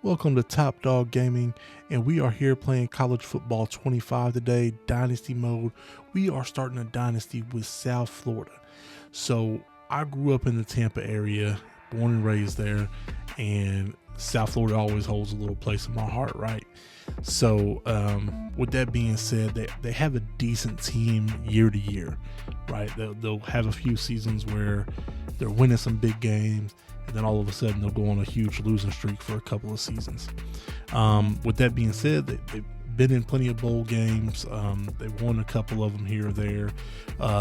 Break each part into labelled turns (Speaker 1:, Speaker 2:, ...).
Speaker 1: Welcome to Top Dog Gaming, and we are here playing College Football 25 today, Dynasty mode. We are starting a Dynasty with South Florida. So I grew up in the Tampa area, born and raised there, and South Florida always holds a little place in my heart, right? So with that being said, they have a decent team year to year, right? They'll have a few seasons where they're winning some big games, and then all of a sudden they'll go on a huge losing streak for a couple of seasons. With that being said, they've been in plenty of bowl games. They've won a couple of them here or there.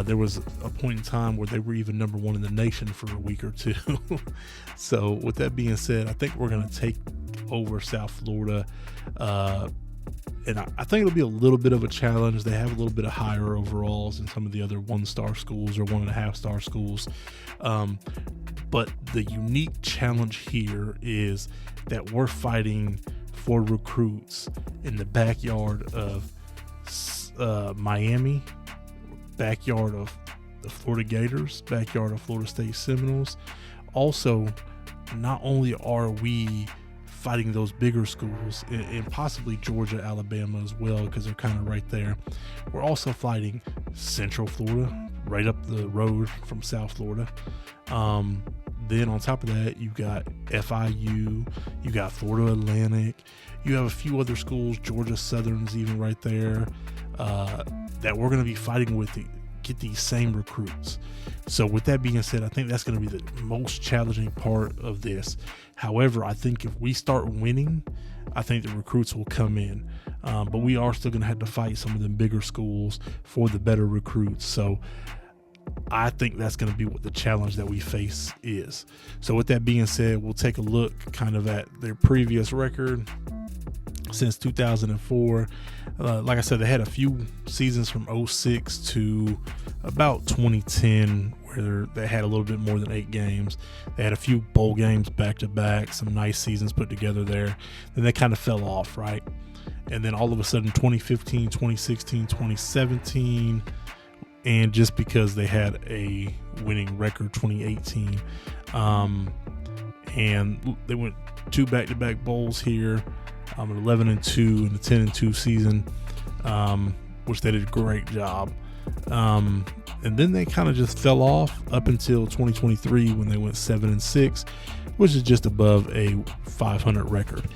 Speaker 1: There was a point in time where they were even number one in the nation for a week or two. So with that being said, I think we're going to take over South Florida. And I think it'll be a little bit of a challenge. They have a little bit of higher overalls than some of the other 1-star schools or 1.5-star schools. But the unique challenge here is that we're fighting for recruits in the backyard of Miami, backyard of the Florida Gators, backyard of Florida State Seminoles. Also, not only are we fighting those bigger schools and possibly Georgia, Alabama as well, because they're kind of right there, we're also fighting Central Florida, right up the road from South Florida. Then on top of that, you've got FIU, you got Florida Atlantic, you have a few other schools, Georgia Southern's even right there, that we're going to be fighting with to get these same recruits. So with that being said, I think that's going to be the most challenging part of this. However, I think if we start winning, I think the recruits will come in. But we are still going to have to fight some of the bigger schools for the better recruits. So I think that's going to be what the challenge that we face is. So with that being said, we'll take a look kind of at their previous record since 2004. Like I said, they had a few seasons from 2006 to about 2010 where they had a little bit more than 8 games. They had a few bowl games back to back, some nice seasons put together there. Then they kind of fell off, right? And then all of a sudden 2015, 2016, 2017, and just because they had a winning record 2018, and they went 2 back-to-back bowls here, an 11-2 and a 10-2 season, which they did a great job. And then they kind of just fell off up until 2023 when they went 7-6, which is just above a 500 record.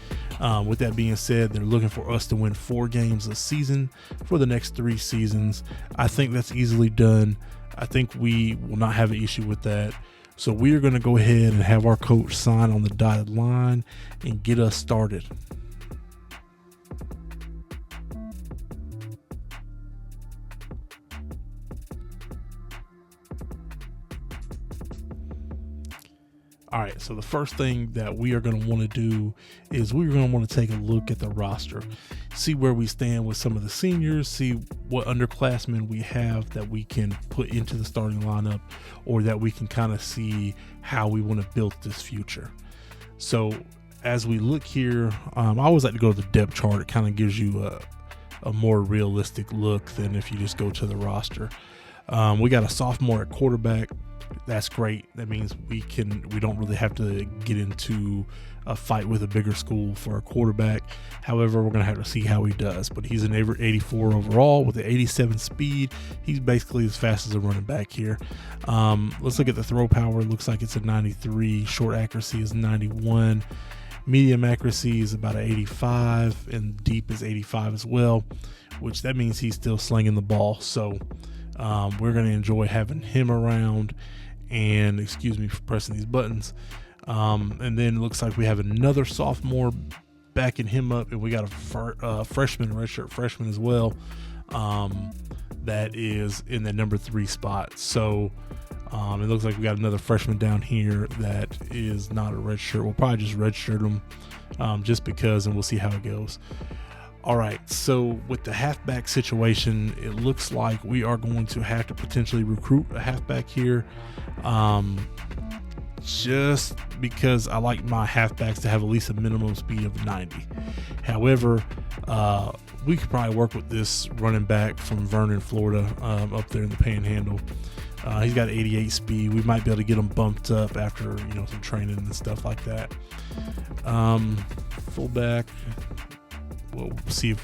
Speaker 1: With that being said, they're looking for us to win 4 games a season for the next 3 seasons. I think that's easily done. I think we will not have an issue with that. So we are going to go ahead and have our coach sign on the dotted line and get us started. All right, so the first thing that we are going to want to do is we're going to want to take a look at the roster, see where we stand with some of the seniors, see what underclassmen we have that we can put into the starting lineup, or that we can kind of see how we want to build this future. So as we look here, I always like to go to the depth chart. It kind of gives you a more realistic look than if you just go to the roster. We got a sophomore at quarterback. That's great. That means we don't really have to get into a fight with a bigger school for a quarterback. However, we're going to have to see how he does. But he's an 84 overall with an 87 speed. He's basically as fast as a running back here. Let's look at the throw power. It looks like it's a 93. Short accuracy is 91. Medium accuracy is about an 85, and deep is 85 as well, which that means he's still slinging the ball. So we're going to enjoy having him around. And excuse me for pressing these buttons. And then it looks like we have another sophomore backing him up, and we got a freshman, redshirt freshman as well, that is in the number 3 spot. So it looks like we got another freshman down here that is not a redshirt. We'll probably just redshirt him just because, and we'll see how it goes. All right, so with the halfback situation, it looks like we are going to have to potentially recruit a halfback here, just because I like my halfbacks to have at least a minimum speed of 90. However, we could probably work with this running back from Vernon, Florida, up there in the Panhandle. He's got 88 speed. We might be able to get him bumped up after some training and stuff like that. fullback. We'll see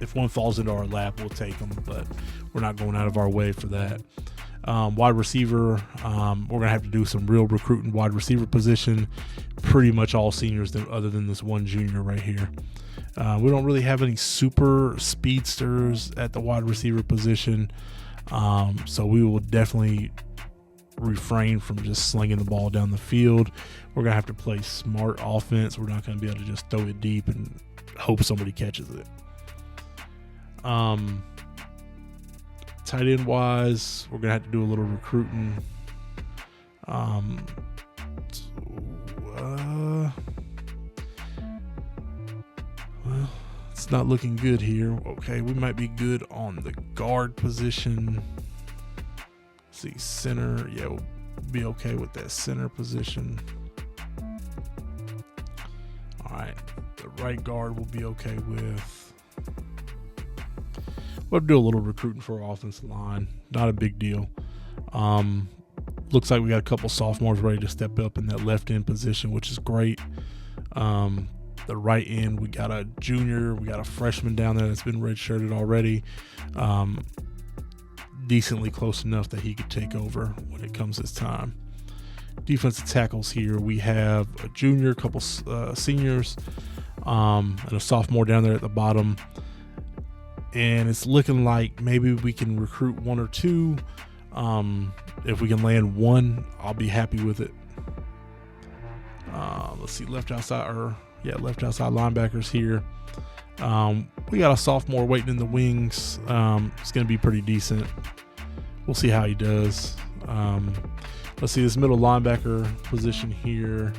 Speaker 1: if one falls into our lap, we'll take them, but we're not going out of our way for that. Wide receiver, we're going to have to do some real recruiting wide receiver position. Pretty much all seniors other than this one junior right here. We don't really have any super speedsters at the wide receiver position, so we will definitely refrain from just slinging the ball down the field. We're going to have to play smart offense. We're not going to be able to just throw it deep and hope somebody catches it. Tight end wise, we're gonna have to do a little recruiting. Well, it's not looking good here. Okay, we might be good on the guard position. Let's see, center. Yeah, we'll be okay with that center position. All right, the right guard we'll be okay with. We'll do a little recruiting for our offensive line. Not a big deal. Looks like we got a couple sophomores ready to step up in that left end position, which is great. The right end, we got a junior. We got a freshman down there that's been redshirted already. Decently close enough that he could take over when it comes his time. Defensive tackles here, we have a junior, a couple seniors, and a sophomore down there at the bottom. And it's looking like maybe we can recruit one or two. If we can land one, I'll be happy with it. Let's see, left outside linebackers here. We got a sophomore waiting in the wings. It's going to be pretty decent. We'll see how he does. Let's see this middle linebacker position here.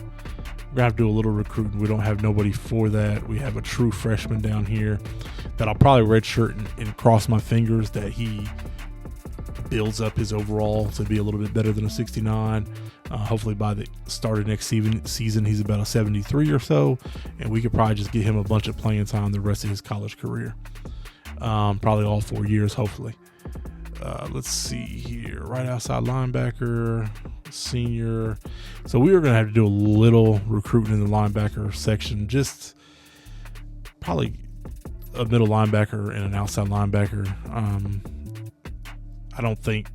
Speaker 1: We're going to have to do a little recruiting. We don't have nobody for that. We have a true freshman down here that I'll probably redshirt and cross my fingers that he builds up his overall to be a little bit better than a 69. Hopefully by the start of next season, he's about a 73 or so, and we could probably just get him a bunch of playing time the rest of his college career. Probably all 4 years, hopefully. Let's see here. Right outside linebacker, senior. So we are going to have to do a little recruiting in the linebacker section. Just probably a middle linebacker and an outside linebacker. I don't think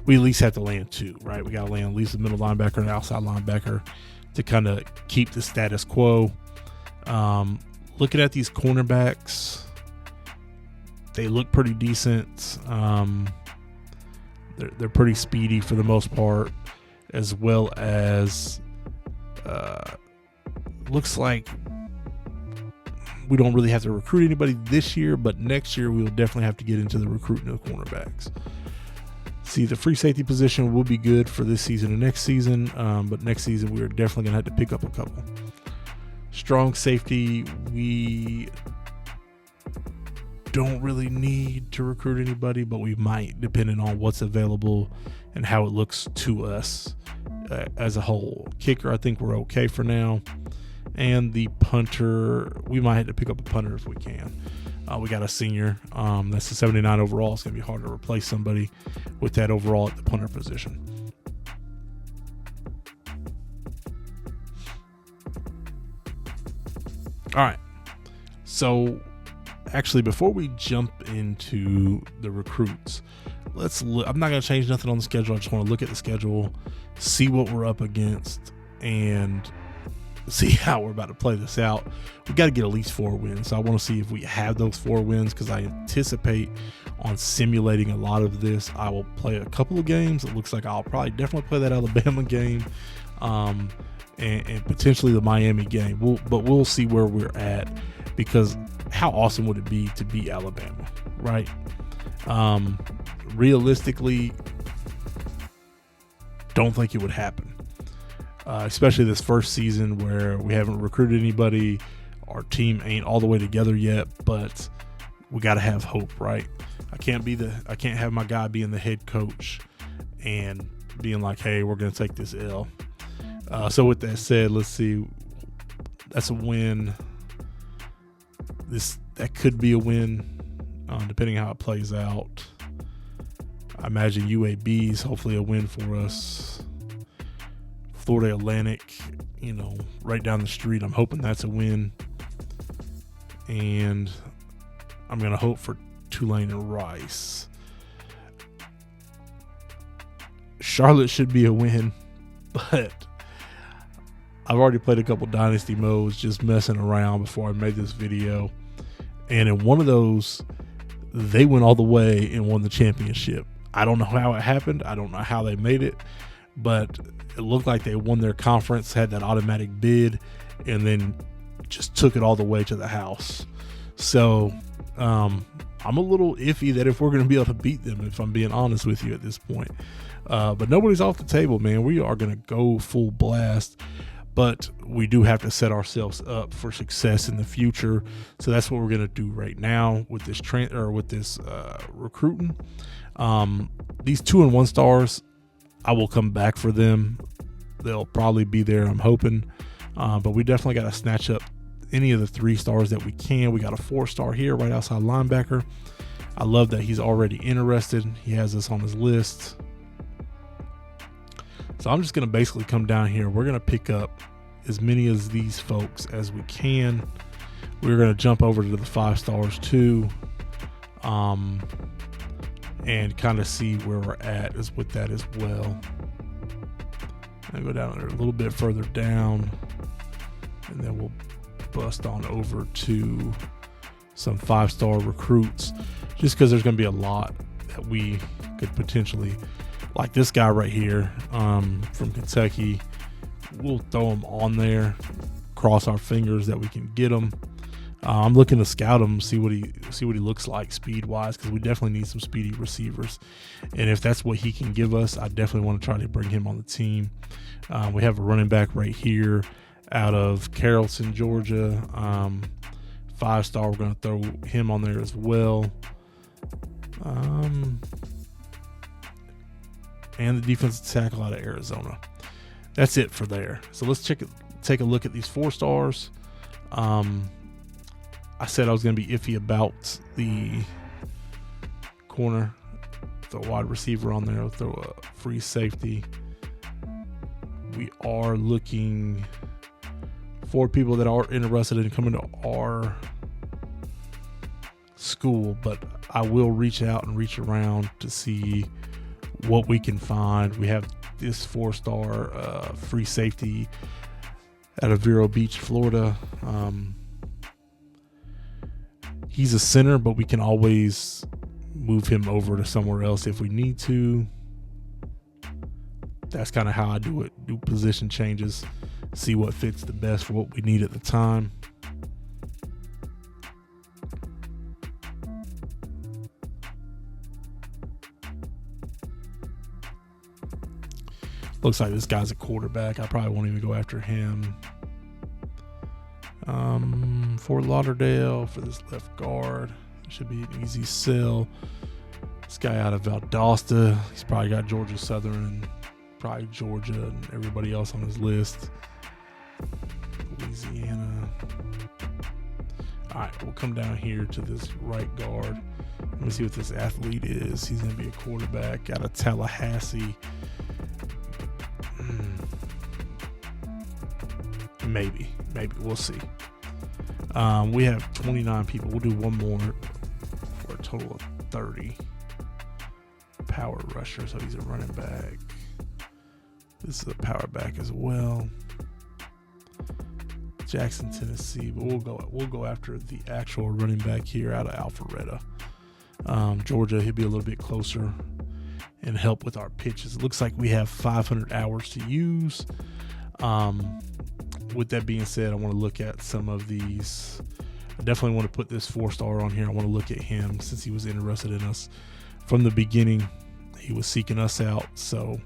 Speaker 1: we at least have to land two, right? We got to land at least a middle linebacker and an outside linebacker to kind of keep the status quo. Looking at these cornerbacks, they look pretty decent. They're pretty speedy for the most part, as well as looks like we don't really have to recruit anybody this year, but next year we'll definitely have to get into the recruiting of cornerbacks. See, the free safety position will be good for this season and next season, but next season we're definitely going to have to pick up a couple. Strong safety, we don't really need to recruit anybody, but we might, depending on what's available and how it looks to us as a whole. Kicker, I think we're okay for now. And the punter, we might have to pick up a punter if we can. We got a senior. That's a 79 overall. It's going to be hard to replace somebody with that overall at the punter position. All right. So actually, before we jump into the recruits, let's look. I'm not going to change nothing on the schedule. I just want to look at the schedule, see what we're up against, and see how we're about to play this out. We got to get at least 4 wins. So I want to see if we have those 4 wins, because I anticipate on simulating a lot of this. I will play a couple of games. It looks like I'll probably definitely play that Alabama game, and potentially the Miami game. But we'll see where we're at, because how awesome would it be to beat Alabama, right? Realistically, don't think it would happen. Especially this first season where we haven't recruited anybody. Our team ain't all the way together yet, but we got to have hope, right? I can't have my guy being the head coach and being like, hey, we're going to take this L. So with that said, let's see. That's a win. That could be a win, depending how it plays out. I imagine UAB's hopefully a win for us. Florida Atlantic, right down the street. I'm hoping that's a win. And I'm going to hope for Tulane and Rice. Charlotte should be a win, but I've already played a couple Dynasty modes just messing around before I made this video. And in one of those, they went all the way and won the championship. I don't know how it happened. I don't know how they made it, but it looked like they won their conference, had that automatic bid, and then just took it all the way to the house. So I'm a little iffy that if we're going to be able to beat them, if I'm being honest with you at this point. But nobody's off the table, man. We are going to go full blast, but we do have to set ourselves up for success in the future. So that's what we're going to do right now with this recruiting. These 2 and 1 stars, I will come back for them. They'll probably be there, I'm hoping. But we definitely got to snatch up any of the 3 stars that we can. We got a 4-star here, right outside linebacker. I love that he's already interested. He has us on his list. So I'm just going to basically come down here. We're going to pick up as many of these folks as we can. We're going to jump over to the 5 stars too. And kind of see where we're at is with that as well. I go down there a little bit further down, and then we'll bust on over to some 5-star recruits, just because there's going to be a lot that we could potentially, like this guy right here from Kentucky. We'll throw him on there, cross our fingers that we can get him. I'm looking to scout him, see what he looks like speed wise, because we definitely need some speedy receivers. And if that's what he can give us, I definitely want to try to bring him on the team. We have a running back right here out of Carrollton, Georgia. 5-star, we're going to throw him on there as well. And the defensive tackle out of Arizona. That's it for there. So let's take a look at these 4 stars. I said I was going to be iffy about the corner. Throw a wide receiver on there. Throw a free safety. We are looking for people that are interested in coming to our school, but I will reach out and reach around to see what we can find. We have this 4-star free safety out of Vero Beach, Florida. He's a center, but we can always move him over to somewhere else if we need to. That's kind of how I do it. Do position changes, see what fits the best for what we need at the time. Looks like this guy's a quarterback. I probably won't even go after him. Fort Lauderdale for this left guard. Should be an easy sell. This guy out of Valdosta. He's probably got Georgia Southern and probably Georgia and everybody else on his list. Louisiana. All right, we'll come down here to this right guard. Let me see what this athlete is. He's going to be a quarterback out of Tallahassee. Maybe. We'll see. We have 29 people. We'll do one more for a total of 30. Power rusher, so he's a running back. This is a power back as well. Jackson, Tennessee, but we'll go after the actual running back here out of Alpharetta. Georgia, he'll be a little bit closer and help with our pitches. It looks like we have 500 hours to use. With that being said, I want to look at some of these. I definitely want to put this 4-star on here. I want to look at him since he was interested in us from the beginning. He was seeking us out. So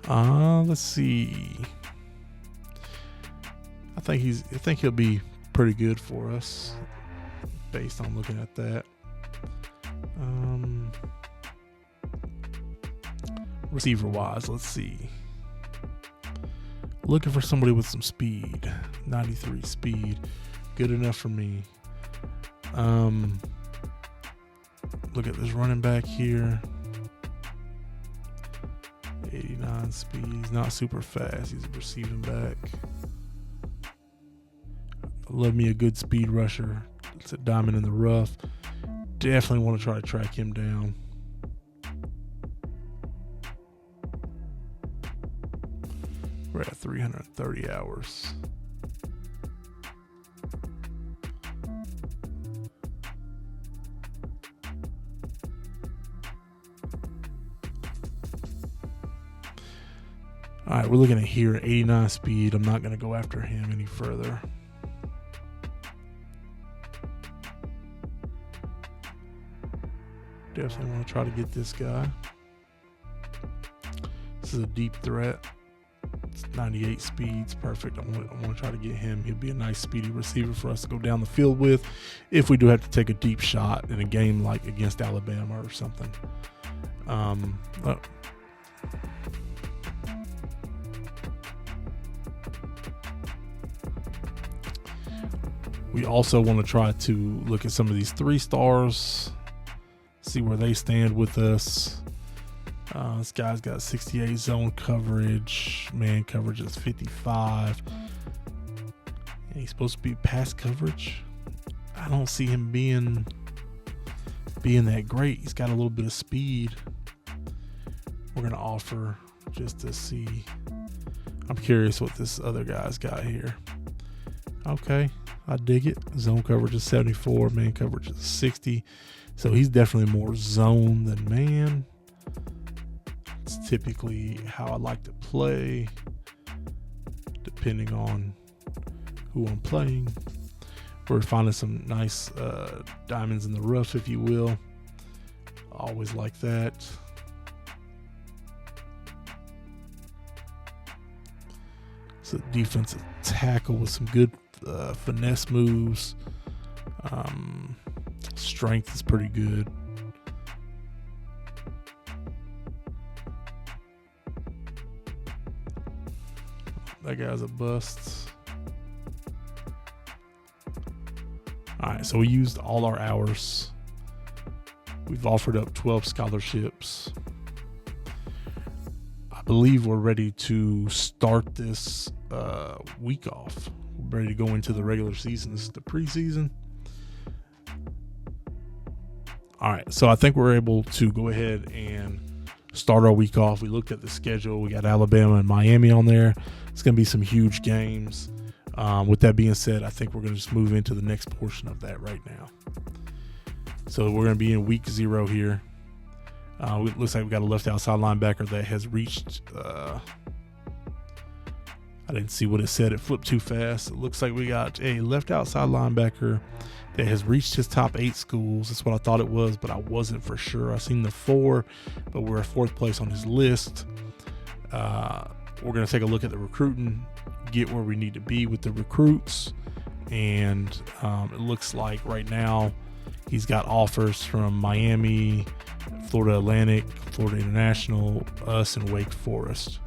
Speaker 1: let's see. I think he'll be pretty good for us based on looking at that. Receiver wise, let's see. Looking for somebody with some speed. 93 speed. Good enough for me. Look at this running back here. 89 speed. He's not super fast. He's a receiving back. Love me a good speed rusher. It's a diamond in the rough. Definitely want to try to track him down. We're at 330 hours. All right, we're looking at here at 89 speed. I'm not going to go after him any further. Definitely want to try to get this guy. This is a deep threat. It's 98 speeds, perfect. I want to try to get him. He'll be a nice speedy receiver for us to go down the field with if we do have to take a deep shot in a game like against Alabama or something. We also want to try to look at some of these 3-stars, see where they stand with us. This guy's got 68 zone coverage. Man coverage is 55. And he's supposed to be pass coverage. I don't see him being that great. He's got a little bit of speed. We're going to offer just to see. I'm curious what this other guy's got here. Okay, I dig it. Zone coverage is 74. Man coverage is 60. So he's definitely more zone than man. It's typically how I like to play, depending on who I'm playing. We're finding some nice diamonds in the rough, if you will. Always like that. It's a defensive tackle with some good finesse moves. Strength is pretty good. That guy's a bust. All right, so we used all our hours. We've offered up 12 scholarships. I believe we're ready to start this week off. We're ready to go into the regular season. This is the preseason. All right, so I think we're able to go ahead and start our week off. We looked at the schedule. We got Alabama and Miami on there. It's going to be some huge games. With that being said, I think we're going to just move into the next portion of that right now. So we're going to be in week 0 here. It looks like we got a left outside linebacker that has reached. I didn't see what it said. It flipped too fast. It looks like we got a left outside linebacker that has reached his top 8 schools. That's what I thought it was, but I wasn't for sure. I seen the 4, but we're 4th place on his list. We're going to take a look at the recruiting, get where we need to be with the recruits. And it looks like right now he's got offers from Miami, Florida Atlantic, Florida International, us, and Wake Forest.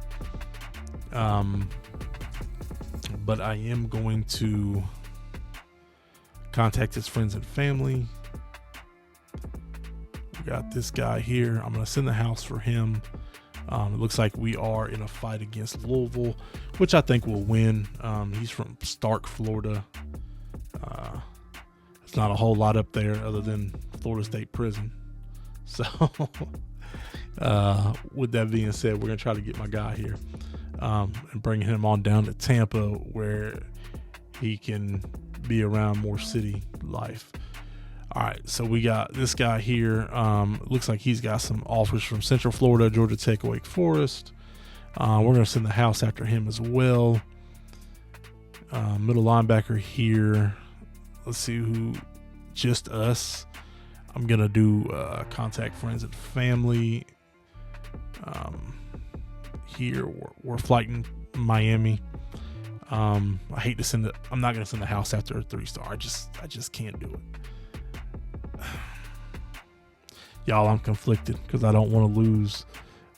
Speaker 1: But I am going to contact his friends and family. We got this guy here. I'm going to send the house for him. It looks like we are in a fight against Louisville, which I think we'll win. He's from Stark, Florida. It's not a whole lot up there other than Florida State Prison. So with that being said, we're going to try to get my guy here and bring him on down to Tampa where he can be around more city life. All right, so we got this guy here. Looks like he's got some offers from Central Florida, Georgia Tech, Wake Forest. We're going to send the house after him as well. Middle linebacker here. Let's see who. Just us. I'm going to do contact friends and family. Here we're flighting Miami. I hate to send it. I'm not going to send the house after a 3-star. I just can't do it. Y'all, I'm conflicted because I don't want to lose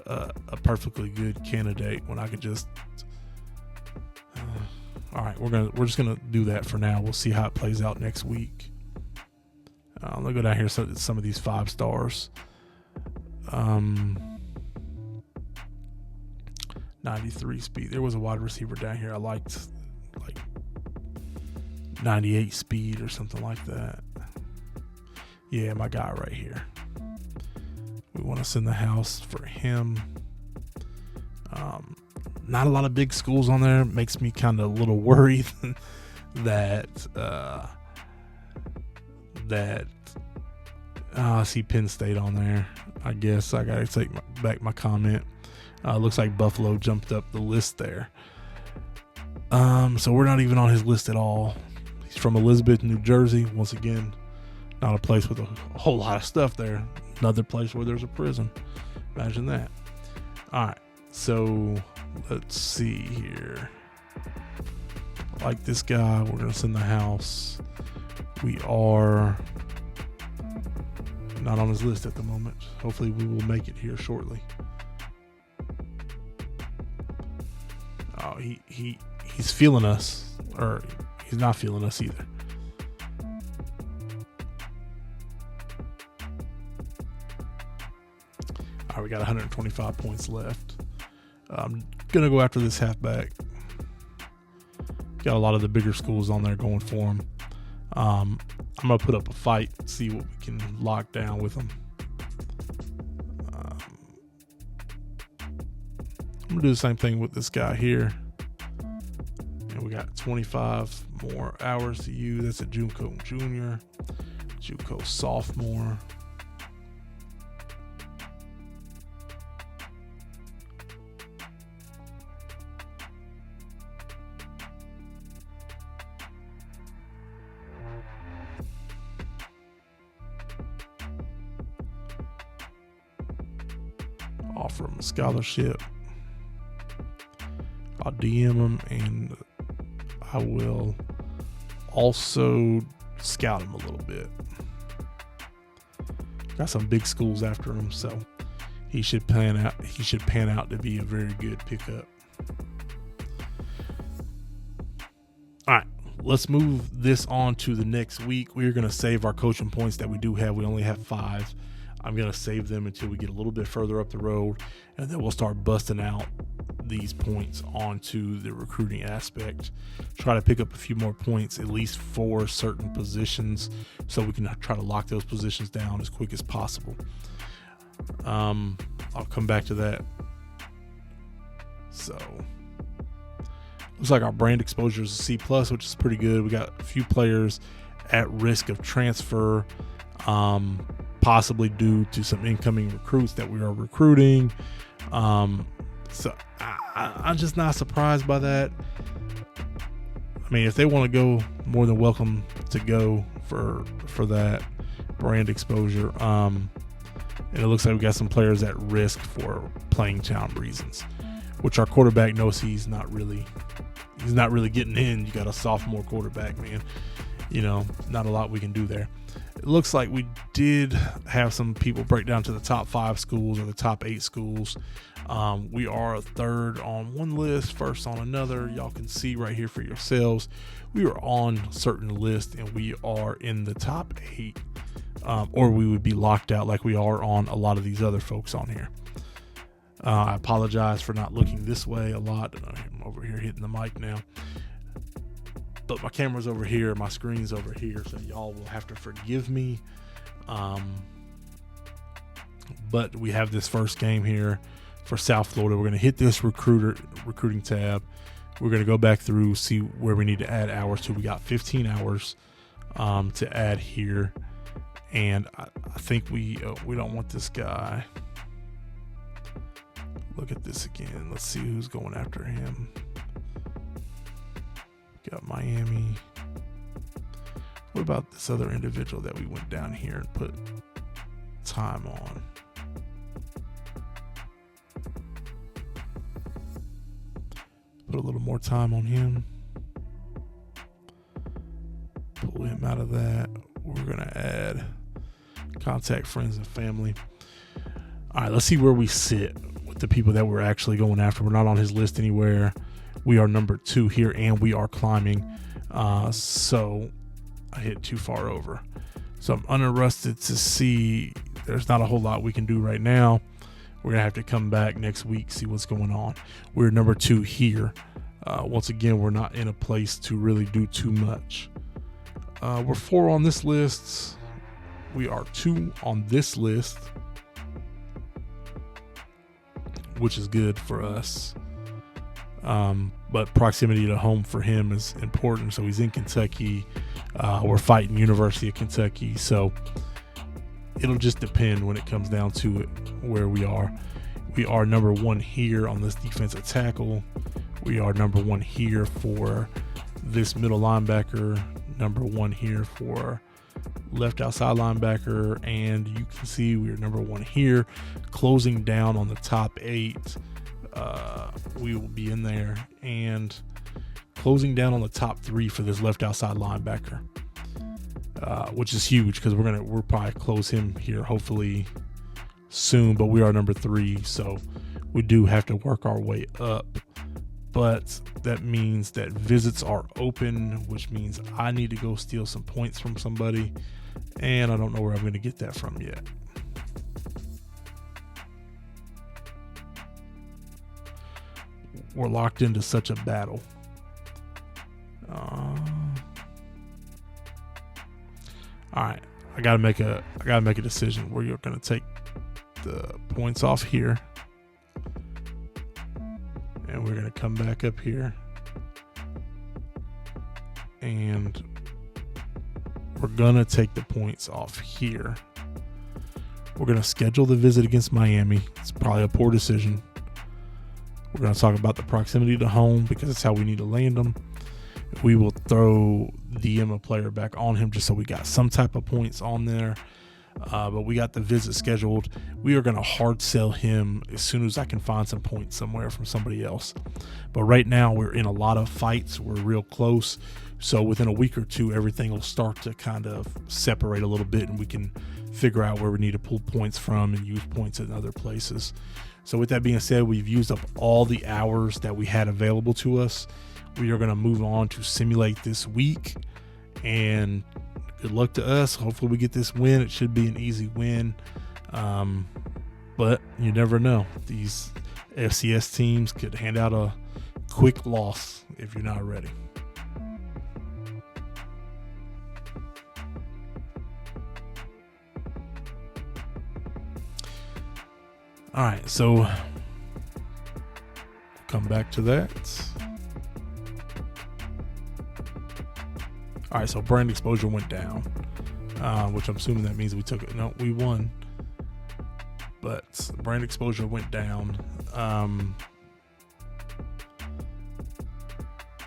Speaker 1: a perfectly good candidate when I could just. All right, we're just gonna do that for now. We'll see how it plays out next week. Let me go down here some of these 5 stars. 93 speed. There was a wide receiver down here I liked, like 98 speed or something like that. Yeah, my guy right here. We want to send the house for him. Not a lot of big schools on there. Makes me kind of a little worried that I see Penn State on there. I guess I gotta take back my comment. Looks like Buffalo jumped up the list there. So we're not even on his list at all. He's from Elizabeth, New Jersey. Once again, not a place with a whole lot of stuff there. Another place where there's a prison. Imagine that. All right, so let's see here. Like this guy, we're gonna send the house. We are not on his list at the moment. Hopefully we will make it here shortly. Oh, he's feeling us, or he's not feeling us either. All right, we got 125 points left. I'm gonna go after this halfback. Got a lot of the bigger schools on there going for him. I'm gonna put up a fight, see what we can lock down with him. I'm gonna do the same thing with this guy here. And we got 25 more hours to use. That's a JUCO junior, JUCO sophomore. Offer him a scholarship. I'll DM him, and I will also scout him a little bit. Got some big schools after him, so he should pan out. He should pan out to be a very good pickup. All right, let's move this on to the next week. We're going to save our coaching points that we do have. We only have 5. I'm going to save them until we get a little bit further up the road, and then we'll start busting out these points onto the recruiting aspect. Try to pick up a few more points, at least for certain positions, so we can try to lock those positions down as quick as possible. I'll come back to that. So, looks like our brand exposure is a C+, which is pretty good. We got a few players at risk of transfer, possibly due to some incoming recruits that we are recruiting. So I'm just not surprised by that. I mean, if they want to go, more than welcome to go for that brand exposure. And it looks like we got some players at risk for playing time reasons, which our quarterback knows he's not really getting in. You got a sophomore quarterback, man. You know, not a lot we can do there. It looks like we did have some people break down to the top 5 schools or the top 8 schools. We are 3rd on one list, 1st on another. Y'all can see right here for yourselves. We are on a certain list, and we are in the top 8, or we would be locked out like we are on a lot of these other folks on here. I apologize for not looking this way a lot. I'm over here hitting the mic now. But my camera's over here, my screen's over here, so y'all will have to forgive me. But we have this first game here for South Florida. We're going to hit this recruiting tab. We're going to go back through, see where we need to add hours to. We got 15 hours to add here. And I think we don't want this guy. Look at this again. Let's see who's going after him. Got Miami. What about this other individual that we went down here and put time on? Put a little more time on him. Pull him out of that. We're going to add contact friends and family. All right, let's see where we sit with the people that we're actually going after. We're not on his list anywhere. We are number 2 here, and we are climbing. So I hit too far over. So I'm uninterested to see. There's not a whole lot we can do right now. We're going to have to come back next week, see what's going on. We're number 2 here. Once again, we're not in a place to really do too much. We're 4 on this list. We are 2 on this list, which is good for us. But proximity to home for him is important. So he's in Kentucky. We're fighting University of Kentucky. So it'll just depend when it comes down to it where we are. We are number 1 here on this defensive tackle. We are number 1 here for this middle linebacker. Number 1 here for left outside linebacker. And you can see we're number 1 here. Closing down on the top 8. We will be in there, and closing down on the top 3 for this left outside linebacker, which is huge because we'll probably close him here hopefully soon, but we are number 3, so we do have to work our way up. But that means that visits are open, which means I need to go steal some points from somebody, and I don't know where I'm going to get that from yet. We're locked into such a battle. All right, I gotta make a decision. We're gonna take the points off here, and we're gonna come back up here, and we're gonna take the points off here. We're gonna schedule the visit against Miami. It's probably a poor decision. We're going to talk about the proximity to home because it's how we need to land them. We will throw DM a player back on him just so we got some type of points on there. But we got the visit scheduled. We are going to hard sell him as soon as I can find some points somewhere from somebody else. But right now we're in a lot of fights. We're real close. So within a week or two, everything will start to kind of separate a little bit, and we can figure out where we need to pull points from and use points in other places. So with that being said, we've used up all the hours that we had available to us. We are going to move on to simulate this week, and good luck to us. Hopefully we get this win. It should be an easy win. But you never know. These FCS teams could hand out a quick loss if you're not ready. All right, so come back to that. All right, so brand exposure went down, which I'm assuming that means we took it. No, we won, but brand exposure went down.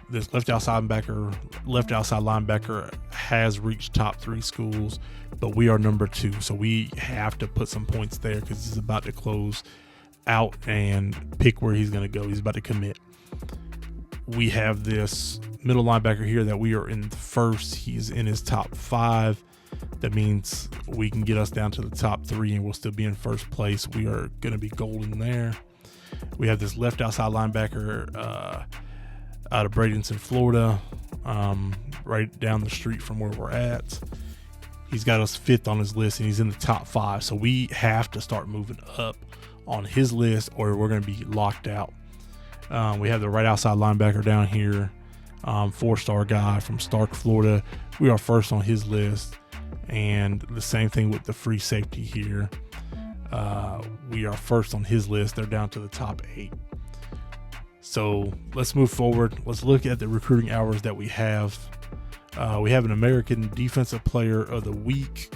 Speaker 1: This left outside linebacker has reached top 3 schools, but we are number 2, so we have to put some points there because he's about to close out and pick where he's going to go. He's about to commit. We have this middle linebacker here that we are in first. He's in his top 5. That means we can get us down to the top 3 and we'll still be in first place. We are going to be golden there. We have this left outside linebacker out of Bradenton, Florida, right down the street from where we're at. He's got us 5th on his list, and he's in the top 5. So we have to start moving up on his list, or we're going to be locked out. We have the right outside linebacker down here, 4-star guy from Stark, Florida. We are first on his list, and the same thing with the free safety here. We are first on his list. They're down to the top 8. So let's move forward. Let's look at the recruiting hours that we have. We have an American Defensive Player of the Week.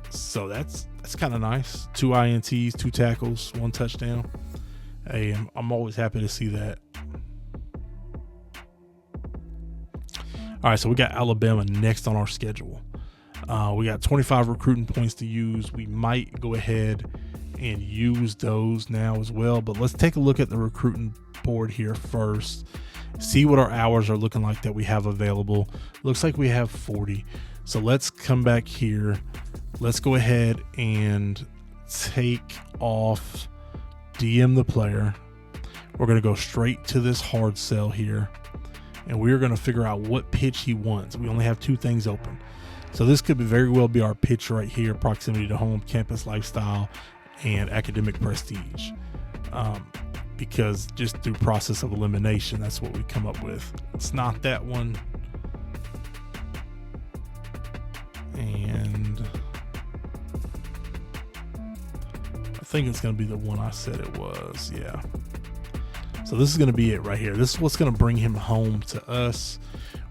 Speaker 1: So that's kind of nice. 2 INTs, 2 tackles, 1 touchdown. Hey, I'm always happy to see that. All right, so we got Alabama next on our schedule. We got 25 recruiting points to use. We might go ahead and use those now as well, but let's take a look at the recruiting board here first, see what our hours are looking like that we have available. Looks like we have 40. So let's come back here. Let's go ahead and take off DM the player. We're going to go straight to this hard sell here, and we're going to figure out what pitch he wants. We only have 2 things open. So this could very well be our pitch right here: proximity to home, campus lifestyle, and academic prestige. Because just through process of elimination, that's what we come up with. It's not that one. And I think it's going to be the one I said it was. Yeah. So this is going to be it right here. This is what's going to bring him home to us.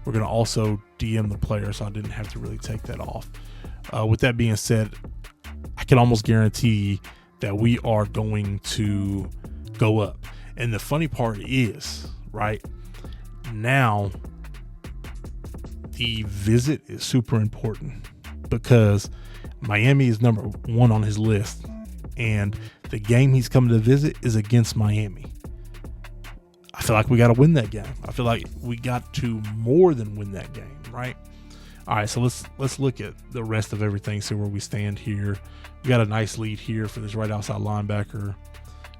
Speaker 1: We're going to also DM the player, so I didn't have to really take that off. With that being said, I can almost guarantee that we are going to go up. And the funny part is, right now, the visit is super important because Miami is number 1 on his list, and the game he's coming to visit is against Miami. I feel like we got to win that game. I feel like we got to more than win that game, right? All right, so let's look at the rest of everything, see where we stand here. We got a nice lead here for this right outside linebacker.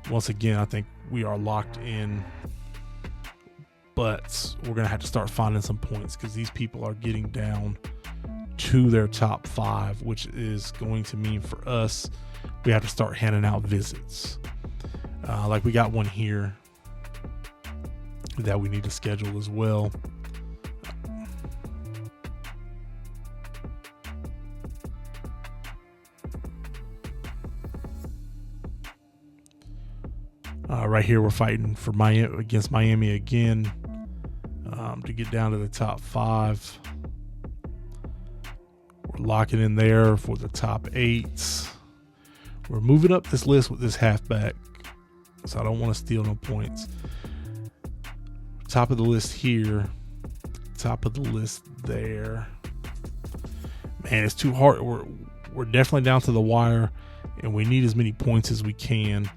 Speaker 1: Once again, I think we are locked in, but we're going to have to start finding some points because these people are getting down to their top 5, which is going to mean for us, we have to start handing out visits. Like we got one here that we need to schedule as well. Right here, we're fighting for Miami against Miami again to get down to the top 5. We're locking in there for the top 8. We're moving up this list with this halfback, so I don't want to steal no points. Top of the list here, top of the list there. Man, it's too hard. We're definitely down to the wire, and we need as many points as we can.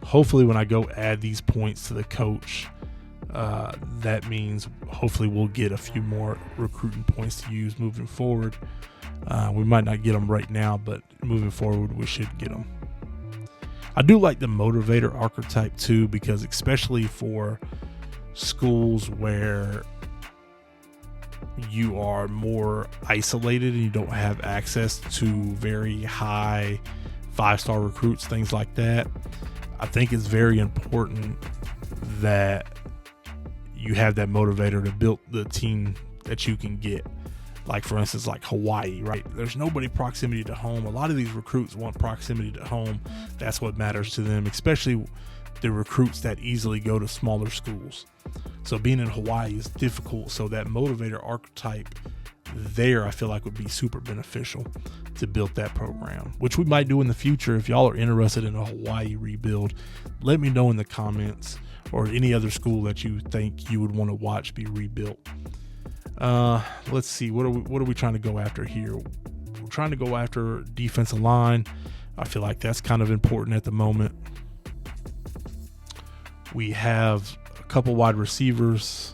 Speaker 1: Hopefully when I go add these points to the coach, that means hopefully we'll get a few more recruiting points to use moving forward. We might not get them right now, but moving forward we should get them. I do like the motivator archetype too, because especially for schools where you are more isolated and you don't have access to very high 5-star recruits, things like that, I think it's very important that you have that motivator to build the team that you can get. Like for instance, like Hawaii, right? There's nobody proximity to home. A lot of these recruits want proximity to home. That's what matters to them, especially the recruits that easily go to smaller schools. So being in Hawaii is difficult. So that motivator archetype there, I feel like would be super beneficial to build that program, which we might do in the future. If y'all are interested in a Hawaii rebuild, let me know in the comments, or any other school that you think you would want to watch be rebuilt. Let's see, what are we trying to go after here? We're trying to go after defensive line. I feel like that's kind of important at the moment. We have a couple wide receivers.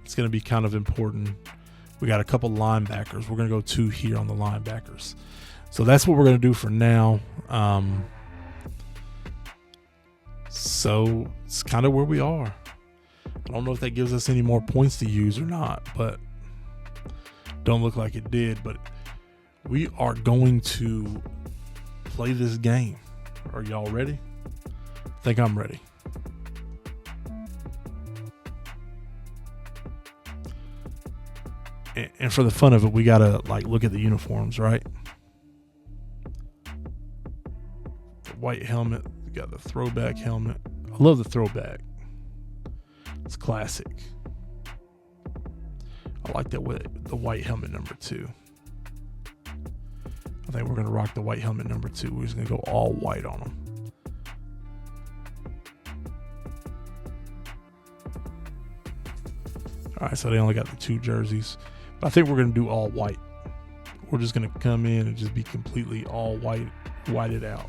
Speaker 1: It's going to be kind of important. We got a couple linebackers. We're going to go 2 here on the linebackers. So that's what we're going to do for now. So it's kind of where we are. I don't know if that gives us any more points to use or not, but don't look like it did. But we are going to play this game. Are y'all ready? I think I'm ready. And for the fun of it, we gotta like look at the uniforms, right? The white helmet, we got the throwback helmet. I love the throwback. It's classic. I like that with the white helmet number 2. I think we're gonna rock the white helmet number 2. We're just gonna go all white on them. All right, so they only got the 2 jerseys. But I think we're going to do all white. We're just going to come in and just be completely all white, whited out.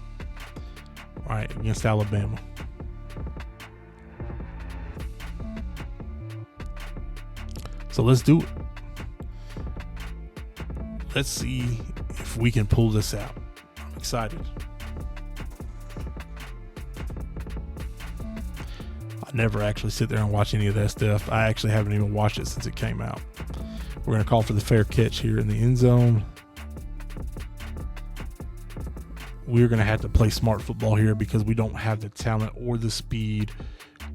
Speaker 1: All right, against Alabama. So let's do it. Let's see if we can pull this out. I'm excited. I never actually sit there and watch any of that stuff. I actually haven't even watched it since it came out. We're going to call for the fair catch here in the end zone. We're going to have to play smart football here because we don't have the talent or the speed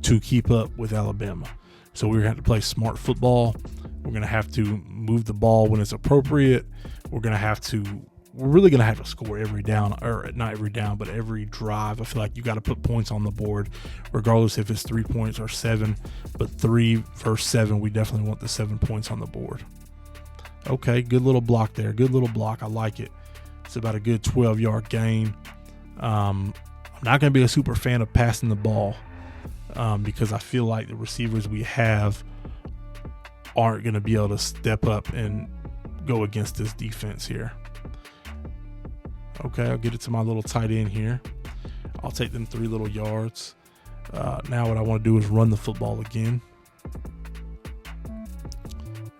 Speaker 1: to keep up with Alabama. So we're going to have to play smart football. We're going to have to move the ball when it's appropriate. we're really going to have to score every down, or not every down, but every drive. I feel like you got to put points on the board, regardless if it's 3 points or 7. But 3 versus 7, we definitely want the 7 points on the board. Okay, good little block there. Good little block. I like it. It's about a good 12-yard gain. I'm not going to be a super fan of passing the ball because I feel like the receivers we have aren't going to be able to step up and go against this defense here. Okay, I'll get it to my little tight end here. I'll take them 3 little yards. Now what I want to do is run the football again.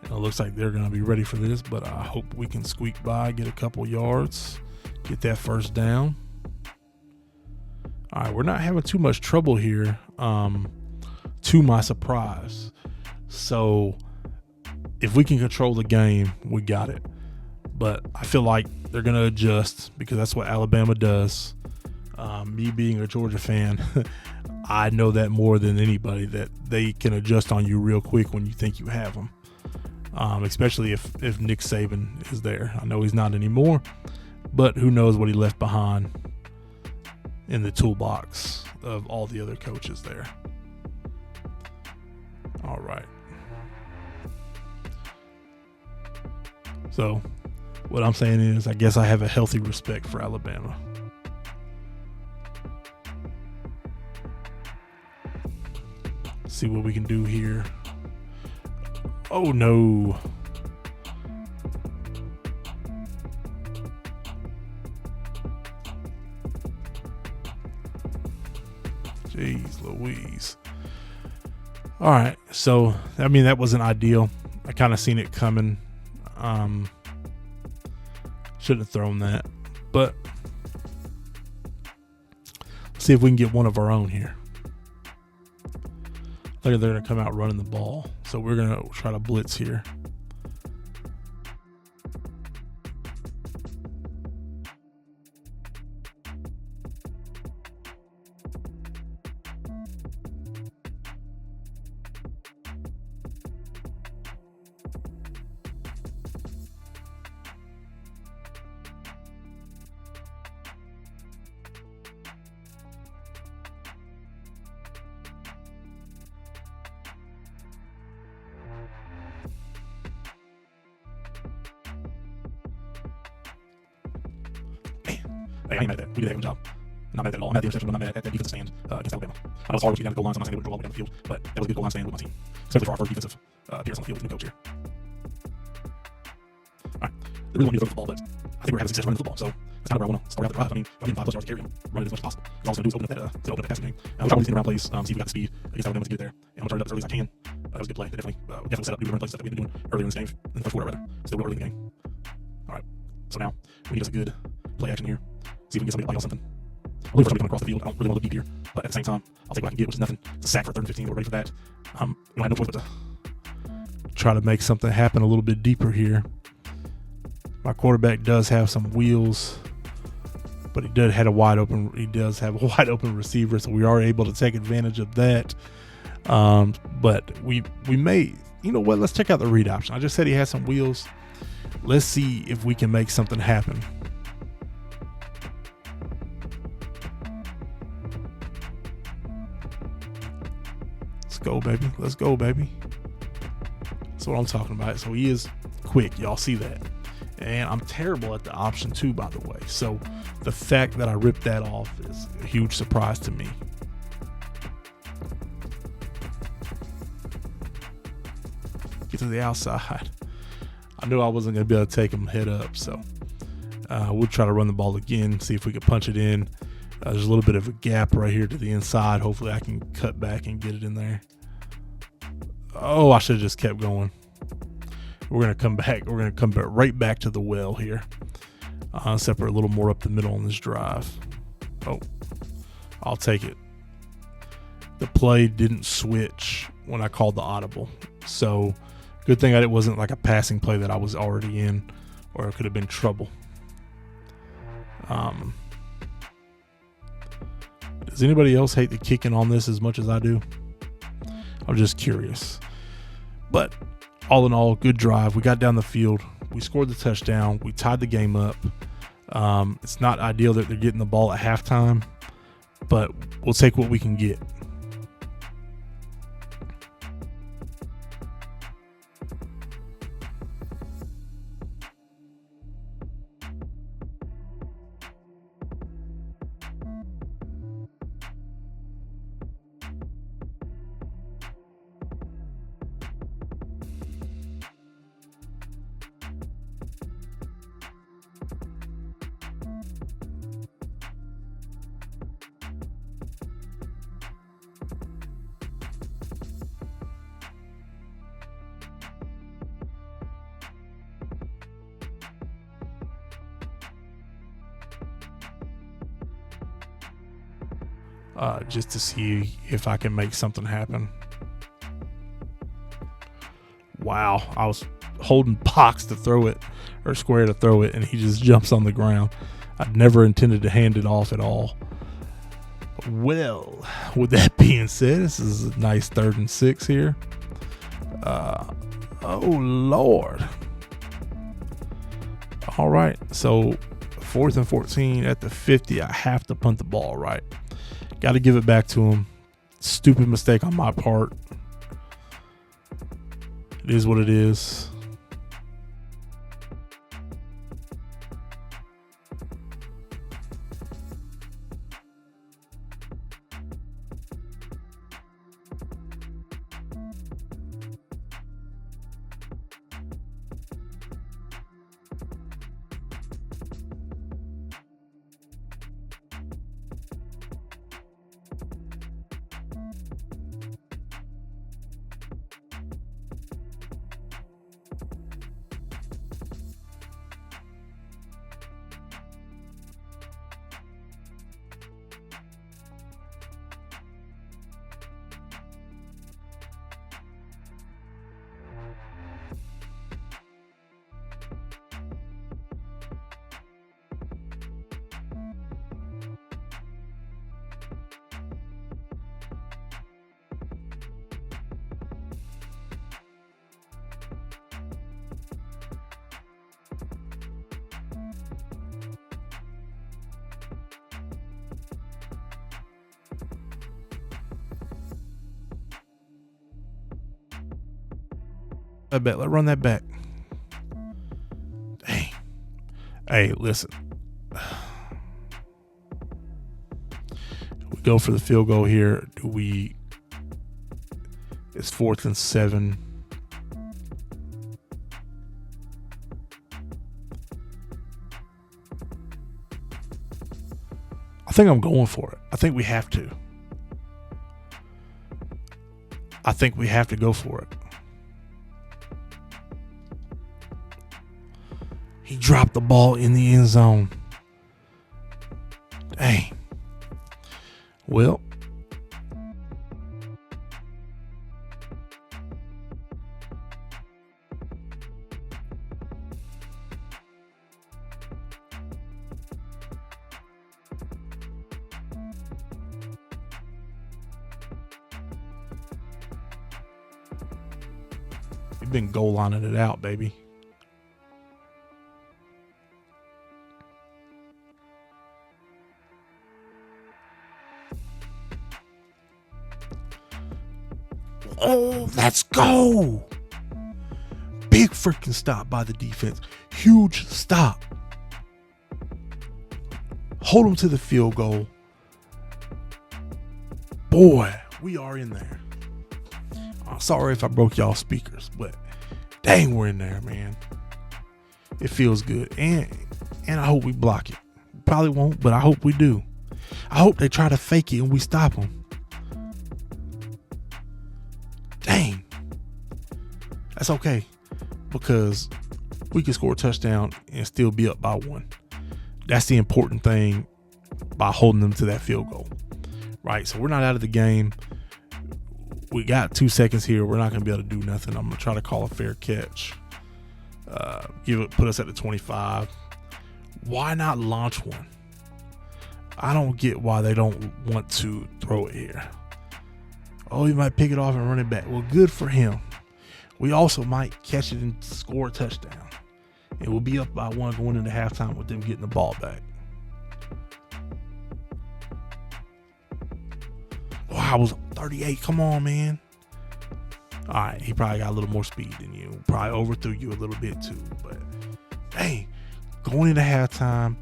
Speaker 1: And it looks like they're going to be ready for this, but I hope we can squeak by, get a couple yards, get that first down. All right, we're not having too much trouble here, to my surprise. So if we can control the game, we got it. But I feel like they're going to adjust because that's what Alabama does. Me being a Georgia fan, I know that more than anybody, that they can adjust on you real quick when you think you have them. Especially if Nick Saban is there. I know he's not anymore, but who knows what he left behind in the toolbox of all the other coaches there. All right. So what I'm saying is, I guess I have a healthy respect for Alabama. Let's see what we can do here. Oh no. Jeez Louise. All right. So, I mean, that wasn't ideal. I kind of seen it coming. Shouldn't have thrown that, but let's see if we can get one of our own here. They're going to come out running the ball, so we're going to try to blitz here. Hey, I ain't mad at that. We did a heck of a job. Not mad at that at all. I'm mad at the interception, but I'm not mad at that defensive stand against Alabama. I know it's hard once you get down to the goal line, so I'm not saying we draw all the way down the field, but that was a good goal line stand with my team, especially for our first defensive appearance on the field with the new coach here. All right. They really want me to throw the football, but I think we're having success running the football, so that's kind of where I want to start out the drive. I mean, if I'm getting 5+ yards to carry, run it as much as possible. All I was going to do is open up that passing game. We'll try all these in around plays, see if we got the speed against Alabama to get there, and I'm going to turn it up as early as I can. That was a good play. They definitely set up new run plays that we've been doing earlier in this game, in the first quarter rather. Still early in the game. All right. So now we need us a good play action here. See if we can get somebody to bite on something. I'm looking for somebody coming across the field. I don't really want to look deep here, but at the same time, I'll take what I can get, which is nothing. It's a sack for 3rd and 15. We're ready for that. I have no choice but to try to make something happen a little bit deeper here. My quarterback does have some wheels, but he does have a wide open receiver, so we are able to take advantage of that. But we may, you know what? Let's check out the read option. I just said he has some wheels. Let's see if we can make something happen. Let's go, baby. Let's go, baby. That's what I'm talking about. So he is quick. Y'all see that. And I'm terrible at the option 2, by the way. So the fact that I ripped that off is a huge surprise to me. Get to the outside. I knew I wasn't going to be able to take him head up. So we'll try to run the ball again, see if we can punch it in. There's a little bit of a gap right here to the inside. Hopefully I can cut back and get it in there. Oh, I should have just kept going. We're going to come back. We're going to come back right back to the well here. Separate a little more up the middle on this drive. Oh, I'll take it. The play didn't switch when I called the audible. So good thing it wasn't like a passing play that I was already in, or it could have been trouble. Does anybody else hate the kicking on this as much as I do? I'm just curious. But all in all, good drive. We got down the field We scored the touchdown. We tied the game up. It's not ideal that they're getting the ball at halftime, but we'll take what we can get. Just to see if I can make something happen. Wow, I was holding box to throw it, or square to throw it, and he just jumps on the ground. I never intended to hand it off at all. Well, with that being said, this is a nice 3rd and 6 here. Oh Lord. All right, so 4th and 14 at the 50. I have to punt the ball, right? Got to give it back to him. Stupid mistake on my part. It is what it is. I bet. Let's run that back. Dang. Hey, listen. We go for the field goal here. It's 4th and 7. I think I'm going for it. I think we have to. I think we have to go for it. He dropped the ball in the end zone. Dang. Well. We've been goal lining it out, baby. Oh, let's go. Big freaking stop by the defense. Huge stop. Hold them to the field goal. Boy, we are in there. I'm sorry if I broke y'all speakers, but dang, we're in there, man. It feels good. And I hope we block it. Probably won't, but I hope we do. I hope they try to fake it and we stop them. Dang. That's okay, because we can score a touchdown and still be up by 1. That's the important thing by holding them to that field goal, right? So we're not out of the game. We got 2 seconds here. We're not going to be able to do nothing. I'm going to try to call a fair catch. Put us at the 25. Why not launch one? I don't get why they don't want to throw it here. Oh, he might pick it off and run it back. Well, good for him. We also might catch it and score a touchdown. and we'll be up by 1 going into halftime with them getting the ball back. Wow, I was 38. Come on, man. All right, he probably got a little more speed than you. Probably overthrew you a little bit too. But, hey, going into halftime,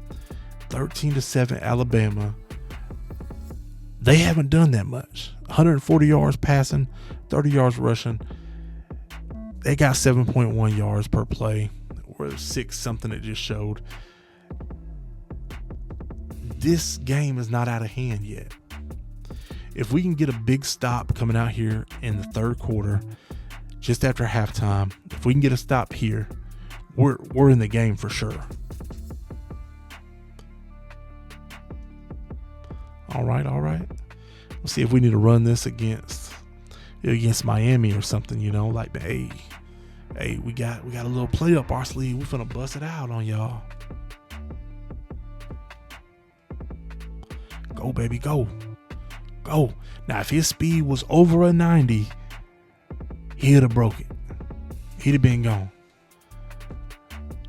Speaker 1: 13-7 Alabama. They haven't done that much. 140 yards passing, 30 yards rushing. They got 7.1 yards per play, or 6 something it just showed. This game is not out of hand yet. If we can get a big stop coming out here in the third quarter, just after halftime, if we can get a stop here, we're in the game for sure. All right. We'll see if we need to run this against Miami or something, like, hey, we got a little play up our sleeve. We're finna bust it out on y'all. Go, baby, go. Now, if his speed was over a 90, he'd have broke it. He'd have been gone.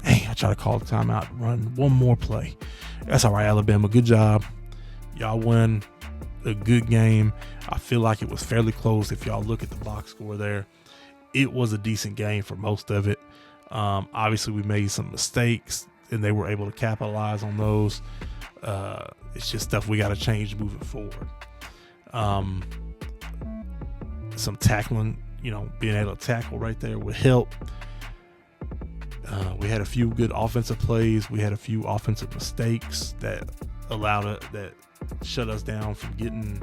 Speaker 1: Hey, I try to call the timeout, run one more play. That's all right, Alabama. Good job. Y'all won a good game. I feel like it was fairly close. If y'all look at the box score there, it was a decent game for most of it. Obviously, we made some mistakes, and they were able to capitalize on those. It's just stuff we got to change moving forward. Some tackling, being able to tackle right there would help. We had a few good offensive plays. We had a few offensive mistakes that shut us down from getting,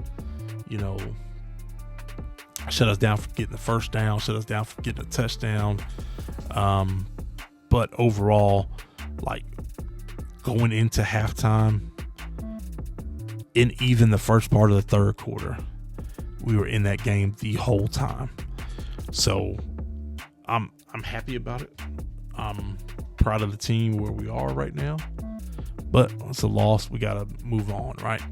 Speaker 1: the first down, shut us down from getting a touchdown. But overall, like, going into halftime, in even the first part of the third quarter, we were in that game the whole time. So I'm happy about it. I'm proud of the team where we are right now, but it's a loss. We got to move on, right?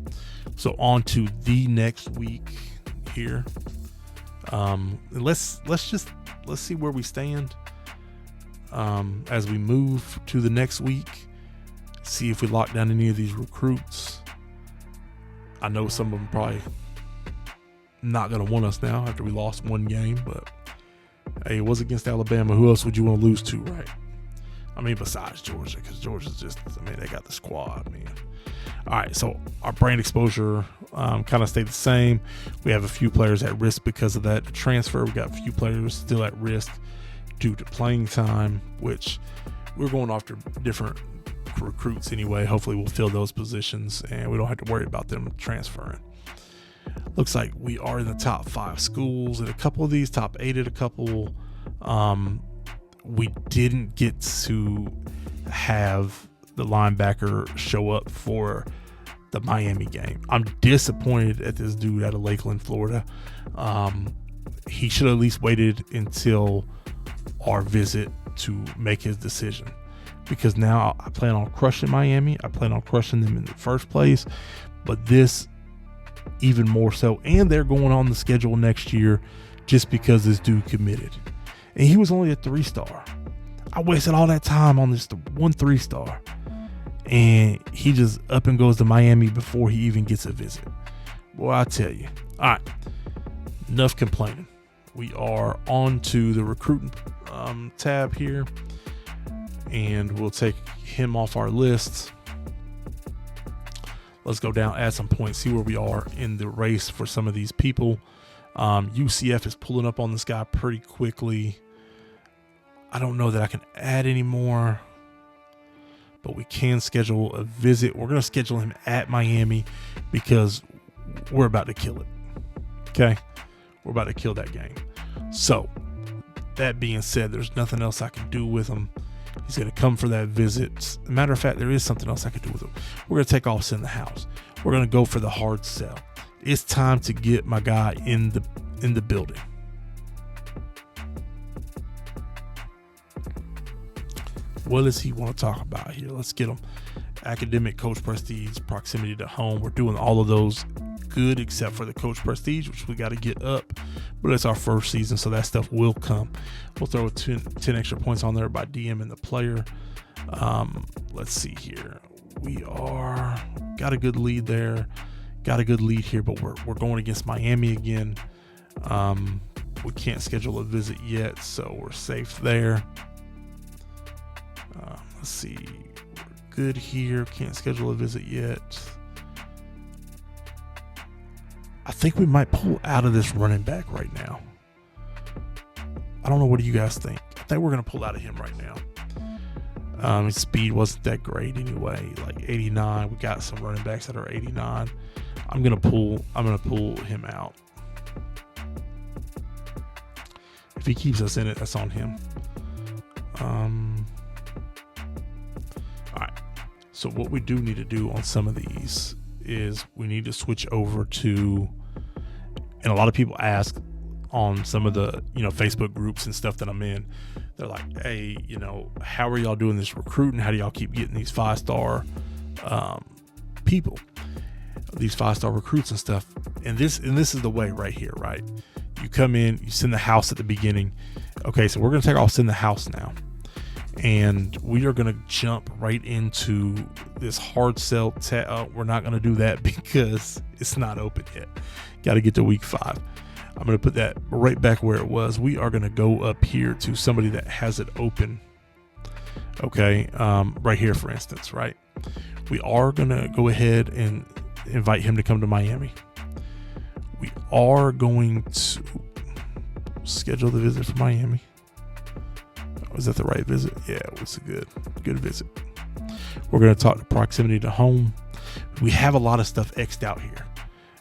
Speaker 1: So on to the next week here. Let's see where we stand as we move to the next week. See if we lock down any of these recruits. I know some of them probably not going to want us now after we lost one game, but hey, it was against Alabama. Who else would you want to lose to, right? I mean, besides Georgia, because Georgia's they got the squad, man. All right, so our brand exposure kind of stayed the same. We have a few players at risk because of that transfer. We got a few players still at risk due to playing time, which we're going after different recruits anyway. Hopefully we'll fill those positions and we don't have to worry about them transferring. Looks like we are in the top 5 schools at a couple of these, top 8 at a couple. We didn't get to have the linebacker show up for the Miami game. I'm disappointed at this dude out of Lakeland, Florida. He should have at least waited until our visit to make his decision, because now I plan on crushing Miami. I plan on crushing them in the first place, but this even more so. And they're going on the schedule next year just because this dude committed. And he was only a 3-star. I wasted all that time on just one 3-star. And he just up and goes to Miami before he even gets a visit. Boy, I tell you. All right. Enough complaining. We are on to the recruiting tab here. And we'll take him off our list. Let's go down, add some points, see where we are in the race for some of these people. UCF is pulling up on this guy pretty quickly. I don't know that I can add any more, but we can schedule a visit. We're going to schedule him at Miami because we're about to kill it. Okay? We're about to kill that game. So, that being said, there's nothing else I can do with him. He's going to come for that visit. Matter of fact, there is something else I can do with him. We're going to take Austin in the house. We're going to go for the hard sell. It's time to get my guy in the building. What does he want to talk about here? Let's get him. Academic, coach prestige, proximity to home. We're doing all of those good except for the coach prestige, which we got to get up. but it's our first season, so that stuff will come. We'll throw 10 extra points on there by DMing the player. Let's see here. We got a good lead there. Got a good lead here, but we're going against Miami again. We can't schedule a visit yet, so we're safe there. Let's see. We're good here. Can't schedule a visit yet. I think we might pull out of this running back right now. I don't know. What do you guys think? I think we're going to pull out of him right now. His speed wasn't that great anyway, like 89. We got some running backs that are 89. I'm going to pull him out. If he keeps us in it, that's on him. All right. So what we do need to do on some of these is we need to switch over to, and a lot of people ask on some of the, Facebook groups and stuff that I'm in, they're like, hey, how are y'all doing this recruiting? How do y'all keep getting these 5-star people, these 5-star recruits and stuff? And this is the way right here, right? You come in, you send the house at the beginning. Okay, so we're going to take off send the house now. And we are going to jump right into this hard sell. We're not going to do that because it's not open yet. Got to get to week 5. I'm going to put that right back where it was. We are going to go up here to somebody that has it open. Okay, right here, for instance, right? We are going to go ahead and invite him to come to Miami. We are going to schedule the visit for Miami. Was that the right visit? Yeah, it was a good visit. We're going to talk to proximity to home. We have a lot of stuff X'd out here.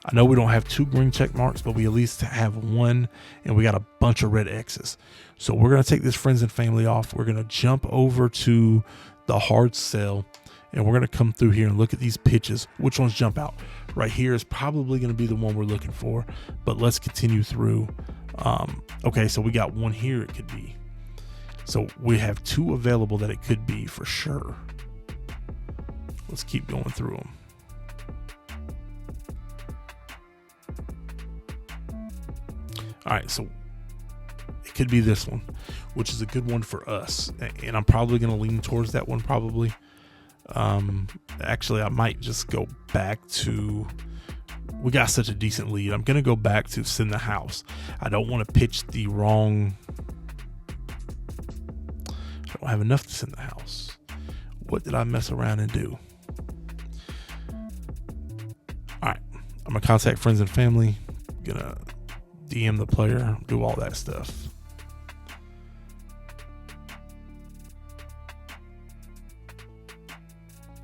Speaker 1: I know we don't have 2 green check marks, but we at least have 1, and we got a bunch of red X's. So we're going to take this friends and family off. We're going to jump over to the hard sell, and we're going to come through here and look at these pitches. Which ones jump out? Right here is probably going to be the one we're looking for, but let's continue through. Okay, so we got 1 here it could be. So we have 2 available that it could be for sure. Let's keep going through them. All right, so it could be this one, which is a good one for us. And I'm probably going to lean towards that one probably. Actually, I might just go back to, we got such a decent lead. I'm going to go back to send the house. I don't want to pitch the wrong, I don't have enough to send the house. What did I mess around and do? All right, I'm going to contact friends and family. I'm going to DM the player, do all that stuff.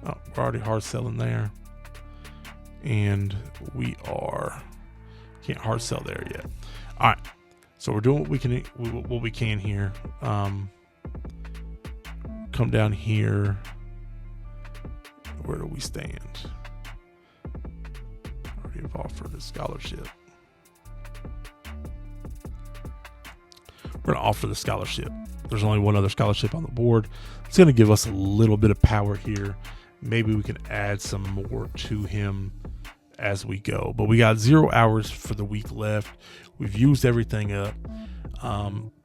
Speaker 1: Oh, we're already hard selling there. And we can't hard sell there yet. All right. So we're doing what we can here. Come down here. Where do we stand? Already have offered a scholarship. We're going to offer the scholarship. There's only 1 other scholarship on the board. It's going to give us a little bit of power here. Maybe we can add some more to him as we go. But we got 0 hours for the week left. We've used everything up.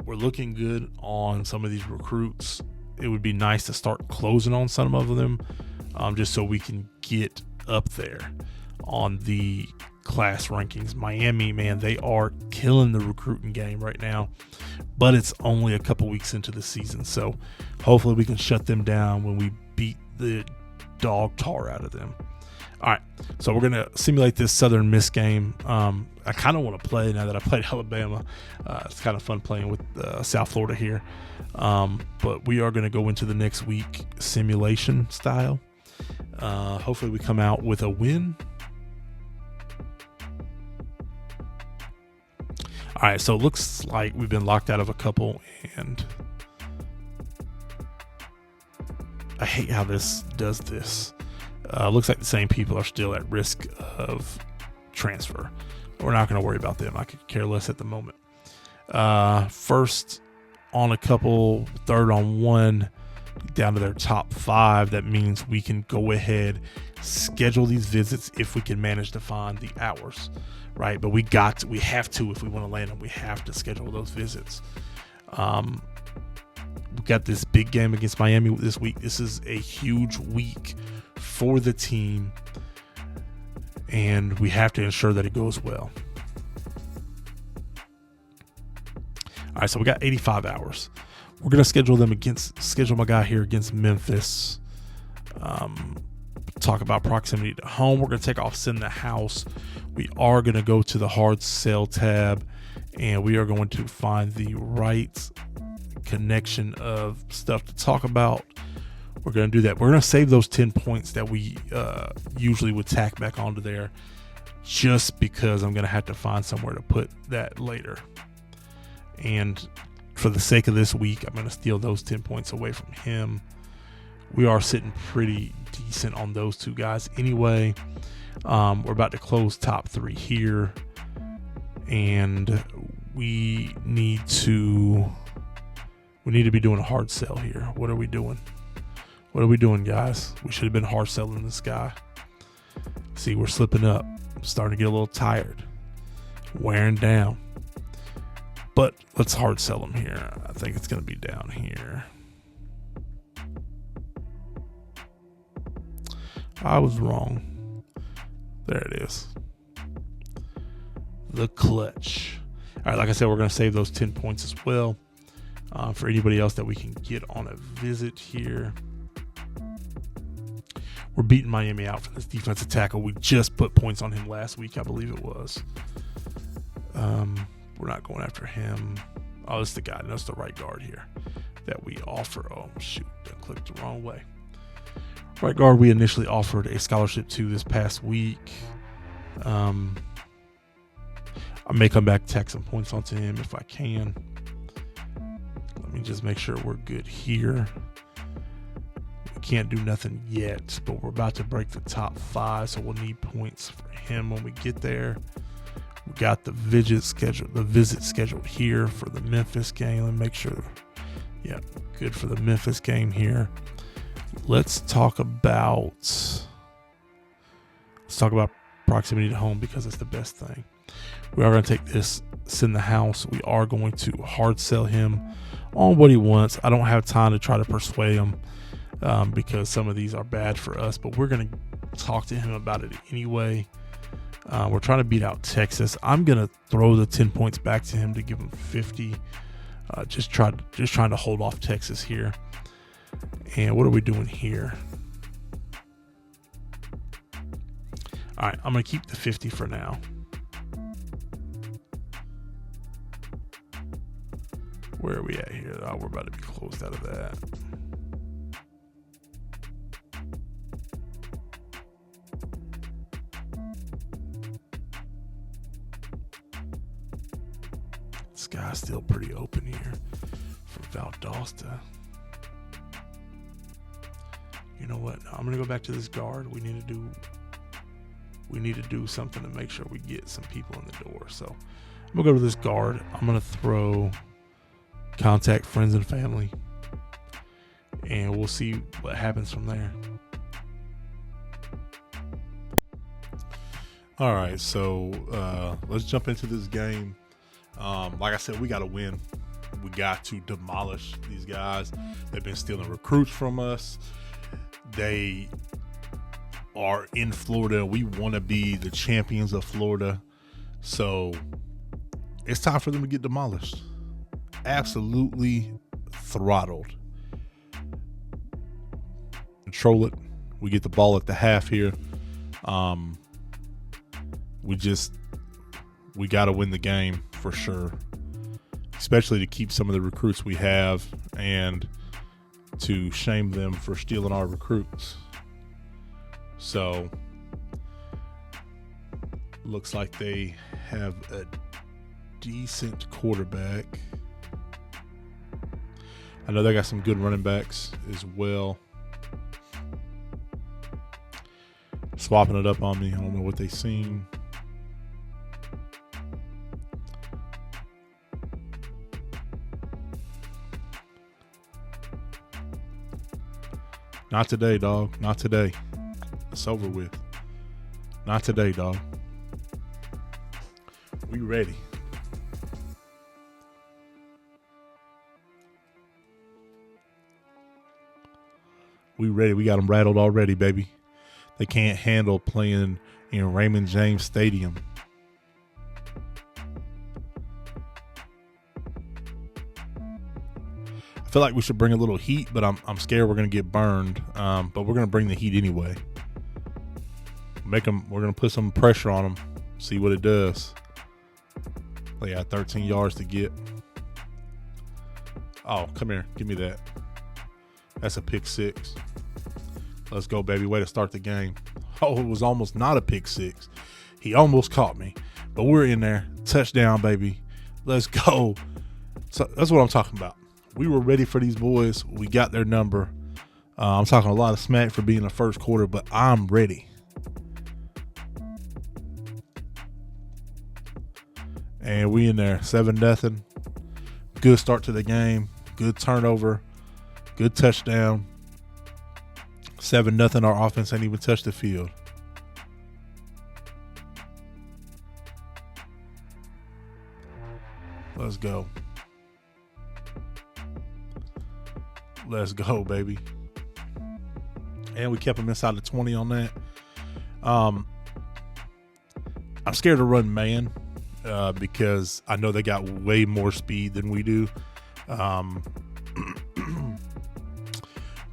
Speaker 1: We're looking good on some of these recruits. It would be nice to start closing on some of them, just so we can get up there on the class rankings. Miami, man, they are killing the recruiting game right now, but it's only a couple weeks into the season, so hopefully we can shut them down when we beat the dog tar out of them. All right, so we're gonna simulate this Southern Miss game. I kind of want to play now that I played Alabama. It's kind of fun playing with South Florida here, but we are going to go into the next week simulation style. Hopefully we come out with a win. All right, so it looks like we've been locked out of a couple, and I hate how this does this. Looks like the same people are still at risk of transfer. We're not going to worry about them. I could care less at the moment. First on a couple, third on 1. down to their top 5, that means we can go ahead, schedule these visits if we can manage to find the hours, right? But we have to, if we want to land them, we have to schedule those visits. We got this big game against Miami this week. This is a huge week for the team, and we have to ensure that it goes well. All right, so we got 85 hours. We're gonna schedule my guy here against Memphis. Talk about proximity to home. We're gonna take off send the house. We are gonna go to the hard sell tab, and we are going to find the right connection of stuff to talk about. We're going to do that. We're going to save those 10 points that we usually would tack back onto there, just because I'm going to have to find somewhere to put that later. And for the sake of this week, I'm going to steal those 10 points away from him. We are sitting pretty decent on those two guys anyway. We're about to close top 3 here, and we need to be doing a hard sell here. What are we doing? What are we doing, guys? We should have been hard selling this guy. See, we're slipping up. Starting to get a little tired. Wearing down. But let's hard sell him here. I think it's going to be down here. I was wrong. There it is. The clutch. All right, like I said, we're going to save those 10 points as well. For anybody else that we can get on a visit here. We're beating Miami out for this defensive tackle. We just put points on him last week, I believe it was. We're not going after him. Oh, it's the guy. That's the right guard here that we offer. Oh, shoot. I clicked the wrong way. Right guard we initially offered a scholarship to this past week. I may come back, tack some points onto him if I can. Let me just make sure we're good here. We can't do nothing yet, but we're about to break the top 5, so we'll need points for him when we get there. We got the visit scheduled here for the Memphis game. Let me make sure. Yeah, good for the Memphis game here. Let's talk about proximity to home, because it's the best thing. We are going to take this, send the house. We are going to hard sell him on what he wants. I don't have time to try to persuade him because some of these are bad for us, but we're going to talk to him about it anyway. We're trying to beat out Texas. I'm going to throw the 10 points back to him to give him 50. Just trying to hold off Texas here. And what are we doing here? All right, I'm going to keep the 50 for now. Where are we at here? Oh, we're about to be closed out of that. This guy's still pretty open here for Valdosta. You know what? I'm gonna go back to this guard. We need to do something to make sure we get some people in the door. So I'm gonna go to this guard. I'm gonna throw contact friends and family, and we'll see what happens from there.
Speaker 2: All right, so let's jump into this game. Like I said, we got to win. We got to demolish these guys. They've been stealing recruits from us. They are in Florida. We want to be the champions of Florida. So it's time for them to get demolished. Absolutely throttled. Control it. We get the ball at the half here. We got to win the game for sure, especially to keep some of the recruits we have and to shame them for stealing our recruits. So looks like they have a decent quarterback. I know they got some good running backs as well. Swapping it up on me. I don't know what they seen. Not today, dog. Not today. It's over with. Not today, dog. We ready. We ready. We got them rattled already, baby. They can't handle playing in Raymond James Stadium. I feel like we should bring a little heat, but I'm scared we're gonna get burned. But we're gonna bring the heat anyway. We're gonna put some pressure on them. See what it does. They got 13 yards to get. Oh, come here. Give me that. That's a pick six. Let's go, baby. Way to start the game. Oh, it was almost not a pick six. He almost caught me. But we're in there. Touchdown, baby. Let's go. So that's what I'm talking about. We were ready for these boys. We got their number. I'm talking a lot of smack for being the first quarter, but I'm ready. And we in there. 7-0. Good start to the game. Good turnover. Good touchdown. 7-0. Our offense ain't even touched the field. Let's go. Let's go, baby. And we kept them inside the 20 on that. I'm scared to run man because I know they got way more speed than we do.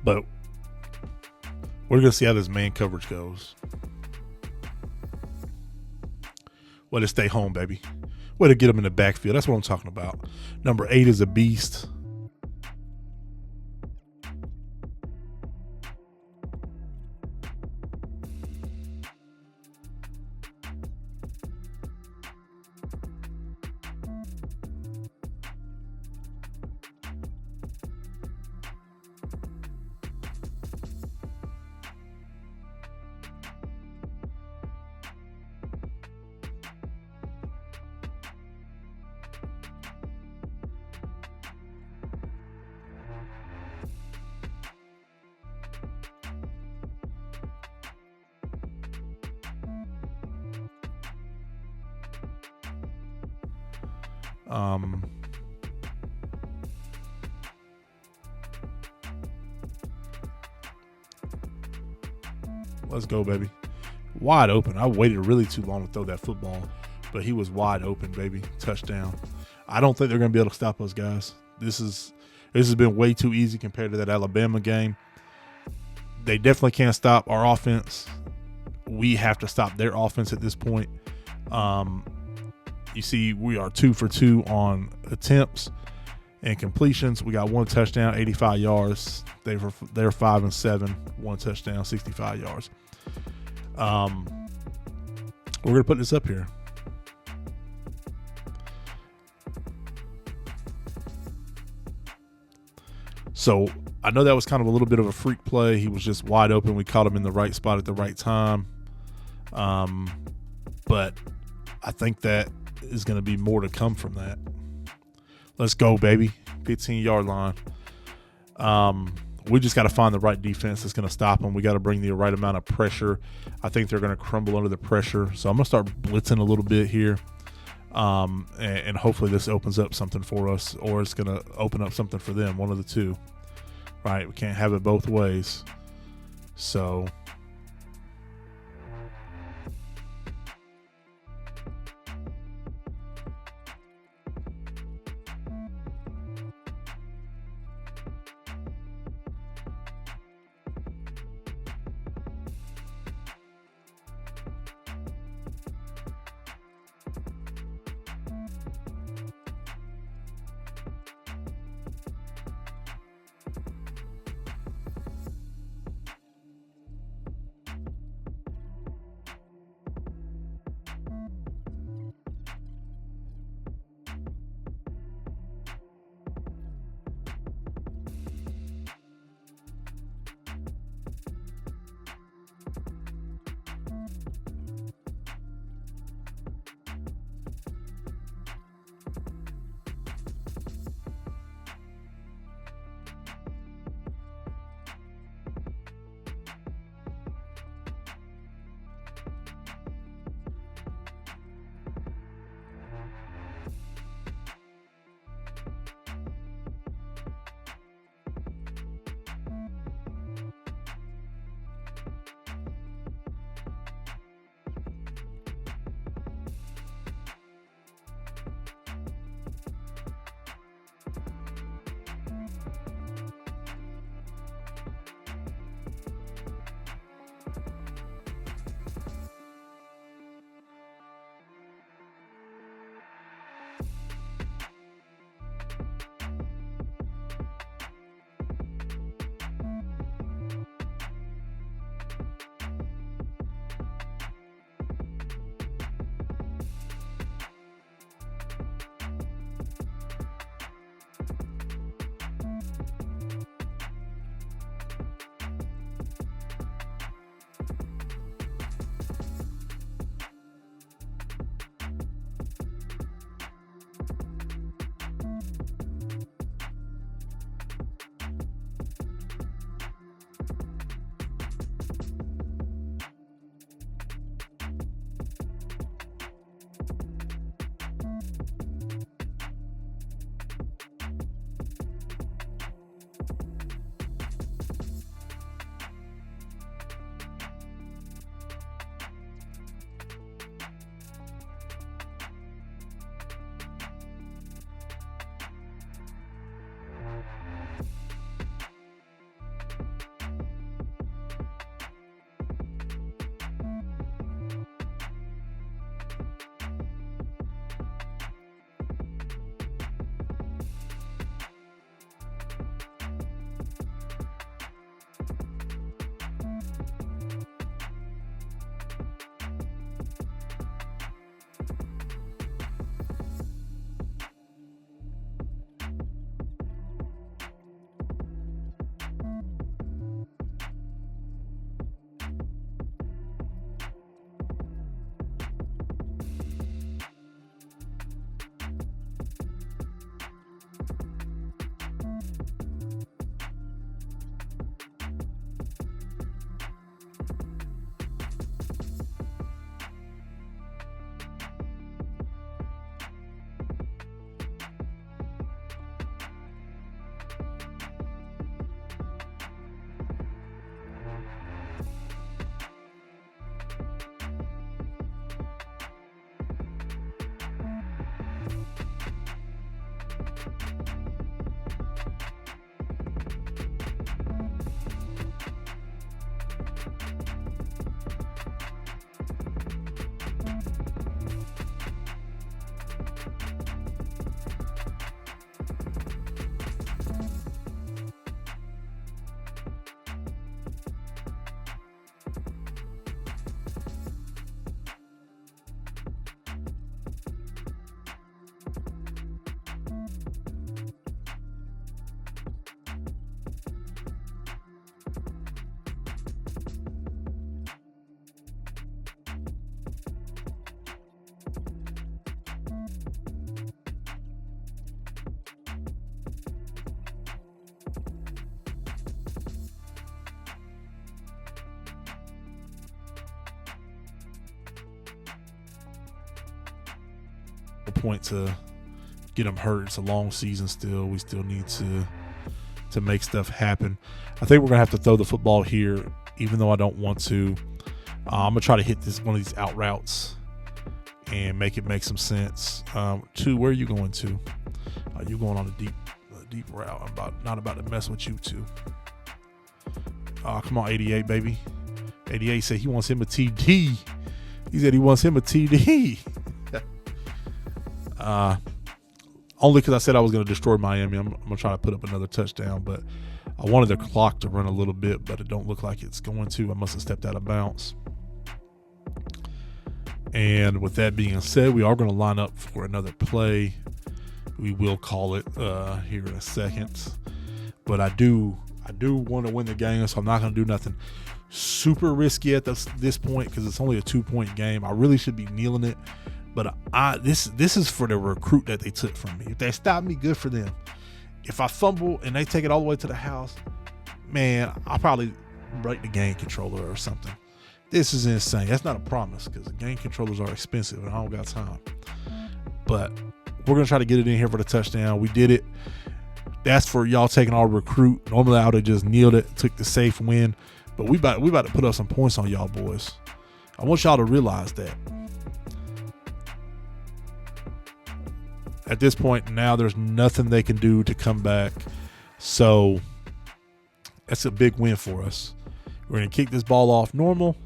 Speaker 2: But we're going to see how this man coverage goes. Way to stay home, baby. Way to get them in the backfield. That's what I'm talking about. Number 8 is a beast. Let's go, baby. Wide open. I waited really too long to throw that football, but he was wide open, baby. Touchdown. I don't think they're going to be able to stop us, guys. This has been way too easy compared to that Alabama game. They definitely can't stop our offense. We have to stop their offense at this point. You see, we are 2 for 2 on attempts and completions. We got 1 touchdown, 85 yards. They're 5 and 7, 1 touchdown, 65 yards. We're gonna put this up here. So I know that was kind of a little bit of a freak play. He was just wide open. We caught him in the right spot at the right time. But I think that is going to be more to come from that. Let's go, baby. 15-yard line. We just got to find the right defense that's going to stop them. We got to bring the right amount of pressure. I think they're going to crumble under the pressure. So I'm going to start blitzing a little bit here. And hopefully this opens up something for us, or it's going to open up something for them, one of the two. Right? We can't have it both ways. So point to get him hurt. It's a long season still. We still need to make stuff happen. I think we're going to have to throw the football here, even though I don't want to. I'm going to try to hit one of these out routes and make it make some sense. Two, where are you going to? You're going on a deep route. I'm not about to mess with you two. Come on, 88, baby. 88 said he wants him a TD. He said he wants him a TD. Only because I said I was going to destroy Miami. I'm going to try to put up another touchdown, but I wanted the clock to run a little bit, but it don't look like it's going to. I must have stepped out of bounds. And with that being said, we are going to line up for another play. We will call it here in a second. But I do want to win the game, so I'm not going to do nothing super risky at this point because it's only a 2-point game. I really should be kneeling it. But this is for the recruit that they took from me. If they stop me, good for them. If I fumble and they take it all the way to the house, man, I'll probably break the game controller or something. This is insane. That's not a promise because the game controllers are expensive and I don't got time. But we're going to try to get it in here for the touchdown. We did it. That's for y'all taking our recruit. Normally I would have just kneeled it, took the safe win. But we about to put up some points on y'all boys. I want y'all to realize that. At this point now, there's nothing they can do to come back. So that's a big win for us. We're going to kick this ball off normal,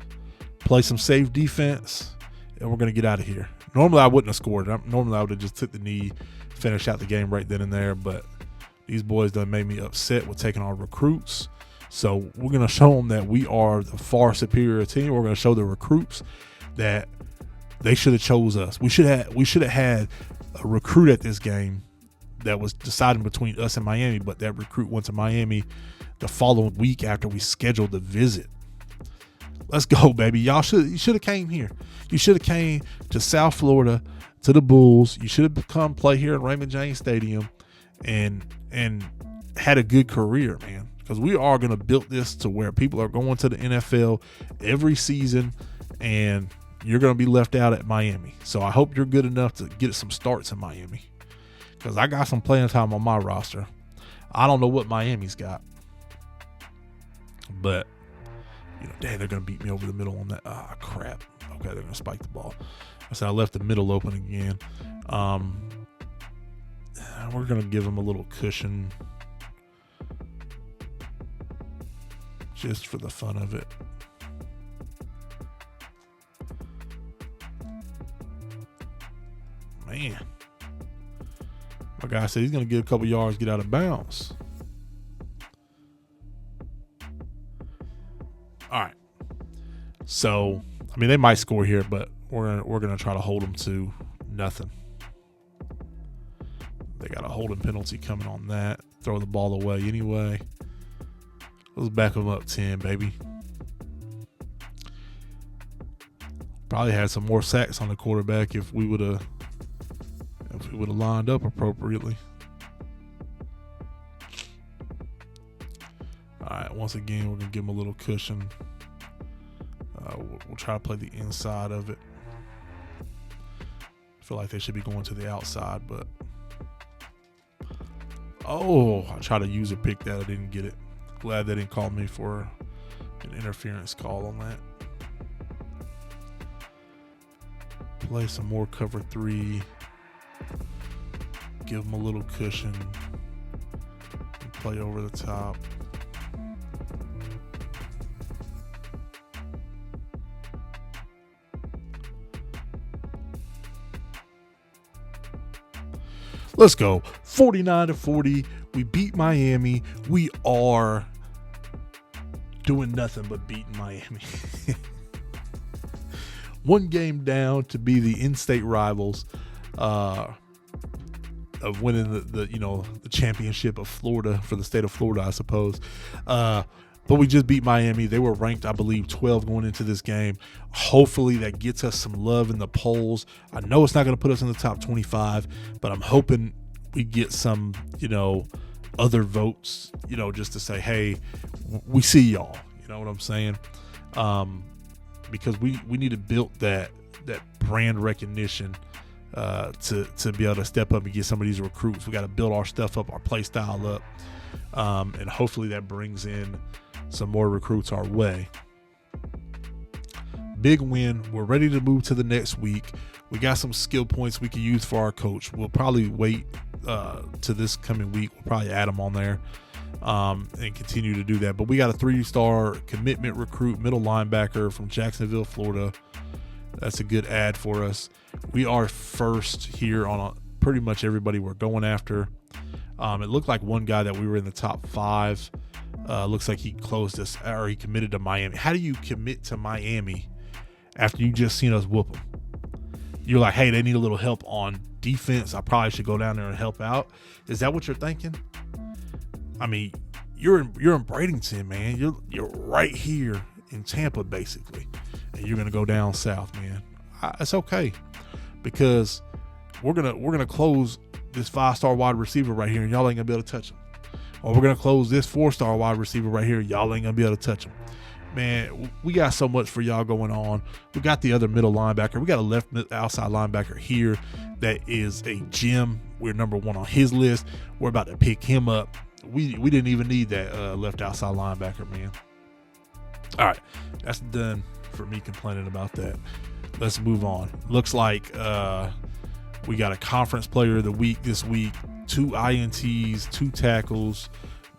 Speaker 2: play some safe defense, and we're going to get out of here. Normally, I wouldn't have scored. Normally, I would have just took the knee, finished out the game right then and there. But these boys done made me upset with taking our recruits. So we're going to show them that we are the far superior team. We're going to show the recruits that they should have chose us. We should have had a recruit at this game that was deciding between us and Miami, but that recruit went to Miami the following week after we scheduled the visit. Let's go, baby. You should have came here. You should have came to South Florida, to the Bulls. You should have come play here at Raymond James Stadium and had a good career, man. Because we are going to build this to where people are going to the NFL every season, and you're going to be left out at Miami. So I hope you're good enough to get some starts in Miami, because I got some playing time on my roster. I don't know what Miami's got, but dang, they're going to beat me over the middle on that. Crap. Okay, they're going to spike the ball. I said I left the middle open again. We're going to give them a little cushion just for the fun of it. Man, my guy said he's going to get a couple yards, get out of bounds. All right. So, I mean, they might score here, but we're going to try to hold them to nothing. They got a holding penalty coming on that. Throw the ball away anyway. Let's back them up 10, baby. Probably had some more sacks on the quarterback if we would have lined up appropriately. All right, once again, we're going to give them a little cushion. We'll try to play the inside of it. I feel like they should be going to the outside, but I tried to use a pick that I didn't get it. Glad they didn't call me for an interference call on that. Play some more cover 3. Give them a little cushion. And play over the top. Let's go. 49-40. We beat Miami. We are doing nothing but beating Miami. One game down to be the in-state rivals of winning the championship of Florida, for the state of Florida, I suppose. But we just beat Miami. They were ranked, I believe, 12 going into this game. Hopefully that gets us some love in the polls. I know it's not going to put us in the top 25, but I'm hoping we get some, other votes, just to say, hey, we see y'all. You know what I'm saying? Because we need to build that brand recognition to be able to step up and get some of these recruits. We got to build our stuff up, our play style up, and hopefully that brings in some more recruits our way. Big win. We're ready to move to the next week. We got some skill points we can use for our coach. We'll probably wait to this coming week. We'll probably add them on there and continue to do that. But we got a 3-star commitment recruit, middle linebacker from Jacksonville, Florida. That's a good add for us. We are first here on pretty much everybody we're going after. It looked like one guy that we were in the top 5. Looks like he closed us, or he committed to Miami. How do you commit to Miami after you just seen us whoop them? You're like, hey, they need a little help on defense. I probably should go down there and help out. Is that what you're thinking? I mean, you're in Bradenton, man. You're right here in Tampa, basically, and you're gonna go down south, man. It's okay, because we're gonna close this 5-star wide receiver right here, and y'all ain't gonna be able to touch him. Or we're gonna close this 4-star wide receiver right here, y'all ain't gonna be able to touch him. Man, we got so much for y'all going on. We got the other middle linebacker. We got a left outside linebacker here that is a gem. We're number 1 on his list. We're about to pick him up. We didn't even need that left outside linebacker, man. All right, that's done for me complaining about that. Let's move on. Looks like we got a conference player of the week this week. 2 INTs, 2 tackles,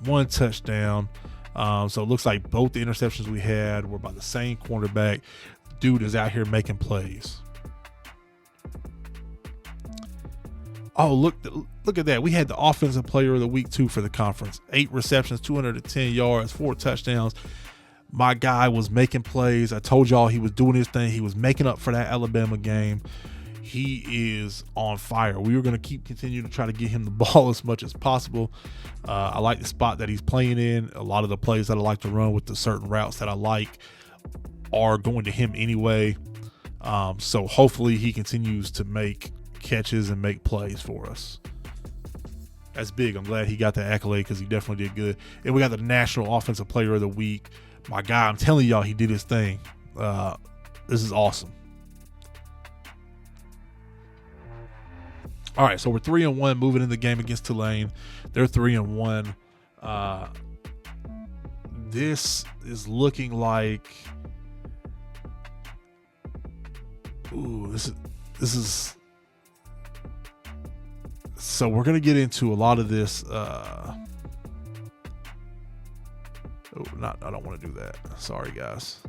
Speaker 2: 1 touchdown. So it looks like both the interceptions we had were by the same cornerback. Dude is out here making plays. Oh, look at that. We had the offensive player of the week too for the conference. 8 receptions, 210 yards, 4 touchdowns. My guy was making plays. I told y'all he was doing his thing. He was making up for that Alabama game. He is on fire. We were going to continue to try to get him the ball as much as possible. I like the spot that he's playing in. A lot of the plays that I like to run with the certain routes that I like are going to him anyway. So hopefully he continues to make catches and make plays for us. That's big. I'm glad he got that accolade because he definitely did good. And we got the National Offensive Player of the Week. My guy, I'm telling y'all, he did his thing. This is awesome. All right, so we're 3-1 moving in the game against Tulane. They're 3-1. This is looking like, this is. So we're gonna get into a lot of this. I don't want to do that. Sorry, guys.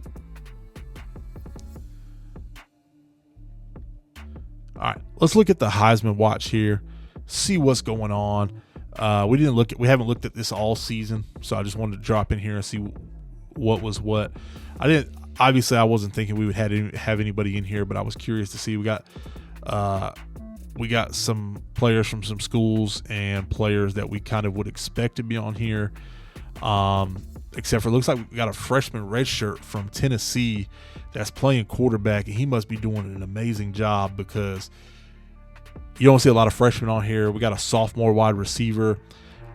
Speaker 2: All right, let's look at the Heisman watch here, see what's going on. We haven't looked at this all season, so I just wanted to drop in here and see what was what. Obviously I wasn't thinking we would have anybody in here, but I was curious to see. We got some players from some schools and players that we kind of would expect to be on here. Except for it looks like we got a freshman redshirt from Tennessee that's playing quarterback, and he must be doing an amazing job because you don't see a lot of freshmen on here. We got a sophomore wide receiver.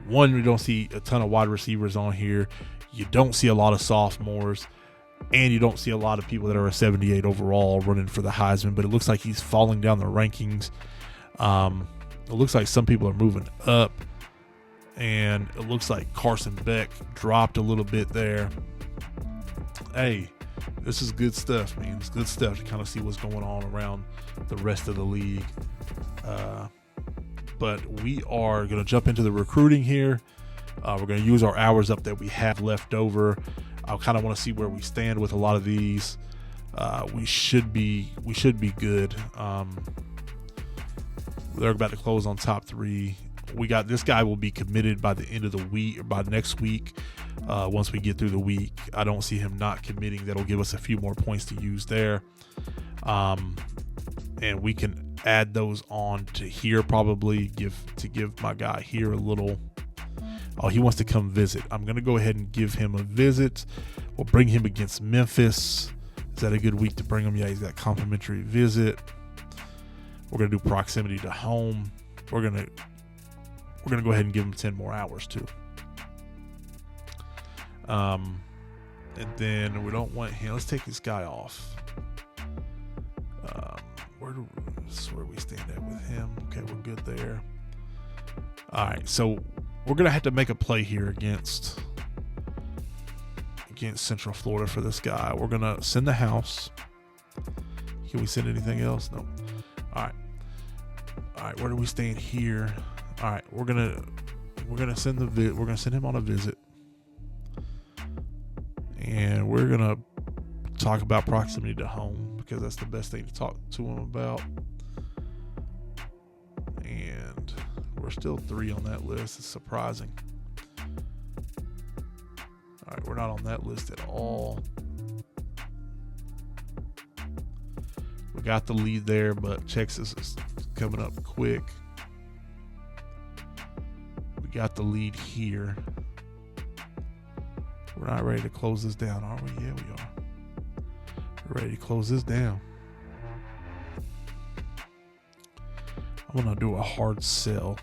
Speaker 2: We don't see a ton of wide receivers on here. You don't see a lot of sophomores, and you don't see a lot of people that are a 78 overall running for the Heisman, but it looks like he's falling down the rankings. It looks like some people are moving up, and it looks like Carson Beck dropped a little bit there. Hey, this is good stuff, man. It's good stuff to kind of see what's going on around the rest of the league. But we are going to jump into the recruiting here. We're going to use our hours up that we have left over. I kind of want to see where we stand with a lot of these. We should be good. They're about to close on top 3. We got this guy will be committed by the end of the week or by next week. Once we get through the week, I don't see him not committing. That'll give us a few more points to use there. And we can add those on to here, probably give my guy here a little. Oh, he wants to come visit. I'm going to go ahead and give him a visit. We'll bring him against Memphis. Is that a good week to bring him? Yeah, he's got complimentary visit. We're going to do proximity to home. We're going to go ahead and give him 10 more hours too. And then we don't want him. Let's take this guy off.
Speaker 1: This is where we stand at with him. Okay, we're good there. All right, so we're gonna have to make a play here against Central Florida for this guy. We're gonna send the house. Can we send anything else? No. All right. Where do we stand here? All right, we're gonna send him on a visit, and we're gonna talk about proximity to home because that's the best thing to talk to him about. And we're still 3 on that list. It's surprising. All right, we're not on that list at all. We got the lead there, but Texas is coming up quick. We got the lead here. We're not ready to close this down, are we? Yeah, we are. We're ready to close this down. I'm going to do a hard sell.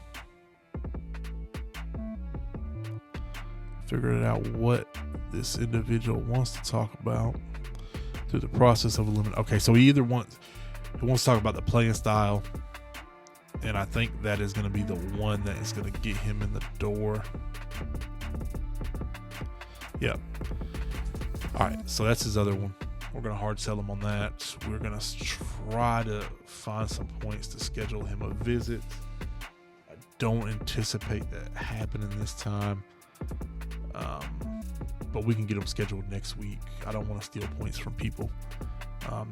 Speaker 1: Figuring out what this individual wants to talk about through the process of elimination. Okay, so he wants to talk about the playing style, and I think that is going to be the one that is going to get him in the door. Yep. All right, so that's his other one. We're going to hard sell him on that. We're going to try to find some points to schedule him a visit. I don't anticipate that happening this time. But we can get him scheduled next week. I don't want to steal points from people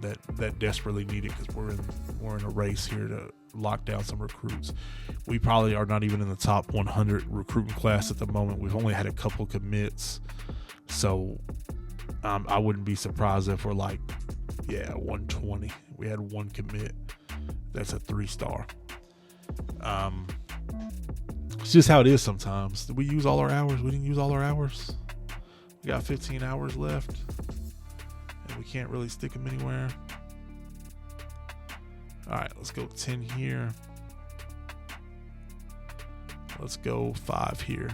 Speaker 1: that desperately need it, because we're in a race here to lock down some recruits. We probably are not even in the top 100 recruiting class at the moment. We've only had a couple commits, so I wouldn't be surprised if we're 120. We had one commit that's a 3-star. It's just how it is sometimes. Did we use all our hours? We didn't use all our hours. We got 15 hours left, and we can't really stick them anywhere. All right, let's go 10 here. Let's go 5 here.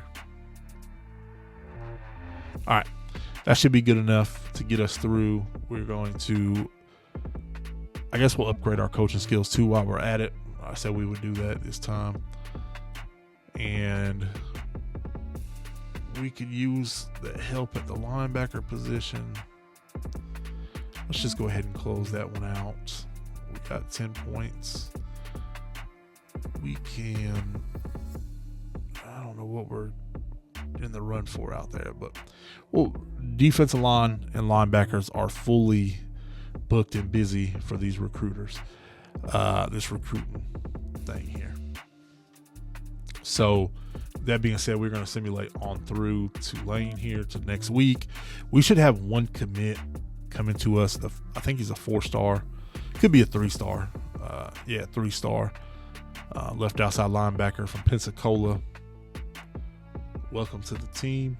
Speaker 1: All right, that should be good enough to get us through. We're going to, I guess we'll upgrade our coaching skills too while we're at it. I said we would do that this time. And we could use the help at the linebacker position. Let's just go ahead and close that one out. We got 10 points. We can, I don't know what we're in the run for out there, but defensive line and linebackers are fully booked and busy for these recruiters, this recruiting thing here. So that being said, we're going to simulate on through Tulane here to next week. We should have one commit coming to us. I think he's a 4-star. Could be a 3-star. 3-star. Left outside linebacker from Pensacola. Welcome to the team.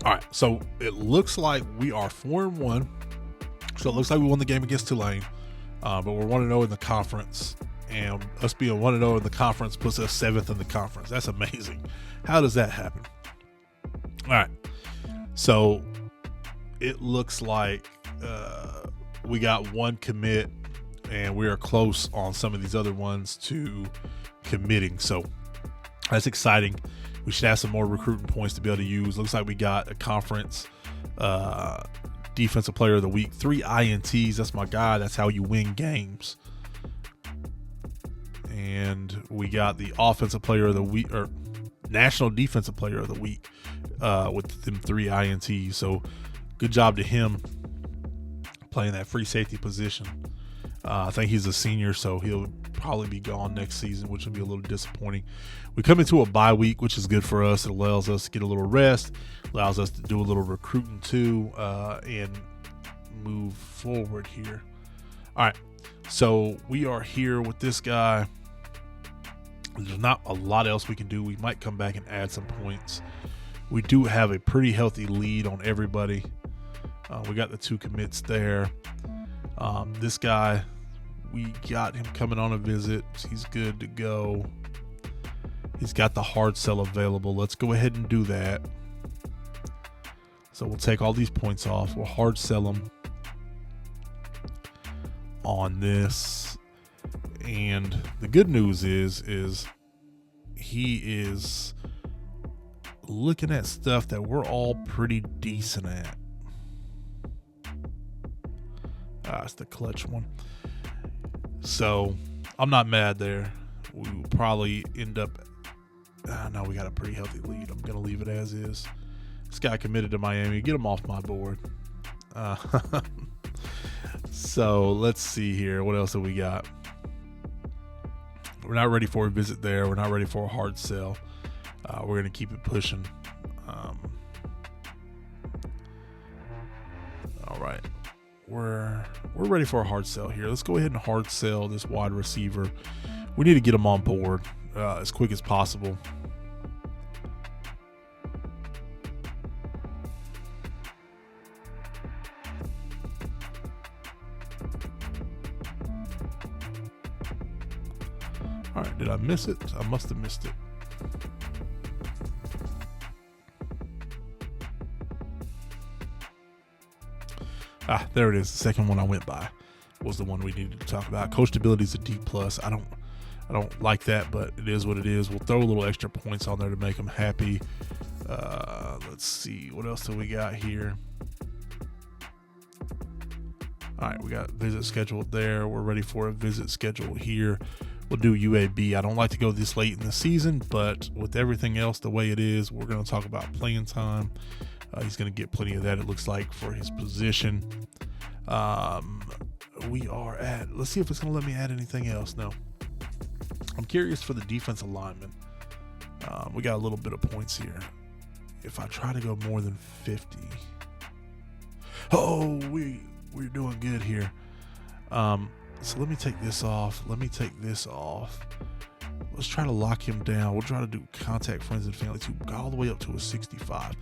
Speaker 1: All right, so it looks like we are 4-1. So it looks like we won the game against Tulane, but we're 1-0 in the conference, and us being 1-0 in the conference puts us 7th in the conference. That's amazing. How does that happen? All right, so it looks like we got one commit, and we are close on some of these other ones to committing. So that's exciting. We should have some more recruiting points to be able to use. Looks like we got a conference defensive player of the week, 3 INTs. That's my guy. That's how you win games. And we got the offensive player of the week, or national defensive player of the week, with them 3 INTs. So good job to him playing that free safety position. I think he's a senior, so he'll probably be gone next season, which will be a little disappointing. We come into a bye week, which is good for us. It allows us to get a little rest, allows us to do a little recruiting too, and move forward here. All right, so we are here with this guy. There's not a lot else we can do. We might come back and add some points. We do have a pretty healthy lead on everybody. We got the 2 commits there. This guy, we got him coming on a visit. He's good to go. He's got the hard sell available. Let's go ahead and do that. So we'll take all these points off. We'll hard sell them on this. And the good news is he is looking at stuff that we're all pretty decent at. It's the clutch one. So I'm not mad there. We will probably end up. No, we got a pretty healthy lead. I'm going to leave it as is. This guy committed to Miami. Get him off my board. So let's see here. What else have we got? We're not ready for a visit there. We're not ready for a hard sell. We're going to keep it pushing. All right. We're ready for a hard sell here. Let's go ahead and hard sell this wide receiver. We need to get him on board as quick as possible. All right, did I miss it? I must have missed it. There it is. The second one I went by was the one we needed to talk about. Coachability is a D+. I don't like that, but it is what it is. We'll throw a little extra points on there to make them happy. Let's see. What else do we got here? All right, we got visit scheduled there. We're ready for a visit scheduled here. We'll do UAB. I don't like to go this late in the season, but with everything else the way it is, we're going to talk about playing time. He's going to get plenty of that, it looks like, for his position. We are at, let's see if it's going to let me add anything else. No. I'm curious for the defensive lineman. We got a little bit of points here. If I try to go more than 50. Oh, we're doing good here. So let me take this off. Let me take this off. Let's try to lock him down. We'll try to do contact friends and family too, all the way up to a 65.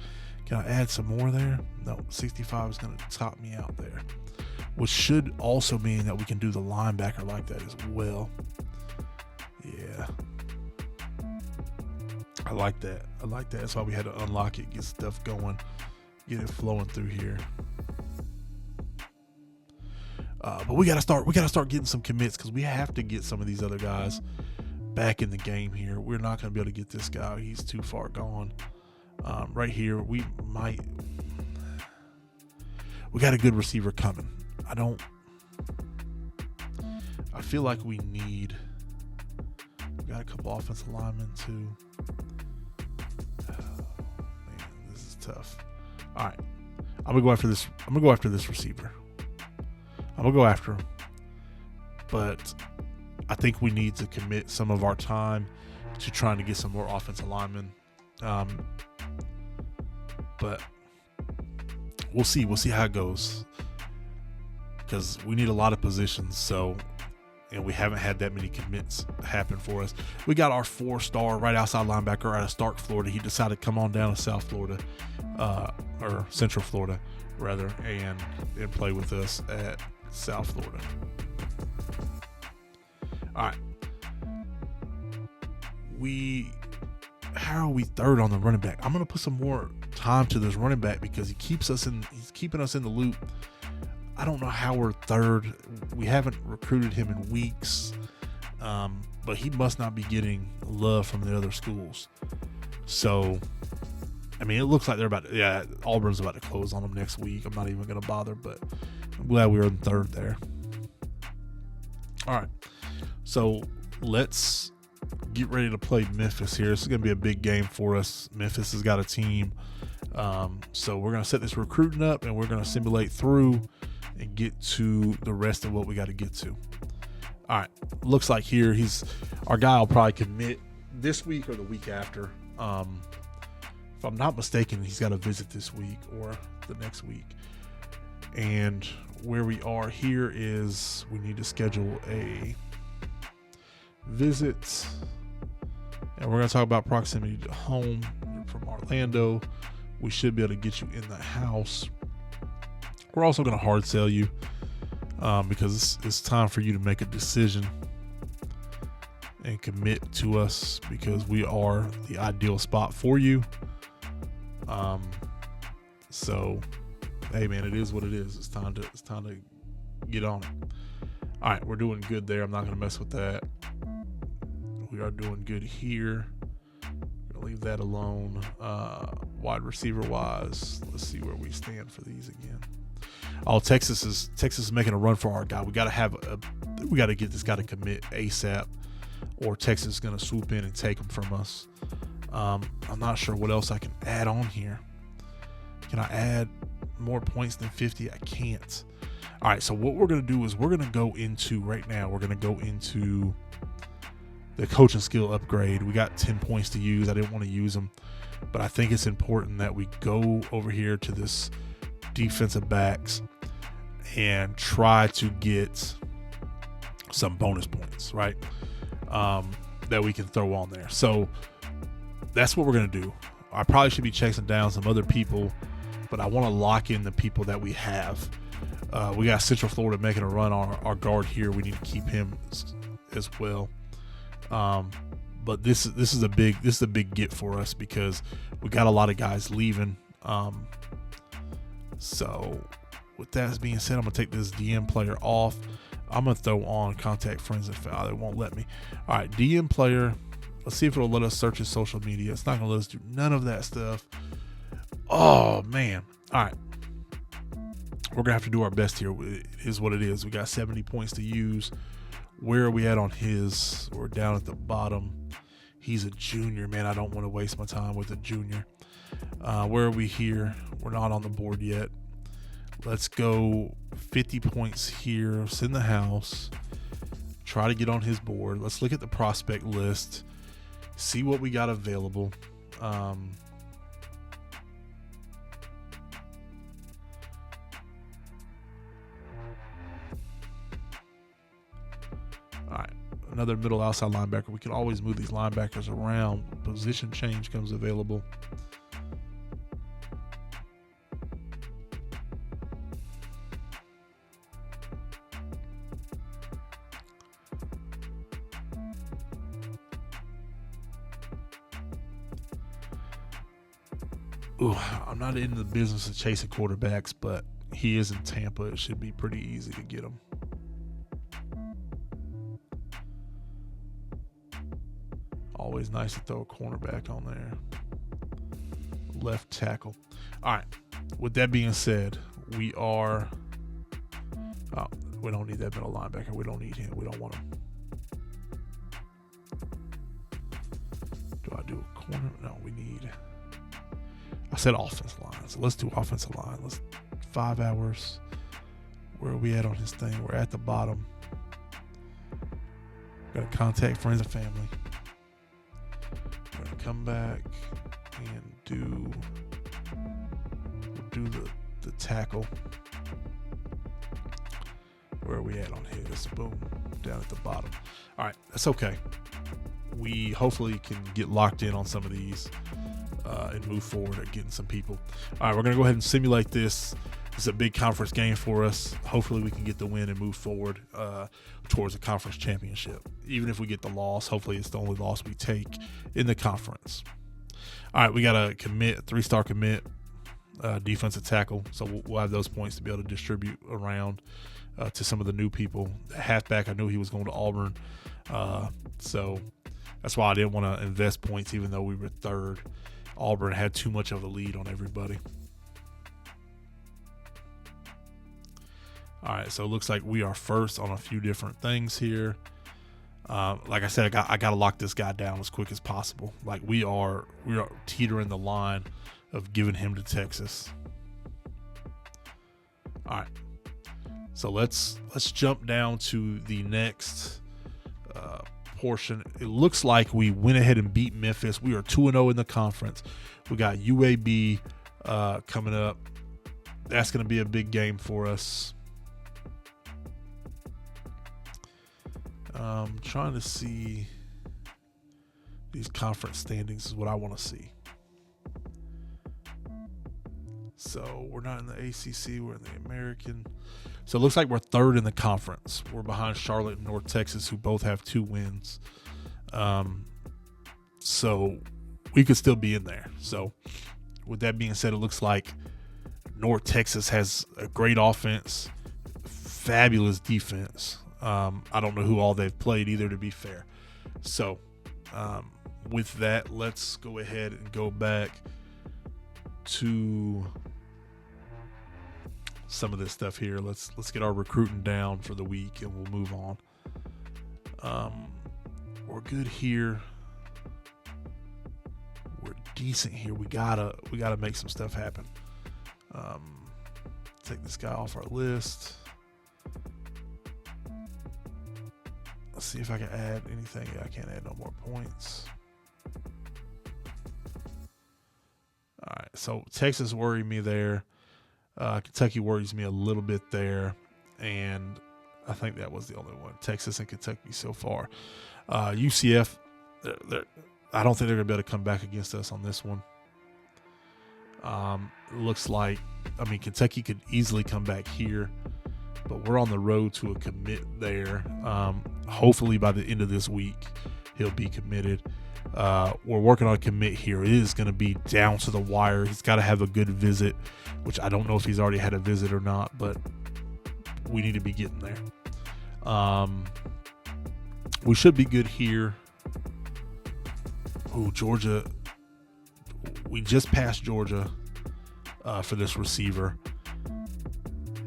Speaker 1: Can I add some more there? No, 65 is going to top me out there, which should also mean that we can do the linebacker like that as well. Yeah. I like that. I like that. That's why we had to unlock it, get stuff going, get it flowing through here. But we gotta start getting some commits, because we have to get some of these other guys back in the game here. We're not gonna be able to get this guy. He's too far gone. Right here, we got a good receiver coming. I feel like we got a couple offensive linemen too. Oh, man, this is tough. All right, I'm gonna go after this. I'm gonna go after this receiver. I'm gonna go after him, but I think we need to commit some of our time to trying to get some more offensive linemen. But we'll see. We'll see how it goes, because we need a lot of positions. So, and we haven't had that many commits happen for us. We got our 4-star right outside linebacker out of Stark, Florida. He decided to come on down to South Florida, or Central Florida rather, and play with us at South Florida. All right. How are we third on the running back? I'm going to put some more time to this running back, because he's keeping us in the loop. I don't know how we're third. We haven't recruited him in weeks, but he must not be getting love from the other schools. So, I mean, it looks like Auburn's about to close on him next week. I'm not even going to bother, but I'm glad we were in third there. All right. So let's get ready to play Memphis here. This is going to be a big game for us. Memphis has got a team. So we're going to set this recruiting up, and we're going to simulate through and get to the rest of what we got to get to. All right. Looks like here our guy will probably commit this week or the week after. If I'm not mistaken, he's got a visit this week or the next week. And where we are here is we need to schedule a visit, and we're going to talk about proximity to home. You're from Orlando. We should be able to get you in the house We're also going to hard sell you because it's time for you to make a decision and commit to us, because we are the ideal spot for you. So, hey man, it is what it is. It's time to get on it. All right, we're doing good there. I'm not going to mess with that. We are doing good here. Gonna leave that alone. Wide receiver wise, let's see where we stand for these again. Oh, Texas is making a run for our guy. We got to get this guy to commit ASAP, or Texas is going to swoop in and take him from us. I'm not sure what else I can add on here. Can I add more points than 50? I can't. All right, so what we're going to do is we're going to go into the coaching skill upgrade. We got 10 points to use. I didn't want to use them, but I think it's important that we go over here to this defensive backs and try to get some bonus points, right? That we can throw on there. So that's what we're going to do. I probably should be chasing down some other people, but I want to lock in the people that we have. We got Central Florida making a run on our guard here. We need to keep him as well. But this is a big get for us because we got a lot of guys leaving. So with that being said, I'm gonna take this DM player off. I'm gonna throw on contact friends and family. It won't let me. All right, DM player. Let's see if it'll let us search his social media. It's not gonna let us do none of that stuff. Oh man. All right. We're gonna have to do our best here. It is what it is. We got 70 points to use. Where are we at on his? We're down at the bottom. He's a junior, man. I don't want to waste my time with a junior. Where are we here? We're not on the board yet. Let's go 50 points here. Send the house. Try to get on his board. Let's look at the prospect list. See what we got available. All right, another middle outside linebacker. We can always move these linebackers around. Position change comes available. Ooh, I'm not in the business of chasing quarterbacks, but he is in Tampa. It should be pretty easy to get him. Always nice to throw a cornerback on there. Left tackle. All right. With that being said, we don't need that middle linebacker. We don't need him. We don't want him. Do I do a corner? No, we need... I said offensive line. So let's do offensive line. 5 hours. Where are we at on his thing? We're at the bottom. Got to contact friends and family. We're going to come back and do the tackle. Where are we at on his? Boom. Down at the bottom. All right. That's okay. We hopefully can get locked in on some of these and move forward at getting some people. All right. We're going to go ahead and simulate this. It's a big conference game for us. Hopefully we can get the win and move forward towards a conference championship. Even if we get the loss, hopefully it's the only loss we take in the conference. All right, we got a commit, a 3-star commit, defensive tackle. So we'll have those points to be able to distribute around to some of the new people. The halfback, I knew he was going to Auburn. So that's why I didn't want to invest points even though we were third. Auburn had too much of a lead on everybody. All right, so it looks like we are first on a few different things here. Like I said, I got to lock this guy down as quick as possible. Like we are teetering the line of giving him to Texas. All right, so let's jump down to the next portion. It looks like we went ahead and beat Memphis. We are 2-0 in the conference. We got UAB coming up. That's going to be a big game for us. Trying to see these conference standings is what I want to see. So we're not in the ACC, we're in the American. So it looks like we're third in the conference. We're behind Charlotte and North Texas, who both have 2 wins. So we could still be in there. So with that being said, it looks like North Texas has a great offense, fabulous defense. I don't know who all they've played either, to be fair. So with that, let's go ahead and go back to some of this stuff here. Let's get our recruiting down for the week, and we'll move on. We're good here. We're decent here. We gotta make some stuff happen. Take this guy off our list. Let's see if I can add anything. Yeah, I can't add no more points. All right, so Texas worried me there. Kentucky worries me a little bit there, and I think that was the only one. Texas and Kentucky so far. UCF, I don't think they're going to be able to come back against us on this one. Looks like, Kentucky could easily come back here, but we're on the road to a commit there. Hopefully by the end of this week, he'll be committed. We're working on a commit here. It is going to be down to the wire. He's got to have a good visit, which I don't know if he's already had a visit or not, but we need to be getting there. We should be good here. Oh, Georgia. We just passed Georgia for this receiver.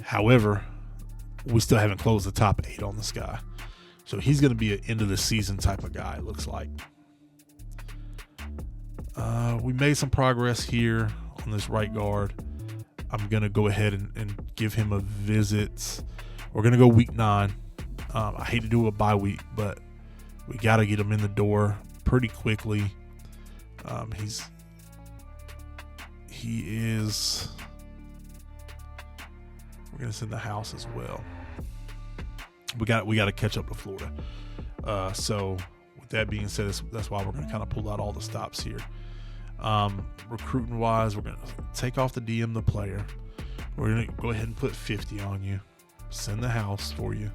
Speaker 1: However, we still haven't closed the top 8 on this guy. So he's going to be an end of the season type of guy, it looks like. We made some progress here on this right guard. I'm going to go ahead and give him a visit. We're going to go week 9. I hate to do a bye week, but we got to get him in the door pretty quickly. We're going to send the house as well. We got to catch up to Florida. So with that being said, that's why we're going to kind of pull out all the stops here. Recruiting wise, we're going to take off the DM, the player. We're going to go ahead and put 50 on you. Send the house for you.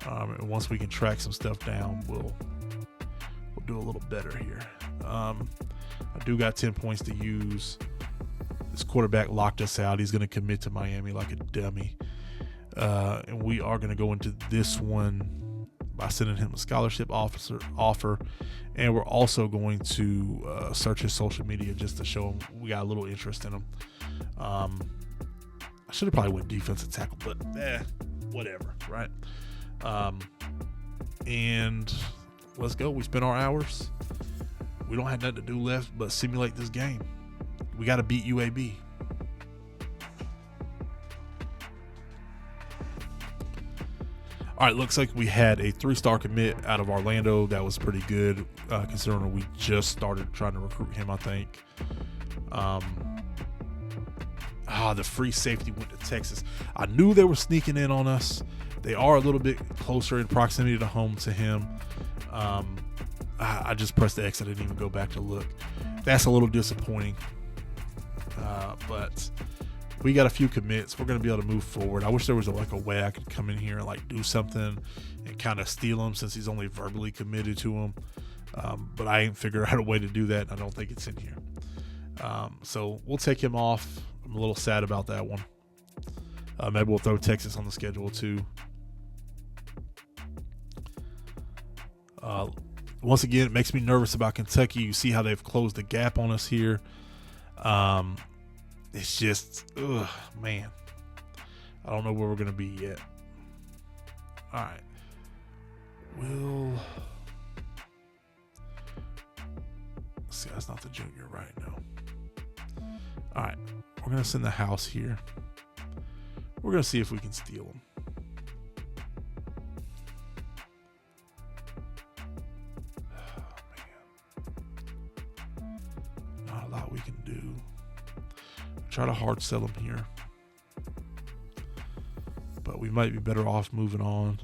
Speaker 1: And once we can track some stuff down, we'll do a little better here. I do got 10 points to use. This quarterback locked us out. He's going to commit to Miami like a dummy. And we are going to go into this one by sending him a scholarship offer. And we're also going to search his social media just to show him we got a little interest in him. I should have probably went defensive tackle, but whatever, right? And let's go. We spent our hours. We don't have nothing to do left but simulate this game. We got to beat UAB. All right, looks like we had a 3-star commit out of Orlando. That was pretty good, considering we just started trying to recruit him, I think. The free safety went to Texas. I knew they were sneaking in on us. They are a little bit closer in proximity to home to him. I just pressed the X. I didn't even go back to look. That's a little disappointing. But we got a few commits. We're going to be able to move forward. I wish there was a way I could come in here and do something and kind of steal him since he's only verbally committed to him. But I ain't figured out a way to do that. And I don't think it's in here. So we'll take him off. I'm a little sad about that one. Maybe we'll throw Texas on the schedule too. Once again, it makes me nervous about Kentucky. You see how they've closed the gap on us here. It's just, man. I don't know where we're going to be yet. All right. See, that's not the junior right now. All right. We're going to send the house here. We're going to see if we can steal him. We can do. Try to hard sell him here, but we might be better off moving on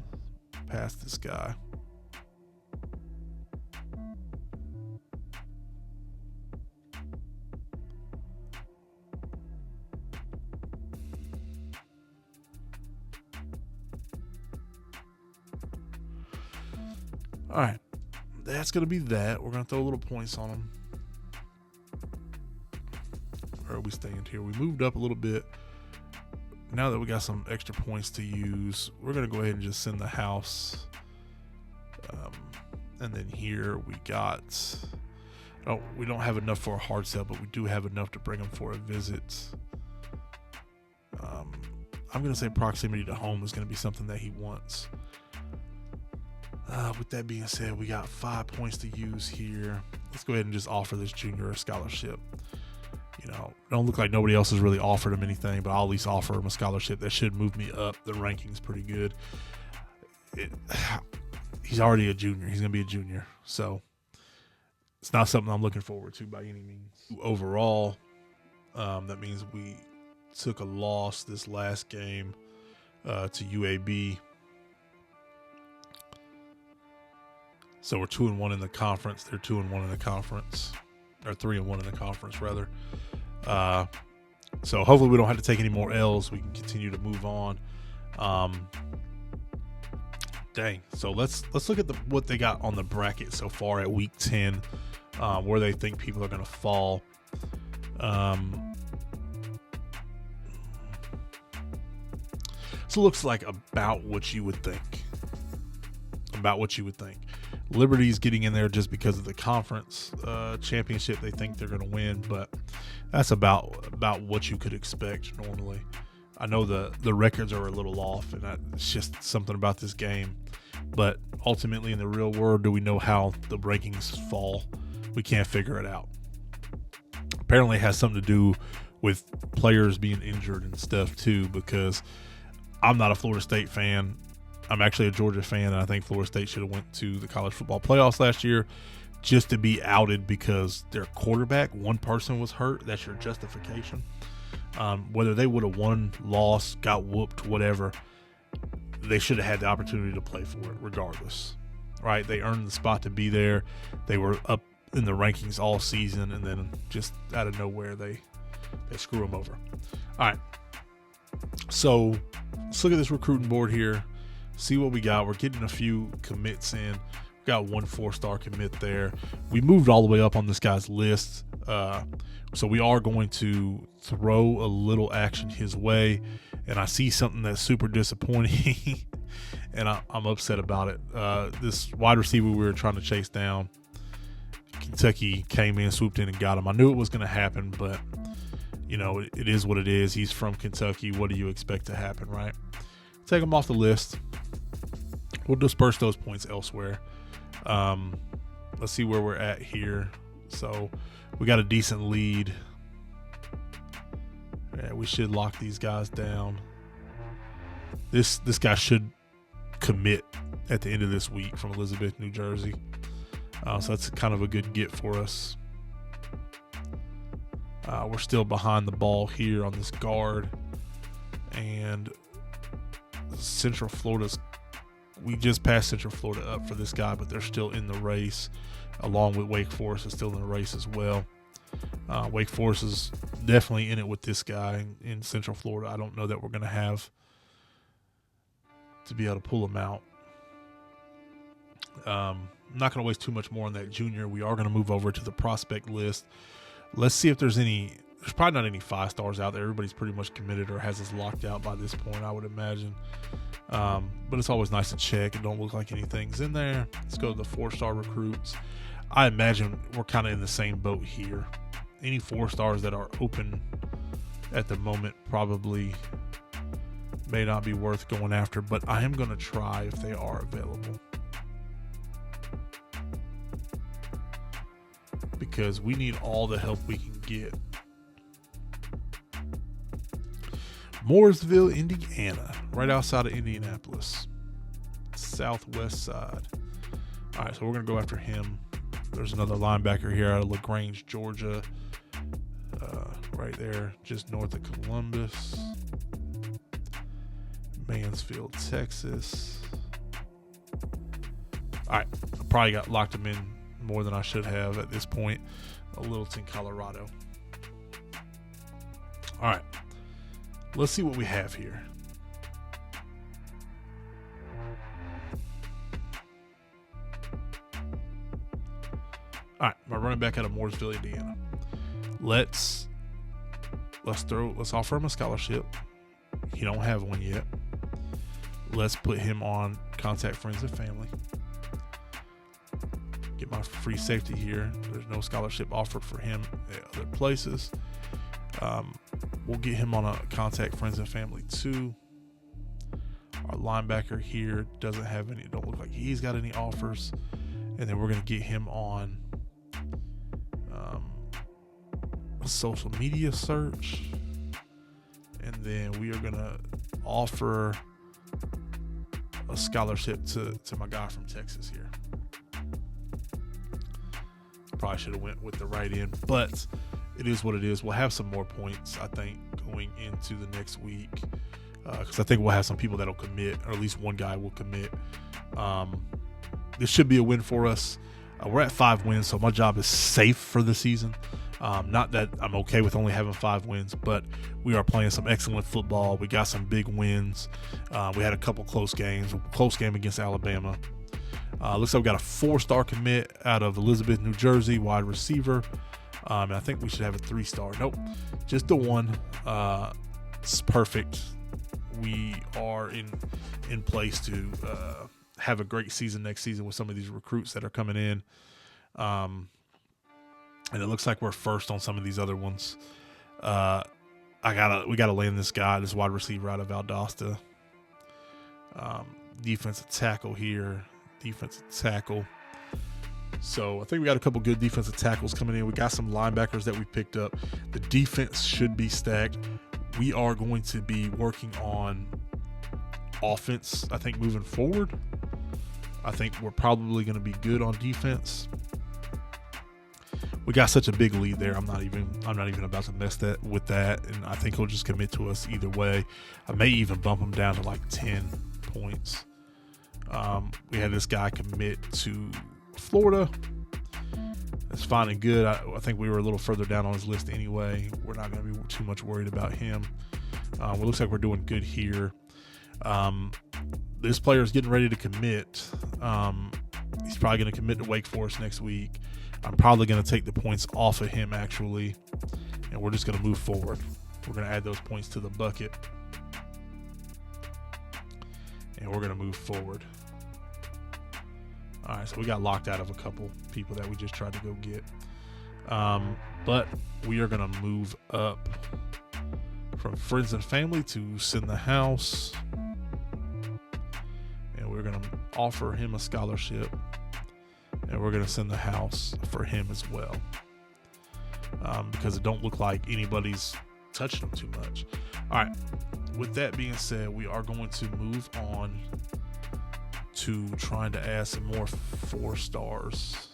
Speaker 1: past this guy.
Speaker 2: All right, that's going to be that. We're going to throw a little points on them. Where are we staying here? We moved up a little bit. Now that we got some extra points to use, we're going to go ahead and just send the house. And then here we got, we don't have enough for a hard sell, but we do have enough to bring them for a visit. I'm going to say proximity to home is going to be something that he wants. With that being said, we got 5 points to use here. Let's go ahead and just offer this junior a scholarship. Don't look like nobody else has really offered him anything, but I'll at least offer him a scholarship that should move me up. The ranking's pretty good. He's already a junior. He's going to be a junior. So it's not something I'm looking forward to by any means. Overall, that means we took a loss this last game to UAB. So we're 2-1 in the conference. They're 2-1 in the conference, or 3-1 in the conference rather. So hopefully we don't have to take any more L's. We can continue to move on. So let's look at what they got on the bracket so far at week 10, where they think people are going to fall. So it looks like about what you would think. Liberty's getting in there just because of the conference championship. They think they're going to win, but that's about what you could expect normally. I know the records are a little off, and it's just something about this game. But ultimately, in the real world, do we know how the rankings fall? We can't figure it out. Apparently, it has something to do with players being injured and stuff too, because I'm not a Florida State fan. I'm actually a Georgia fan, and I think Florida State should have went to the college football playoffs last year just to be outed because their quarterback, one person was hurt. That's your justification. Whether they would have won, lost, got whooped, whatever, they should have had the opportunity to play for it regardless, right? They earned the spot to be there. They were up in the rankings all season, and then just out of nowhere, they screw them over. All right, so let's look at this recruiting board here. See what we got. We're getting a few commits in. We got 1 4-star commit there. We moved all the way up on this guy's list. So we are going to throw a little action his way. And I see something that's super disappointing. And I'm upset about it. This wide receiver we were trying to chase down, Kentucky came in, swooped in, and got him. I knew it was going to happen, but, it is what it is. He's from Kentucky. What do you expect to happen, right? Take him off the list. We'll disperse those points elsewhere. Let's see where we're at here. So we got a decent lead. Yeah, we should lock these guys down. This guy should commit at the end of this week from Elizabeth, New Jersey. So that's kind of a good get for us. We're still behind the ball here on this guard. And Central Florida's, we just passed Central Florida up for this guy, but they're still in the race, along with Wake Forest is still in the race as well. Wake Forest is definitely in it with this guy in Central Florida. I don't know that we're going to have to be able to pull him out. I'm not going to waste too much more on that junior. We are going to move over to the prospect list. Let's see if there's any. There's probably not any 5-stars out there. Everybody's pretty much committed or has us locked out by this point, I would imagine. But it's always nice to check. It don't look like anything's in there. Let's go to the 4-star recruits. I imagine we're kind of in the same boat here. Any 4-stars that are open at the moment probably may not be worth going after, but I am going to try if they are available. Because we need all the help we can get. Mooresville, Indiana, right outside of Indianapolis, southwest side. All right, so we're going to go after him. There's another linebacker here out of LaGrange, Georgia, right there, just north of Columbus. Mansfield, Texas. All right, I probably got locked him in more than I should have at this point. Littleton, Colorado. All right. Let's see what we have here. running back out of Mooresville, Indiana. Let's offer him a scholarship. He don't have one yet. Let's put him on contact friends and family. Get my free safety here. There's no scholarship offered for him at other places. We'll get him on a contact friends and family too. Our linebacker here doesn't have any, don't look like he's got any offers. And then we're going to get him on a social media search. And then we are going to offer a scholarship to my guy from Texas here. Probably should have went with the right end, but it is what it is. We'll have some more points, I think, going into the next week. Because I think we'll have some people that'll commit, or at least one guy will commit. This should be a win for us. We're at 5 wins, so my job is safe for the season. Not that I'm okay with only having 5 wins, but we are playing some excellent football. We got some big wins. We had a couple close games. A close game against Alabama. Looks like we got a 4-star commit out of Elizabeth, New Jersey, wide receiver. And I think we should have a 3-star. Nope, just the 1. It's perfect. We are in place to have a great season next season with some of these recruits that are coming in. And it looks like we're first on some of these other ones. We gotta land this guy, this wide receiver out of Valdosta. Defensive tackle here. Defensive tackle. So I think we got a couple good defensive tackles coming in. We got some linebackers that we picked up. The defense should be stacked. We are going to be working on offense, I think, moving forward. I think we're probably going to be good on defense. We got such a big lead there. I'm not even about to mess with that, and I think he'll just commit to us either way. I may even bump him down to like 10 points. We had this guy commit to Florida. That's fine and good. I think we were a little further down on his list anyway. We're not going to be too much worried about him. It looks like we're doing good here. This player is getting ready to commit. He's probably going to commit to Wake Forest next week. I'm probably going to take the points off of him, actually, and we're just going to move forward. We're going to add those points to the bucket, and we're going to move forward. All right, so we got locked out of a couple people that we just tried to go get. But we are going to move up from friends and family to send the house. And we're going to offer him a scholarship. And we're going to send the house for him as well. Because it don't look like anybody's touched him too much. All right, with that being said, we are going to move on to trying to add some more 4 stars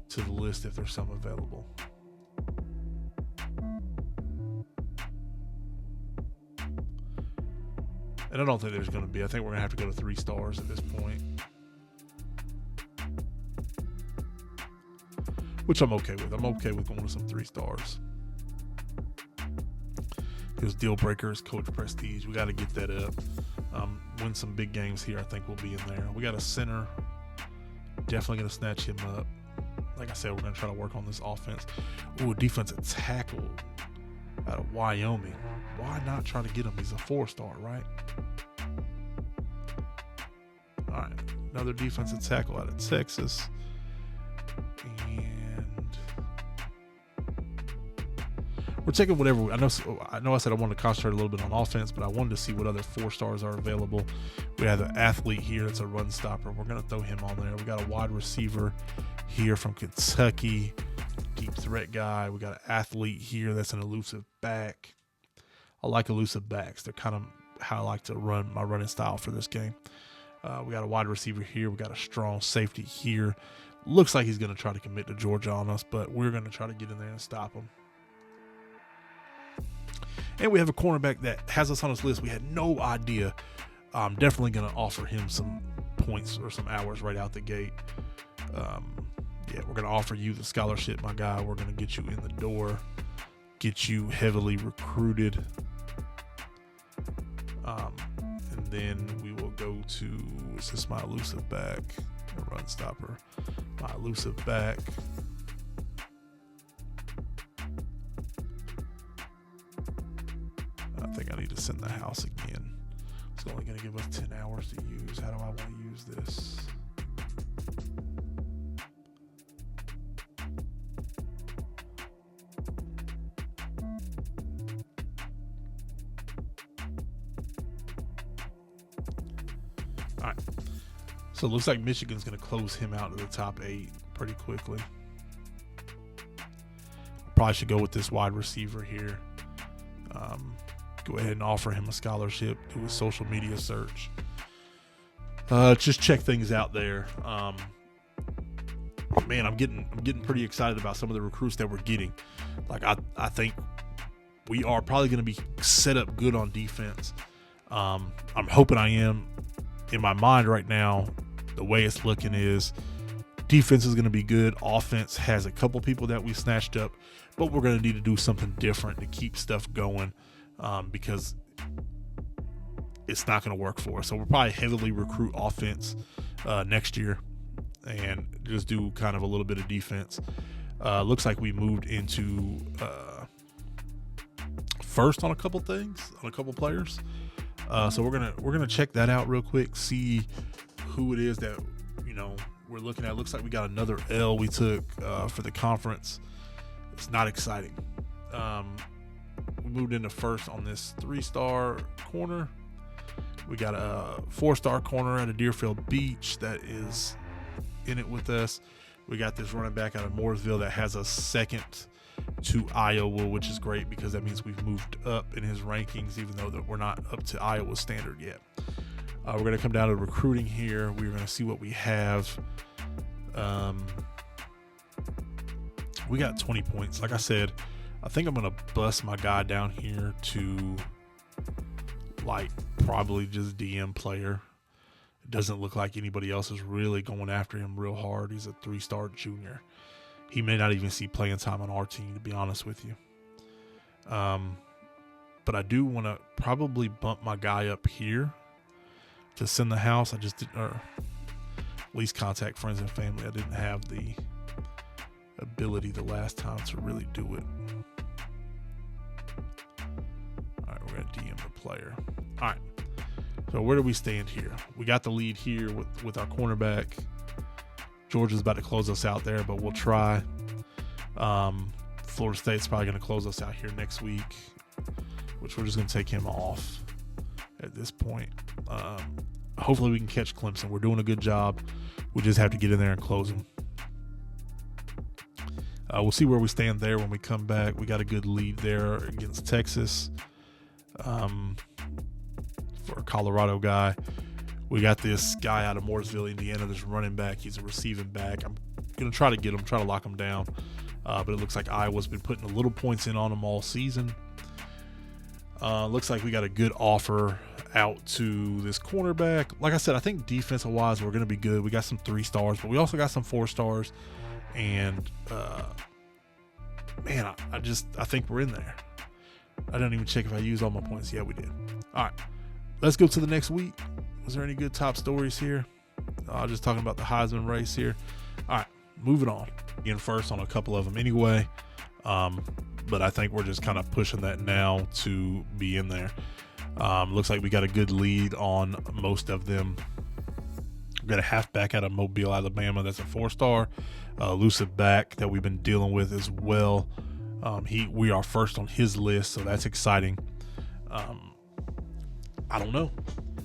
Speaker 2: to the list if there's some available. And I don't think there's going to be. I think we're going to have to go to 3 stars at this point, which I'm okay with. I'm okay with going to some 3 stars. His deal breaker is coach prestige. We got to get that up. Win some big games here. I think we'll be in there. We got a center. Definitely going to snatch him up. Like I said, we're going to try to work on this offense. Ooh, defensive tackle out of Wyoming. Why not try to get him? He's a 4-star, right? All right. Another defensive tackle out of Texas. And we're taking whatever. I know I said I wanted to concentrate a little bit on offense, but I wanted to see what other 4 stars are available. We have an athlete here that's a run stopper. We're going to throw him on there. We got a wide receiver here from Kentucky, deep threat guy. We got an athlete here that's an elusive back. I like elusive backs. They're kind of how I like to run my running style for this game. We got a wide receiver here. We got a strong safety here. Looks like he's going to try to commit to Georgia on us, but we're going to try to get in there and stop him. And we have a cornerback that has us on his list. We had no idea. I'm definitely going to offer him some points or some hours right out the gate. We're going to offer you the scholarship, my guy. We're going to get you in the door, get you heavily recruited. And then we will go to, is this my elusive back? A run stopper. My elusive back.
Speaker 1: I think I need to send the house again. It's only going to give us 10 hours to use. How do I want to use this? All right. So it looks like Michigan's going to close him out to the top 8 pretty quickly. Probably should go with this wide receiver here. Go ahead and offer him a scholarship. Do a social media search. Just check things out there. Man, I'm getting pretty excited about some of the recruits that we're getting. Like I think we are probably going to be set up good on defense. I'm hoping I am. In my mind right now, the way it's looking is defense is going to be good. Offense has a couple people that we snatched up, but we're going to need to do something different to keep stuff going because it's not going to work for us. So we'll probably heavily recruit offense next year and just do kind of a little bit of defense. Looks like we moved into first on a couple things, on a couple players. So we're gonna check that out real quick, see who it is that we're looking at. Looks like we got another L we took for the conference. It's not exciting. We moved into first on this 3-star corner. We got a 4-star corner out of Deerfield Beach that is in it with us. We got this running back out of Mooresville that has a second to Iowa, which is great because that means we've moved up in his rankings, even though that we're not up to Iowa standard yet. We're going to come down to recruiting here. We're going to see what we have. We got 20 points. Like I said, I think I'm going to bust my guy down here to like probably just DM player. It doesn't look like anybody else is really going after him real hard. He's a 3-star junior. He may not even see playing time on our team, to be honest with you. But I do want to probably bump my guy up here to send the house. I just didn't, or at least contact friends and family. I didn't have the ability the last time to really do it. All right, we're going to DM the player. All right. So where do we stand here? We got the lead here with our cornerback. Georgia's about to close us out there, but we'll try. Florida State's probably going to close us out here next week, which we're just going to take him off at this point. Hopefully we can catch Clemson. We're doing a good job. We just have to get in there and close them. We'll see where we stand there when we come back. We got a good lead there against Texas for a Colorado guy. We got this guy out of Mooresville, Indiana, this running back. He's a receiving back. I'm going to try to get him, try to lock him down. But it looks like Iowa's been putting a little points in on him all season. Looks like we got a good offer out to this cornerback. Like I said, I think defensive-wise, we're going to be good. We got some 3-stars, but we also got some 4-stars. And, man, I think we're in there. I didn't even check if I used all my points. Yeah, we did. All right. Let's go to the next week. Was there any good top stories here? Just talking about the Heisman race here. All right, moving on. In first on a couple of them anyway. But I think we're just kind of pushing that now to be in there. Looks like we got a good lead on most of them. We got a halfback out of Mobile, Alabama. That's a 4-star. Elusive back that we've been dealing with as well. We are first on his list, so that's exciting. I don't know.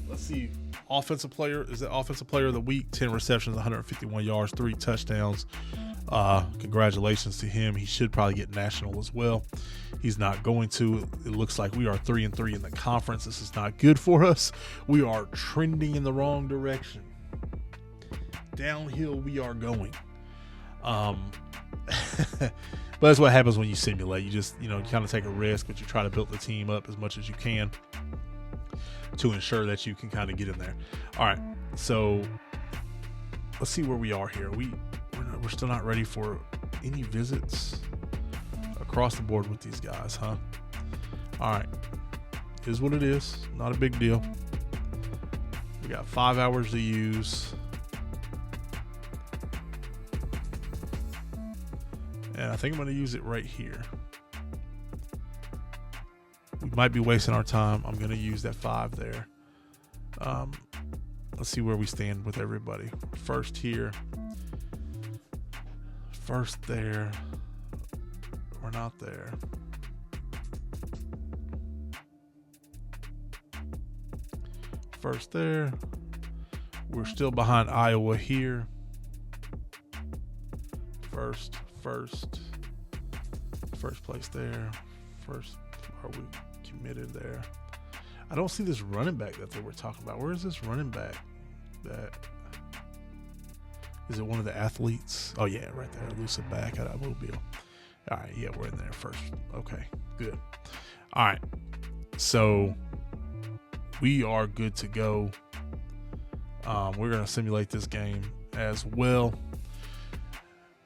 Speaker 1: Let's see. Offensive player, is it offensive player of the week? 10 receptions, 151 yards, 3 touchdowns. Congratulations to him. He should probably get national as well. He's not going to. It looks like we are 3-3 in the conference. This is not good for us. We are trending in the wrong direction. Downhill we are going. But that's what happens when you simulate. You just, you kind of take a risk, but you try to build the team up as much as you can to ensure that you can kind of get in there. All right, so let's see where we are here. We're still not ready for any visits across the board with these guys, huh? All right, is what it is. Not a big deal. We got 5 hours to use. And I think I'm going to use it right here. we might be wasting our time. I'm going to use that 5 there. Let's see where we stand with everybody. First here. First there. We're not there. First there. We're still behind Iowa here. First place there. First, are we committed there? I don't see this running back that they were talking about. Where is this running back? That is it one of the athletes? Oh yeah, right there. Elusive back out of Mobile. All right, yeah, we're in there first. Okay, good. All right, so we are good to go. We're gonna simulate this game as well.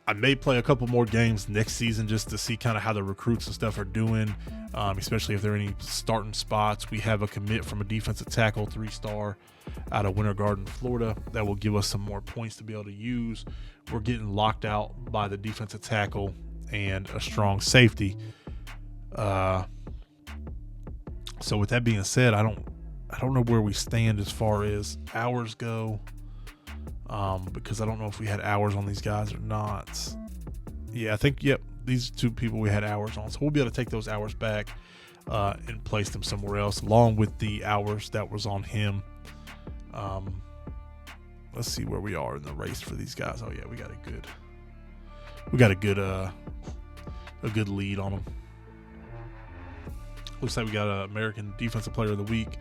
Speaker 1: I may play a couple more games next season just to see kind of how the recruits and stuff are doing, especially if there are any starting spots. We have a commit from a defensive tackle, 3-star, out of Winter Garden, Florida, that will give us some more points to be able to use. We're getting locked out by the defensive tackle and a strong safety. So with that being said, I don't know where we stand as far as hours go. Because I don't know if we had hours on these guys or not. Yeah, I think, yep, these 2 people we had hours on. So we'll be able to take those hours back and place them somewhere else, along with the hours that was on him. Let's see where we are in the race for these guys. Oh yeah, we got a good lead on them. Looks like we got an American Defensive Player of the Week,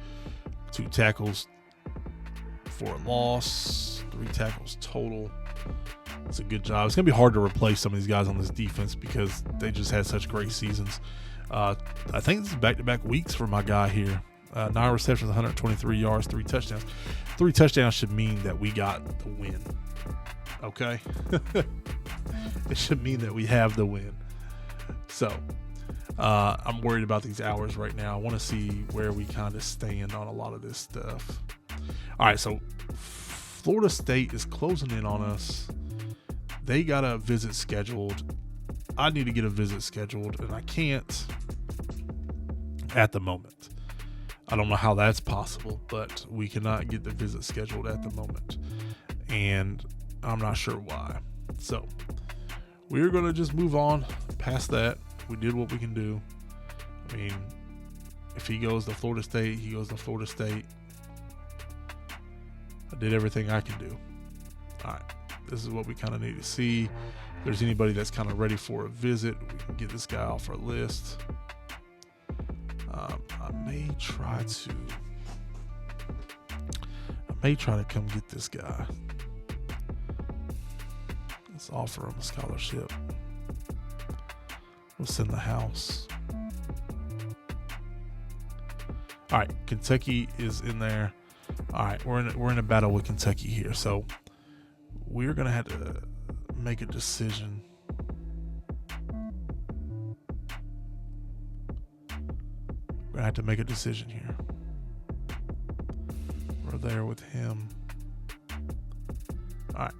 Speaker 1: 2 tackles for a loss, 3 tackles total. That's a good job. It's going to be hard to replace some of these guys on this defense because they just had such great seasons. I think this is back-to-back weeks for my guy here. 9 receptions, 123 yards, 3 touchdowns. 3 touchdowns should mean that we got the win. Okay? It should mean that we have the win. So, I'm worried about these hours right now. I want to see where we kind of stand on a lot of this stuff. All right, so Florida State is closing in on us. They got a visit scheduled. I need to get a visit scheduled, and I can't at the moment. I don't know how that's possible, but we cannot get the visit scheduled at the moment, and I'm not sure why. So we're going to just move on past that. We did what we can do. I mean, if he goes to Florida State, he goes to Florida State. I did everything I can do. All right, this is what we kind of need to see. If there's anybody that's kind of ready for a visit, we can get this guy off our list. I may try to come get this guy. Let's offer him a scholarship. We'll send the house. All right, Kentucky is in there. All right, we're in a battle with Kentucky here, so we're gonna have to make a decision. We're gonna have to make a decision here. We're there with him. All right,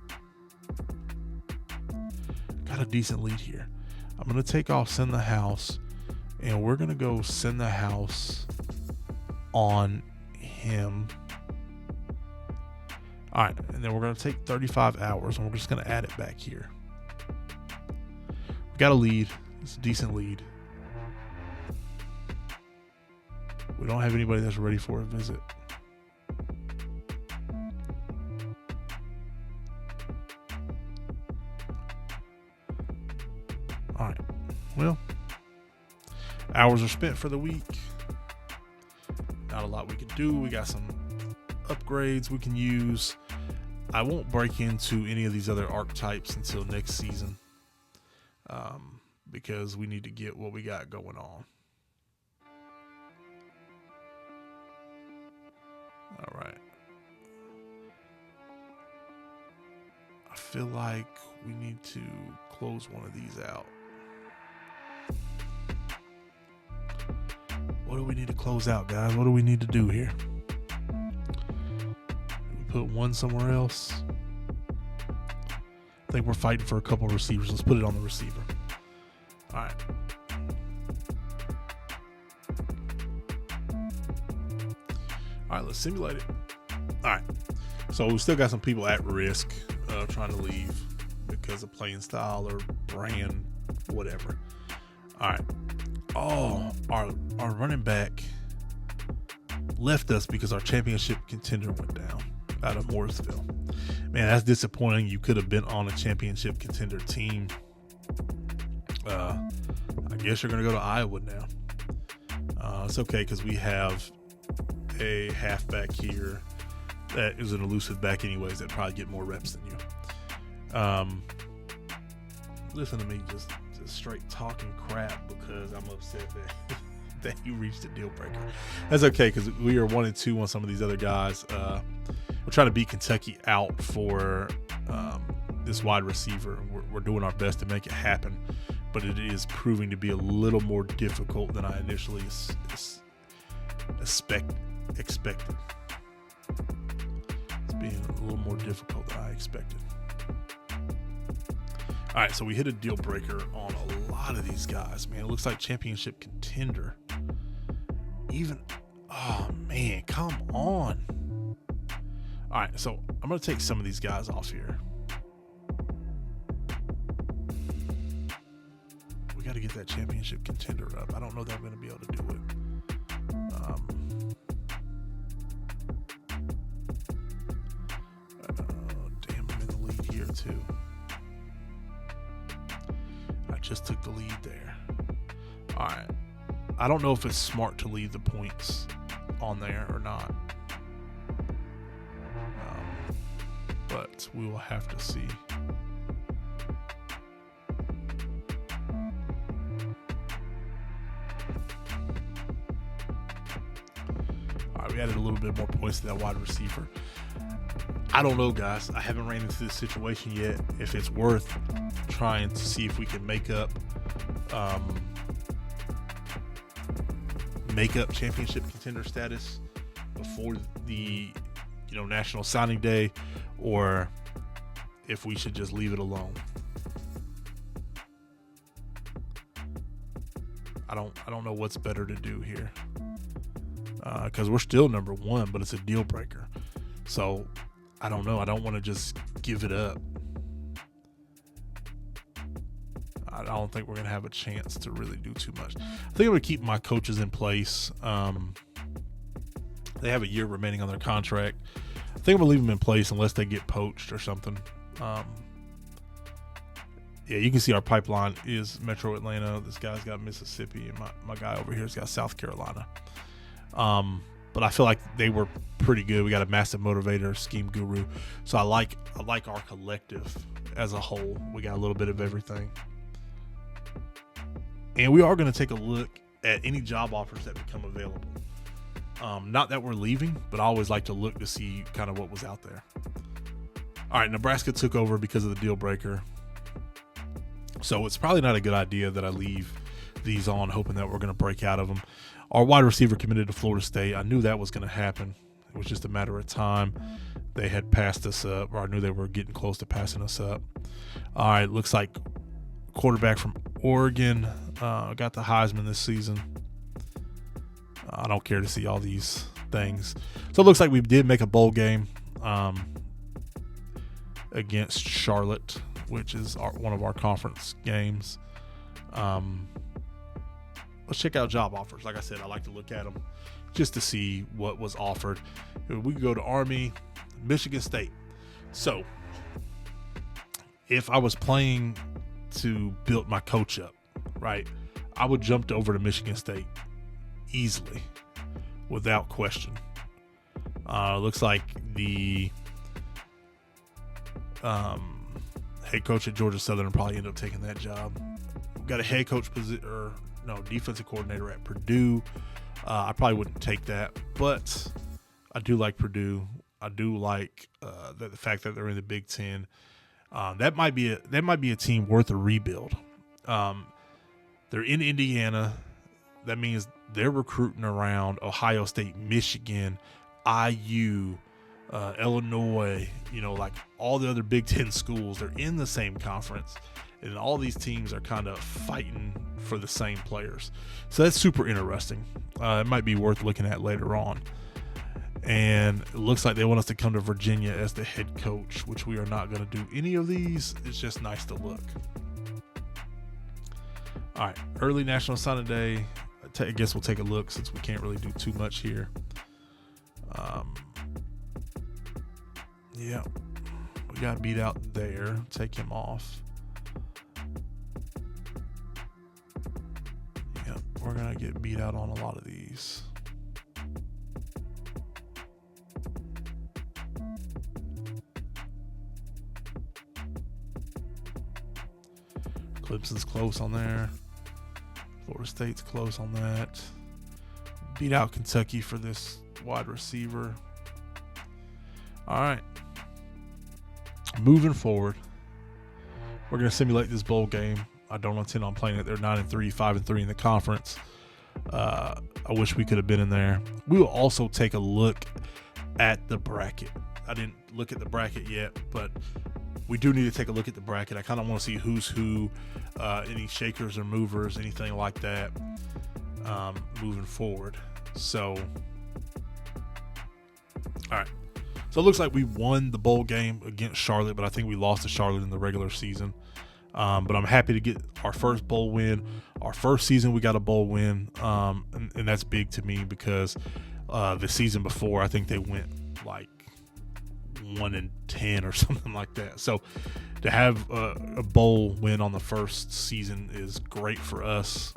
Speaker 1: got a decent lead here. I'm gonna take off send the house, and we're gonna go send the house on him. All right, and then we're going to take 35 hours, and we're just going to add it back here. We got a lead. It's a decent lead. We don't have anybody that's ready for a visit. All right, well, hours are spent for the week. Not a lot we can do. We got some upgrades we can use. I won't break into any of these other archetypes until next season, because we need to get what we got going on. All right. I feel like we need to close one of these out. What do we need to close out, guys? What do we need to do here? Put one somewhere else. I think we're fighting for a couple of receivers. Let's put it on the receiver. All right.
Speaker 2: All right, let's simulate it. All right. So we still got some people at risk of trying to leave because of playing style or brand, whatever. All right. Oh, our running back left us because our championship contender went down out of Morrisville. Man, that's disappointing. You could have been on a championship contender team. I guess you're going to go to Iowa now. It's okay because we have a halfback here that is an elusive back anyways that probably get more reps than you. Listen to me just straight talking crap because I'm upset that you reached a deal breaker. That's okay because we are 1-2 on some of these other guys. We're trying to beat Kentucky out for this wide receiver. We're doing our best to make it happen, but it is proving to be a little more difficult than I initially expected. It's being a little more difficult than I expected. All right, so we hit a deal breaker on a lot of these guys, man. It looks like championship contender. Oh, man, come on. All right, so I'm going to take some of these guys off here. We got to get that championship contender up. I don't know that I'm going to be able to do it. Damn, I'm in the lead here, too. I just took the lead there. All right. I don't know if it's smart to leave the points on there or not. But we will have to see. All right, we added a little bit more points to that wide receiver. I don't know, guys. I haven't ran into this situation yet. If it's worth trying to see if we can make up championship contender status before the National Signing Day, or if we should just leave it alone. I don't know what's better to do here, because we're still number one, but it's a deal breaker. So I don't know. I don't want to just give it up. I don't think we're going to have a chance to really do too much. I think I'm going to keep my coaches in place. They have a year remaining on their contract. I think I'm going to leave them in place unless they get poached or something. Yeah, you can see our pipeline is Metro Atlanta. This guy's got Mississippi, and my guy over here's got South Carolina. But I feel like they were pretty good. We got a massive motivator, scheme guru. So I like our collective as a whole. We got a little bit of everything. And we are going to take a look at any job offers that become available. Not that we're leaving, but I always like to look to see kind of what was out there. All right, Nebraska took over because of the deal breaker. So it's probably not a good idea that I leave these on hoping that we're going to break out of them. Our wide receiver committed to Florida State. I knew that was going to happen. It was just a matter of time. They had passed us up, or I knew they were getting close to passing us up. All right, looks like quarterback from Oregon got the Heisman this season. I don't care to see all these things. So it looks like we did make a bowl game against Charlotte, which is one of our conference games. Let's check out job offers. Like I said, I like to look at them just to see what was offered. We could go to Army, Michigan State. So if I was playing to build my coach up, right, I would jump over to Michigan State easily, without question. Looks like the head coach at Georgia Southern will probably end up taking that job. We've got a head coach defensive coordinator at Purdue. I probably wouldn't take that, but I do like Purdue. I do like the fact that they're in the Big Ten. That might be a team worth a rebuild. They're in Indiana. That means they're recruiting around Ohio State, Michigan, IU, Illinois, like all the other Big Ten schools. They're in the same conference, and all these teams are kind of fighting for the same players. So that's super interesting. It might be worth looking at later on.
Speaker 1: And it looks like they want us to come to Virginia as the head coach, which we are not going to do any of these. It's just nice to look. All right, early National Signing Day. I guess we'll take a look since we can't really do too much here. Yeah, we got beat out there. Take him off. Yeah, we're going to get beat out on a lot of these. Clemson's close on there. Florida State's close on that. Beat out Kentucky for this wide receiver. All right. Moving forward, we're going to simulate this bowl game. I don't intend on playing it. They're 9-3, 5-3 in the conference. I wish we could have been in there. We will also take a look at the bracket. I didn't look at the bracket yet, but we do need to take a look at the bracket. I kind of want to see who's who, any shakers or movers, anything like that, moving forward. So, all right. So it looks like we won the bowl game against Charlotte, but I think we lost to Charlotte in the regular season. But I'm happy to get our first bowl win. Our first season, we got a bowl win, and that's big to me because the season before, I think they went like 1-10 or something like that. So to have a bowl win on the first season is great for us.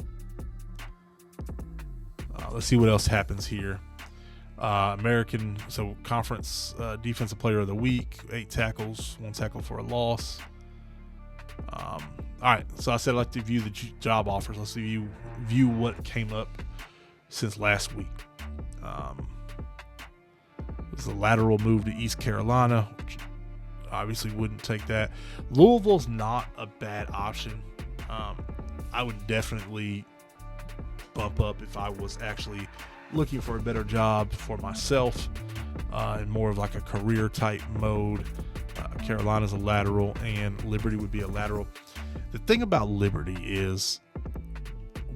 Speaker 1: Let's see what else happens here. American Conference Defensive Player of the Week, 8 tackles, 1 tackle for a loss. All right, so I said I'd like to view the job offers. Let's view what came up since last week. It was a lateral move to East Carolina, which obviously wouldn't take that. Louisville's not a bad option. I would definitely bump up if I was actually looking for a better job for myself in more of like a career type mode. Carolina's a lateral and Liberty would be a lateral. The thing about Liberty is,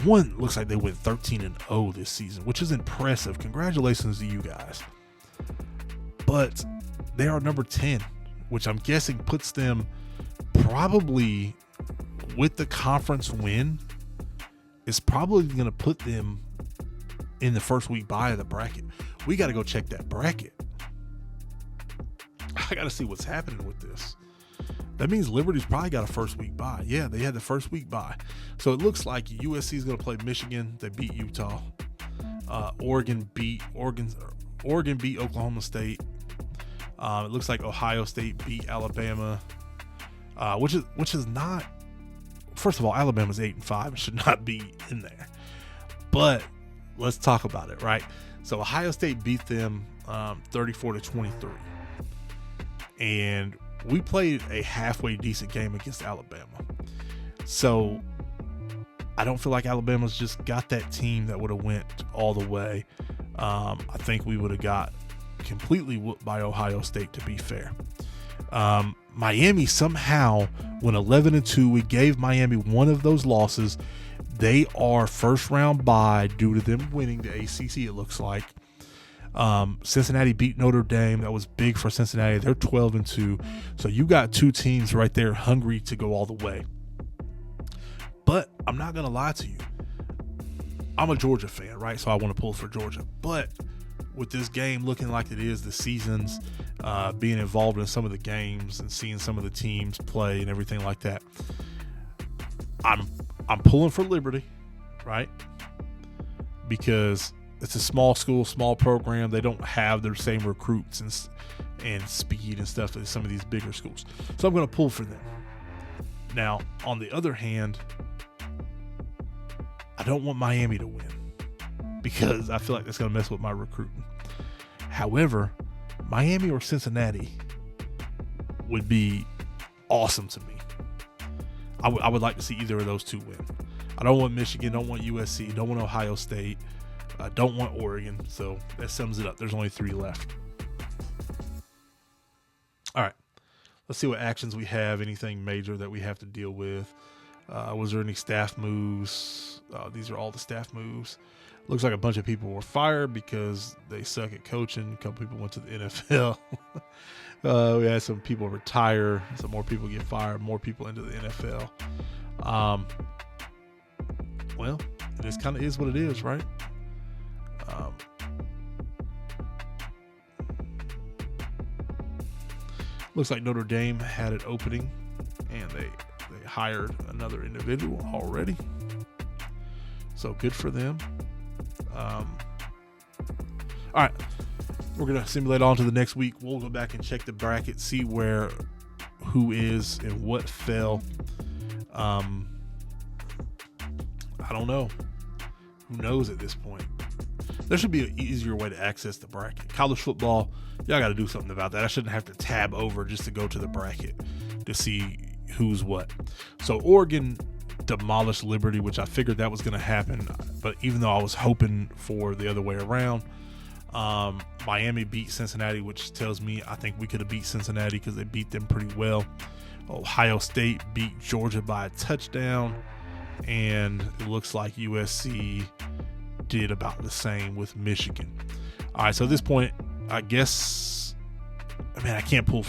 Speaker 1: one, looks like they went 13-0 this season, which is impressive. Congratulations to you guys. But they are number 10, which I'm guessing puts them probably, with the conference win, is probably going to put them in the first week bye of the bracket. We got to go check that bracket. I got to see what's happening with this. That means Liberty's probably got a first week bye. Yeah, they had the first week bye. So it looks like USC is going to play Michigan. They beat Utah. Oregon beat Oklahoma State. It looks like Ohio State beat Alabama, which is not. First of all, Alabama's 8-5 and should not be in there. But let's talk about it, right? So Ohio State beat them 34-23. And we played a halfway decent game against Alabama. So I don't feel like Alabama's just got that team that would have went all the way. I think we would have got completely whooped by Ohio State, to be fair. Miami somehow went 11-2. We gave Miami one of those losses. They are first round bye due to them winning the ACC, it looks like. Cincinnati beat Notre Dame. That was big for Cincinnati. They're 12-2. So you got two teams right there hungry to go all the way. But I'm not going to lie to you. I'm a Georgia fan, right? So I want to pull for Georgia. But with this game looking like it is, the seasons, being involved in some of the games and seeing some of the teams play and everything like that, I'm pulling for Liberty, right? Because it's a small school, small program. They don't have their same recruits and speed and stuff as some of these bigger schools. So I'm going to pull for them. Now, on the other hand, I don't want Miami to win because I feel like that's going to mess with my recruiting. However, Miami or Cincinnati would be awesome to me. I would like to see either of those two win. I don't want Michigan, don't want USC, don't want Ohio State, don't want Oregon. So that sums it up. There's only 3 left. All right. Let's see what actions we have, anything major that we have to deal with. Was there any staff moves? These are all the staff moves. Looks like a bunch of people were fired because they suck at coaching. A couple people went to the NFL. We had some people retire. Some more people get fired. More people into the NFL. Well, it just kind of is what it is, right? Looks like Notre Dame had an opening, and they hired another individual already. So good for them. All right, we're gonna simulate on to the next week. We'll go back and check the bracket, see who is and what fell. I don't know. Who knows at this point? There should be an easier way to access the bracket. College football, y'all got to do something about that. I shouldn't have to tab over just to go to the bracket to see who's what. So Oregon demolished Liberty, which I figured that was going to happen. But even though I was hoping for the other way around, Miami beat Cincinnati, which tells me I think we could have beat Cincinnati because they beat them pretty well. Ohio State beat Georgia by a touchdown. And it looks like USC did about the same with Michigan. All right, so at this point, I guess, I cannot pull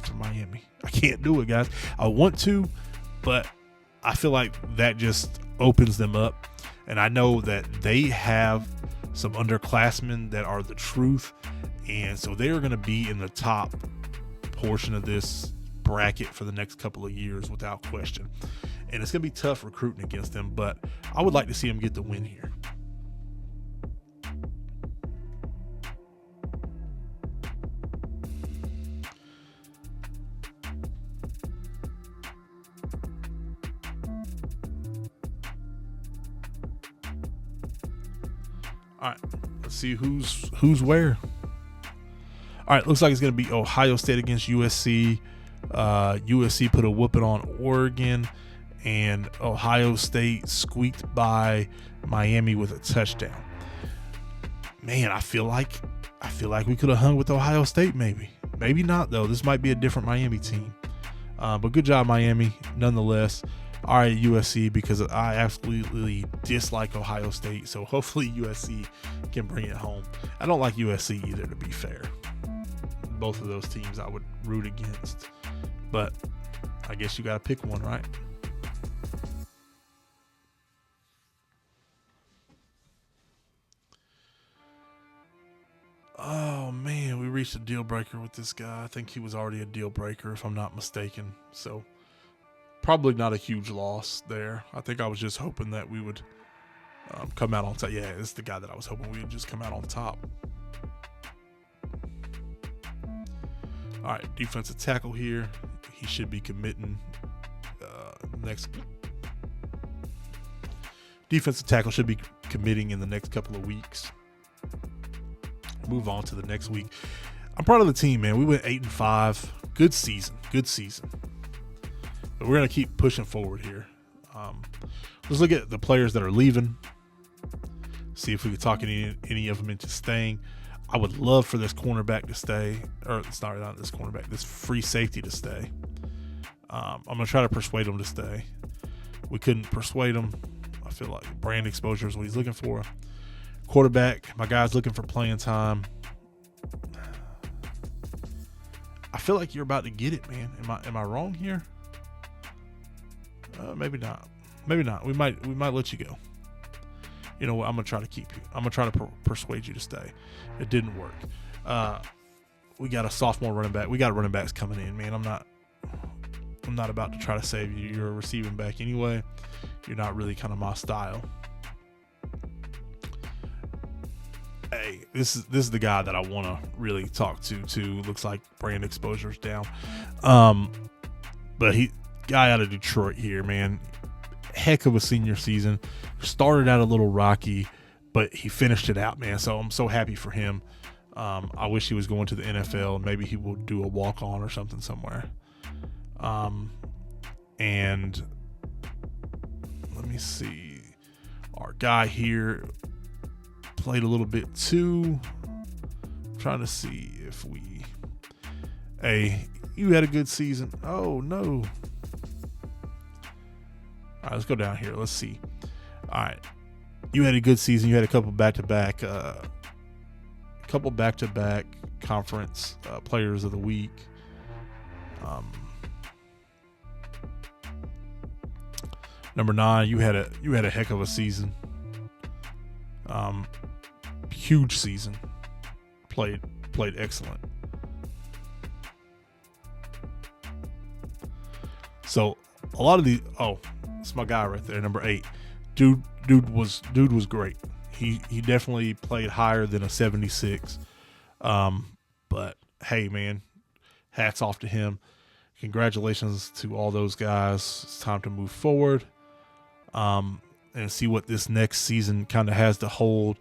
Speaker 1: for Miami. I can't do it, guys. I want to, but I feel like that just opens them up. And I know that they have some underclassmen that are the truth. And so they are going to be in the top portion of this bracket for the next couple of years without question. And it's going to be tough recruiting against them, but I would like to see them get the win here. All right, let's see who's where. All right, looks like it's going to be Ohio State against USC. USC put a whooping on Oregon, and Ohio State squeaked by Miami with a touchdown. Man, I feel like we could have hung with Ohio State, maybe not though. This might be a different Miami team, but good job, Miami, nonetheless. All right, USC, because I absolutely dislike Ohio State, so hopefully USC can bring it home. I don't like USC either, to be fair. Both of those teams I would root against, but I guess you got to pick one, right? Oh man, we reached a deal breaker with this guy. I think he was already a deal breaker, if I'm not mistaken. So probably not a huge loss there. I think I was just hoping that we would come out on top. Yeah, it's the guy that I was hoping we would just come out on top. All right, defensive tackle here. He should be committing next. Defensive tackle should be committing in the next couple of weeks. Move on to the next week. I'm proud of the team, man. We went 8-5. Good season. But we're going to keep pushing forward here. Let's look at the players that are leaving. See if we can talk any of them into staying. I would love for this cornerback to stay. Or sorry, not this cornerback. This free safety to stay. I'm going to try to persuade him to stay. We couldn't persuade him. I feel like brand exposure is what he's looking for. Quarterback, my guy's looking for playing time. I feel like you're about to get it, man. Am I wrong here? Maybe not. We might let you go. You know what? I'm gonna try to keep you. I'm gonna try to persuade you to stay. It didn't work. We got a sophomore running back. We got running backs coming in, man. I'm not about to try to save you. You're a receiving back anyway. You're not really kind of my style. Hey, this is the guy that I want to really talk to too. Looks like brand exposure's down. But guy out of Detroit here, man. Heck of a senior season. Started out a little rocky, but he finished it out, man. So I'm so happy for him. I wish he was going to the NFL. Maybe he will do a walk-on or something somewhere. And let me see. Our guy here played a little bit too. I'm trying to see if you had a good season. Oh no. All right, let's go down here. Let's see. All All right. You had a good season. You had a couple back-to-back conference players of the week. Number 9, you had a heck of a season. Huge season. Played excellent. So a lot of the it's my guy right there, number 8. Dude was great. He definitely played higher than a 76. But hey, man, hats off to him. Congratulations to all those guys. It's time to move forward, and see what this next season kind of has to hold.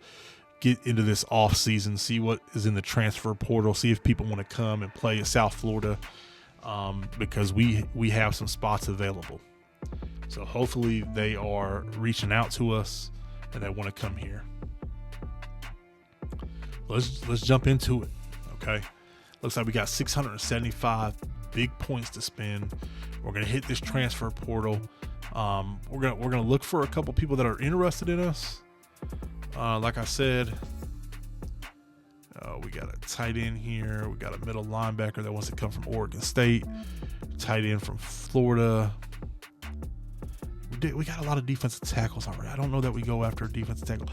Speaker 1: Get into this off season, see what is in the transfer portal, see if people want to come and play at South Florida, because we have some spots available. So hopefully they are reaching out to us and they want to come here. Let's jump into it. Okay. Looks like we got 675 big points to spend. We're gonna hit this transfer portal. We're gonna look for a couple people that are interested in us. Like I said, we got a tight end here. We got a middle linebacker that wants to come from Oregon State. Tight end from Florida. We got a lot of defensive tackles already. I don't know that we go after a defensive tackle.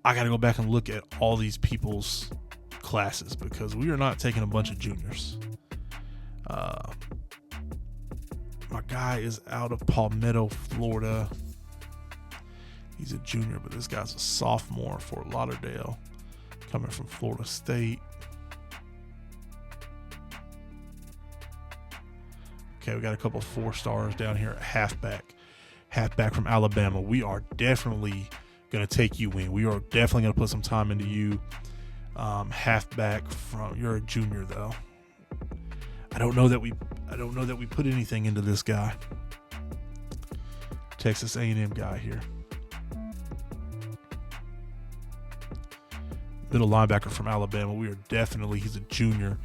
Speaker 1: I got to go back and look at all these people's classes because we are not taking a bunch of juniors. My guy is out of Palmetto, Florida. He's a junior, but this guy's a sophomore, Fort Lauderdale, coming from Florida State. Okay, we got a couple of 4 stars down here at halfback from Alabama. We are definitely going to take you in. We are definitely going to put some time into you. Halfback you're a junior though. I don't know that we put anything into this guy. Texas A&M guy here. Middle linebacker from Alabama. He's a junior.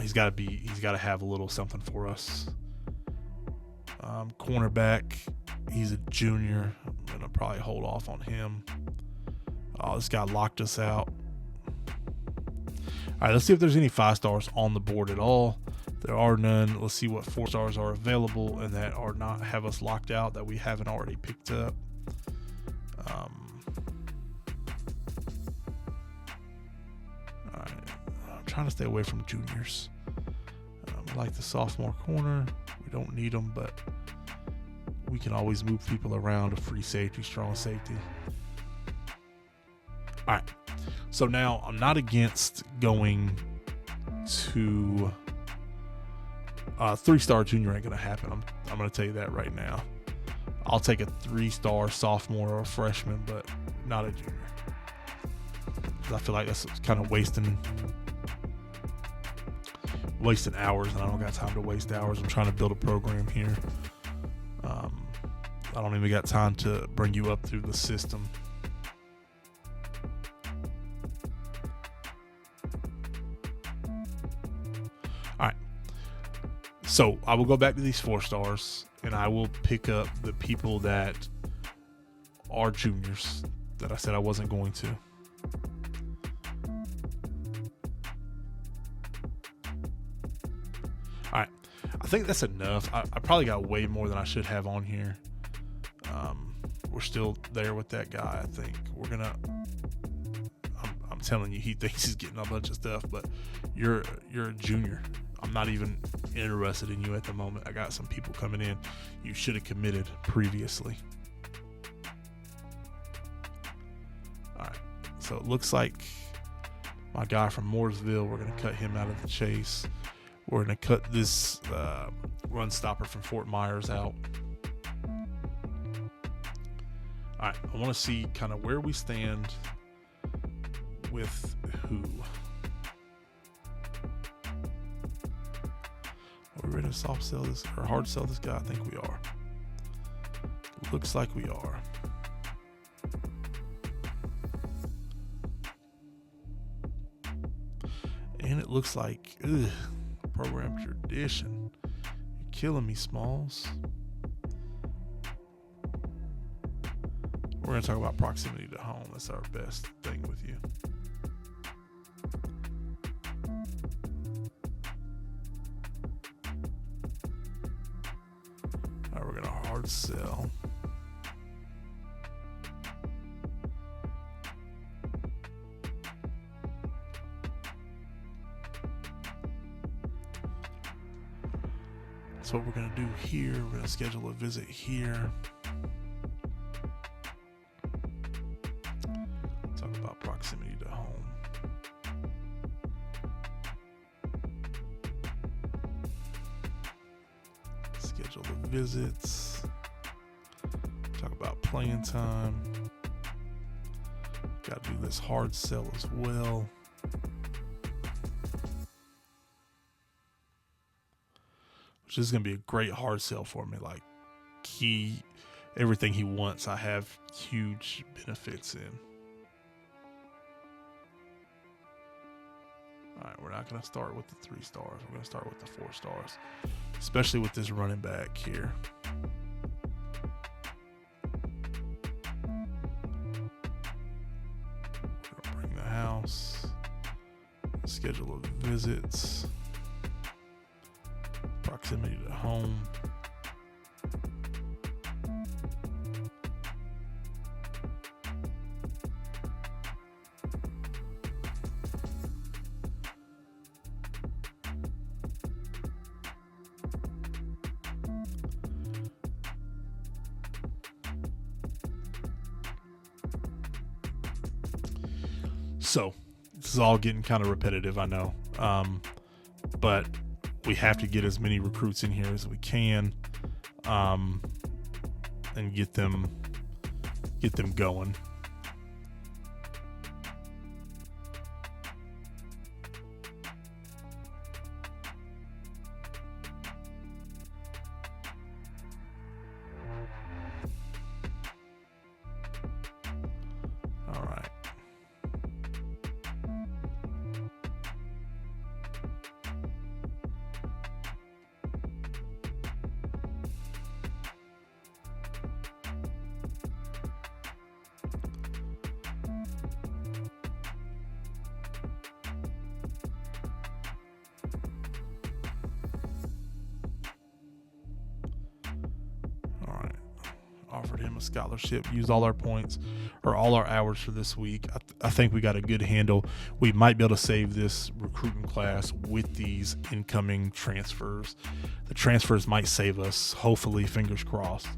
Speaker 1: He's got to have a little something for us. Cornerback, he's a junior. I'm gonna probably hold off on him. Oh, this guy locked us out. All right, let's see if there's any 5 stars on the board at all. There are none. Let's see what 4 stars are available and that are not have us locked out that we haven't already picked up. All right, I'm trying to stay away from juniors. I like the sophomore corner. We don't need them, but we can always move people around. A free safety, strong safety. All right. So now I'm not against going to 3-star junior. Ain't gonna happen. I'm gonna tell you that right now. I'll take a 3-star sophomore or freshman, but not a junior. I feel like that's kind of wasting hours, and I don't got time to waste hours. I'm trying to build a program here. I don't even got time to bring you up through the system. All right. So I will go back to these 4 stars, and I will pick up the people that are juniors that I said I wasn't going to. All right. I think that's enough. I probably got way more than I should have on here. We're still there with that guy. I think I'm telling you, he thinks he's getting a bunch of stuff, but you're a junior. I'm not even interested in you at the moment. I got some people coming in. You should have committed previously. All right. So it looks like my guy from Mooresville, we're going to cut him out of the chase. We're going to cut this run stopper from Fort Myers out. All right, I want to see kind of where we stand with who. Are we ready to soft sell this or hard sell this guy? I think we are. Looks like we are. And it looks like, program tradition. You're killing me, Smalls. We're
Speaker 2: going to talk about proximity to home. That's our best thing with you. All right, we're going to hard sell. So what we're going to do here, we're going to schedule a visit here. Talk about proximity to home. Schedule the visits. Talk about playing time. Got to do this hard sell as well. Which is going to be a great hard sell for me. Like, everything he wants, I have huge benefits in. All right, we're not going to start with the 3 stars. We're going to start with the 4 stars, especially with this running back here. We're going to bring the house, schedule of visits. Proximity to home. So this is all getting kind of repetitive, I know, but we have to get as many recruits in here as we can, and get them going. All right. Offered him a scholarship, used all our points or all our hours for this week. I think we got a good handle. We might be able to save this recruiting class with these incoming transfers. The transfers might save us, hopefully, fingers crossed.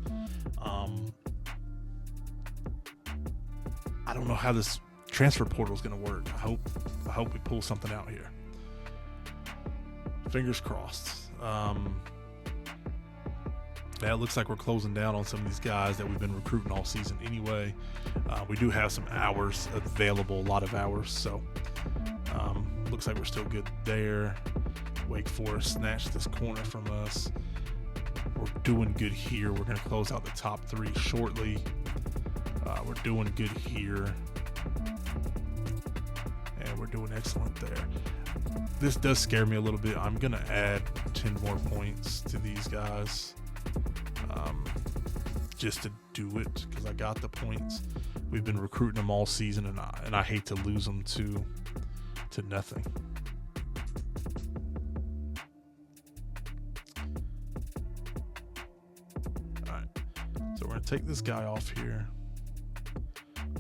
Speaker 2: I don't know how this transfer portal is going to work. I hope we pull something out here. Fingers crossed. It looks like we're closing down on some of these guys that we've been recruiting all season anyway. We do have some hours available, a lot of hours, so looks like we're still good there. Wake Forest snatched this corner from us. We're doing good here. We're going to close out the top 3 shortly. We're doing good here. And we're doing excellent there. This does scare me a little bit. I'm going to add 10 more points to these guys. Just to do it because I got the points. We've been recruiting them all season, and I hate to lose them to nothing. All right, so we're gonna take this guy off here.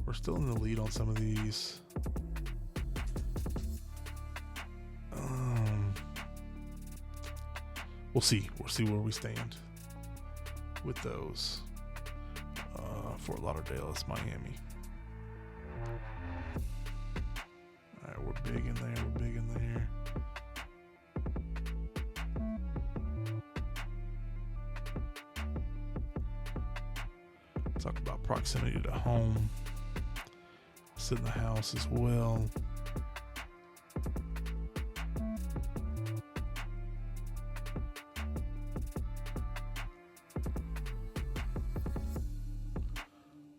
Speaker 2: We're still in the lead on some of these. We'll see. We'll see where we stand with those. Fort Lauderdale, it's Miami. All right, we're big in there. We're big in there. Talk about proximity to home. Sit in the house as well.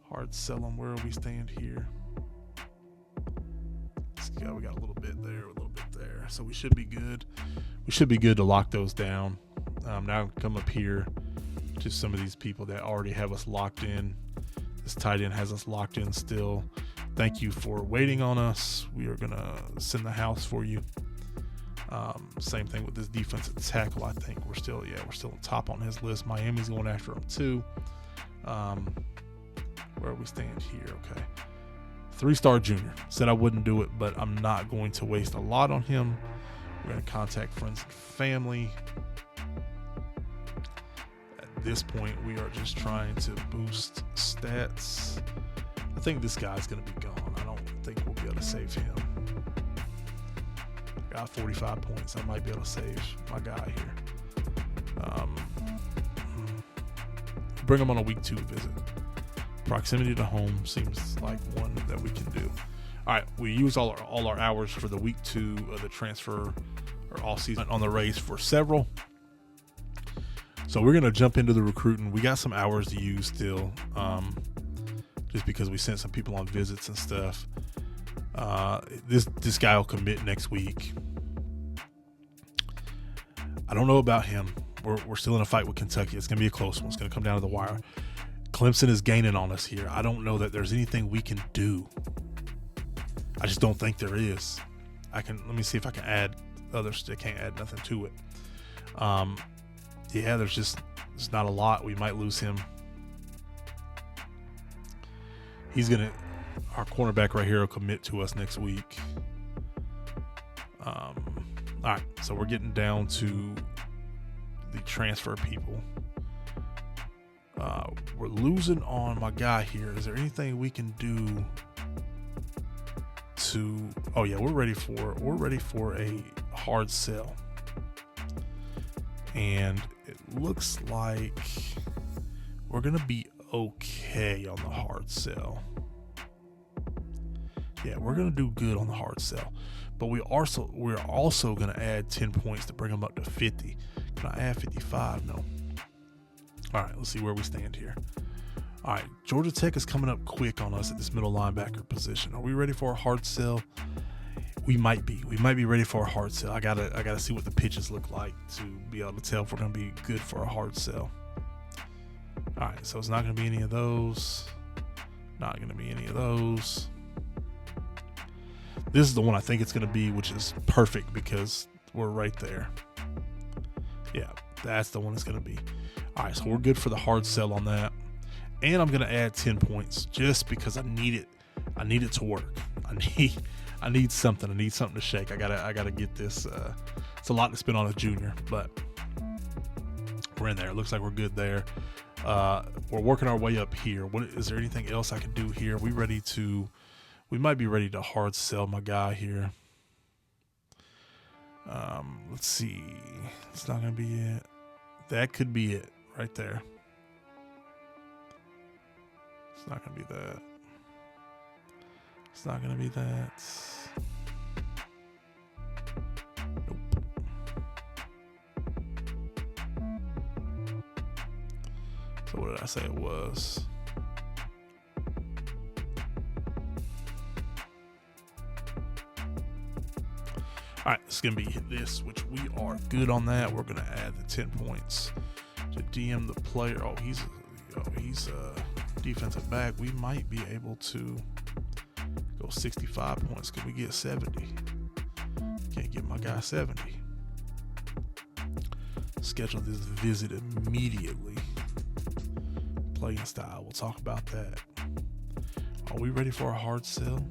Speaker 2: Hard sell them where we stand here. We got a little bit there, a little bit there. So we should be good. We should be good to lock those down. Now come up here to some of these people that already have us locked in. This tight end has us locked in still. Thank you for waiting on us. We are going to send the house for you. Same thing with this defensive tackle. I think we're still on top on his list. Miami's going after him too. Where we stand here? Okay. 3-star junior. Said I wouldn't do it, but I'm not going to waste a lot on him. We're going to contact friends and family. At this point, we are just trying to boost stats. I think this guy's going to be gone. I don't think we'll be able to save him. Got 45 points. I might be able to save my guy here. Bring him on a week 2 visit. Proximity to home seems like one that we can do. All right, we use all our hours for the week 2 of the transfer or all season on the race for several. So we're gonna jump into the recruiting. We got some hours to use still, just because we sent some people on visits and stuff. This guy will commit next week. I don't know about him. We're still in a fight with Kentucky. It's gonna be a close one. It's gonna come down to the wire. Clemson is gaining on us here. I don't know that there's anything we can do. I just don't think there is. Let me see if I can add others. I can't add nothing to it. There's not a lot. We might lose him. Our cornerback right here will commit to us next week. All right, so we're getting down to the transfer people. We're losing on my guy here. Is there anything we can do to? Oh yeah, we're ready for a hard sell, and it looks like we're gonna be okay on the hard sell. Yeah, we're gonna do good on the hard sell, but we're also gonna add 10 points to bring them up to 50. Can I add 55? No. All right, let's see where we stand here. All right, Georgia Tech is coming up quick on us at this middle linebacker position. Are we ready for a hard sell? We might be. We might be ready for a hard sell. I gotta see what the pitches look like to be able to tell if we're gonna be good for a hard sell. All right, so it's not gonna be any of those. Not gonna be any of those. This is the one I think it's gonna be, which is perfect because we're right there. Yeah, that's the one it's gonna be. All right, so we're good for the hard sell on that. And I'm gonna add 10 points just because I need it. I need it to work. I need something. I need something to shake. I gotta get this. It's a lot to spend on a junior, but we're in there. It looks like we're good there. We're working our way up here. Is there anything else I can do here? We might be ready to hard sell my guy here. Let's see. It's not gonna be it. That could be it right there. It's not gonna be that. It's not gonna be that. Nope. So what did I say it was? All right, it's going to be this, which we are good on that. We're going to add the 10 points to DM the player. Oh, he's a defensive back. We might be able to go 65 points. Can we get 70? Can't get my guy 70. Schedule this visit immediately. Playing style. We'll talk about that. Are we ready for a hard sell?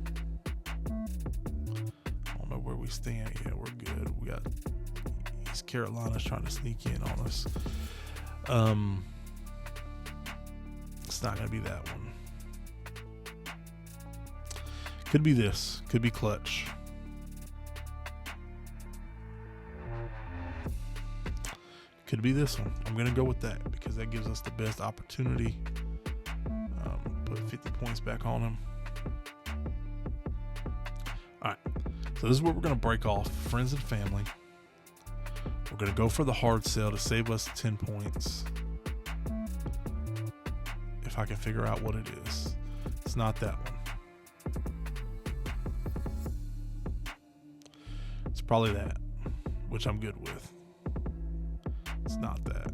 Speaker 2: Where we stand, yeah, we're good. We got East Carolina's trying to sneak in on us. It's not gonna be that one. Could be this. Could be clutch. Could be this one. I'm gonna go with that because that gives us the best opportunity. Put 50 points back on him. All right. So this is what we're going to break off. Friends and family. We're going to go for the hard sell to save us 10 points. If I can figure out what it is. It's not that one. It's probably that, which I'm good with. It's not that.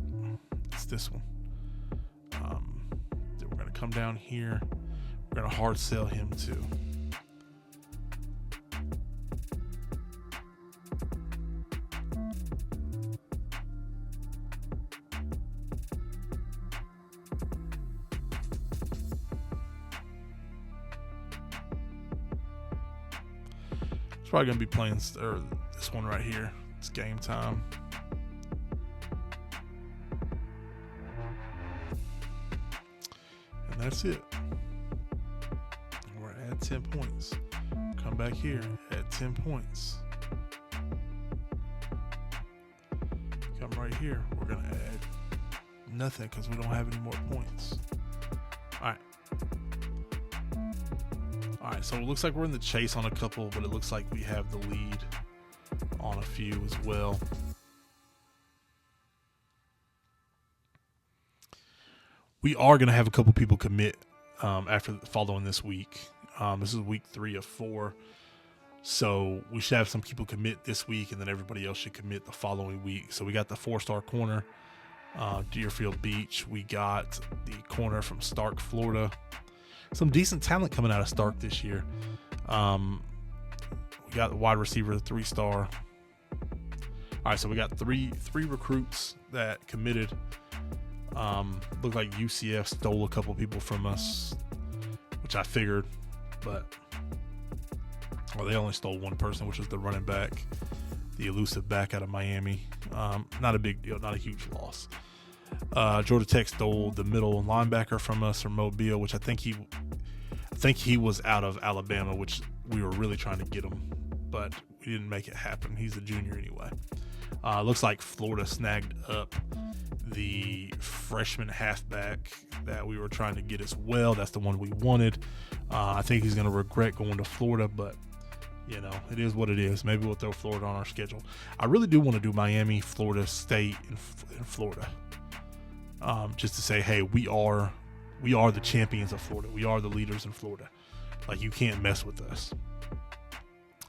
Speaker 2: It's this one. Then we're going to
Speaker 1: come down here. We're going to hard sell him too. It's probably going to be playing this one right here. It's game time. And that's it. We're at 10 points. Come back here at 10 points. Come right here. We're going to add nothing because we don't have any more points. All right. All right, so it looks like we're in the chase on a couple, but it looks like we have the lead on a few as well. We are going to have a couple people commit after following this week. This is week 3 of 4. So we should have some people commit this week, and then everybody else should commit the following week. So we got the 4-star corner, Deerfield Beach. We got the corner from Stark, Florida. Some decent talent coming out of Stark this year. We got the wide receiver, the 3-star. All right, so we got three recruits that committed. Looked like UCF stole a couple people from us, which I figured, but they only stole one person, which was the running back, the elusive back out of Miami. Not a big deal, not a huge loss. Georgia Tech stole the middle linebacker from us, from Mobile, which I think he was out of Alabama, which we were really trying to get him, but we didn't make it happen. He's a junior anyway. Looks like Florida snagged up the freshman halfback that we were trying to get as well. That's the one we wanted. I think he's going to regret going to Florida, but you know, it is what it is. Maybe we'll throw Florida on our schedule. I really do want to do Miami, Florida State, and Florida. Just to say, hey, we are the champions of Florida. We are the leaders in Florida. Like, you can't mess with us.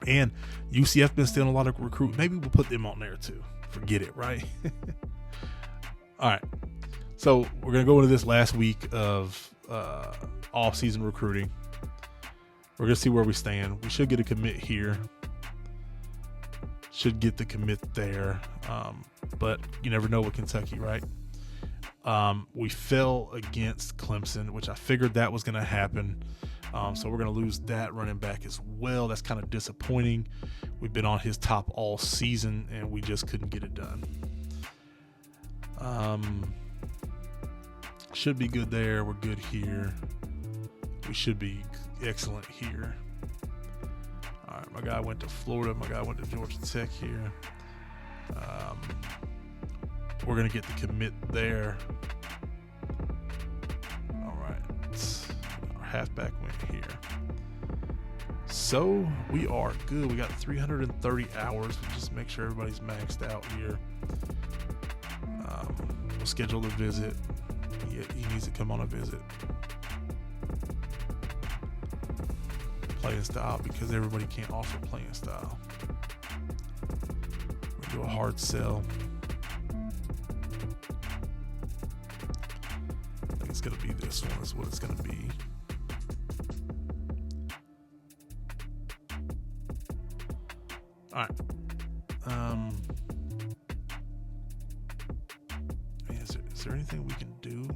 Speaker 1: And UCF been stealing a lot of recruits. Maybe we'll put them on there too. Forget it, right? All right. So we're going to go into this last week of off-season recruiting. We're going to see where we stand. We should get a commit here. Should get the commit there. But you never know with Kentucky, right? We fell against Clemson, which I figured that was going to happen. So we're going to lose that running back as well. That's kind of disappointing. We've been on his top all season, and we just couldn't get it done. Should be good there. We're good here. We should be excellent here. All right, my guy went to Florida. My guy went to Georgia Tech here. We're going to get the commit there. All right. Our halfback went here. So we are good. We got 330 hours. We'll just make sure everybody's maxed out here. We'll schedule a visit. He needs to come on a visit. Playing style, because everybody can't offer playing style. We'll do a hard sell. I think it's going to be this one is what it's going to be. All right. Is there anything we can do?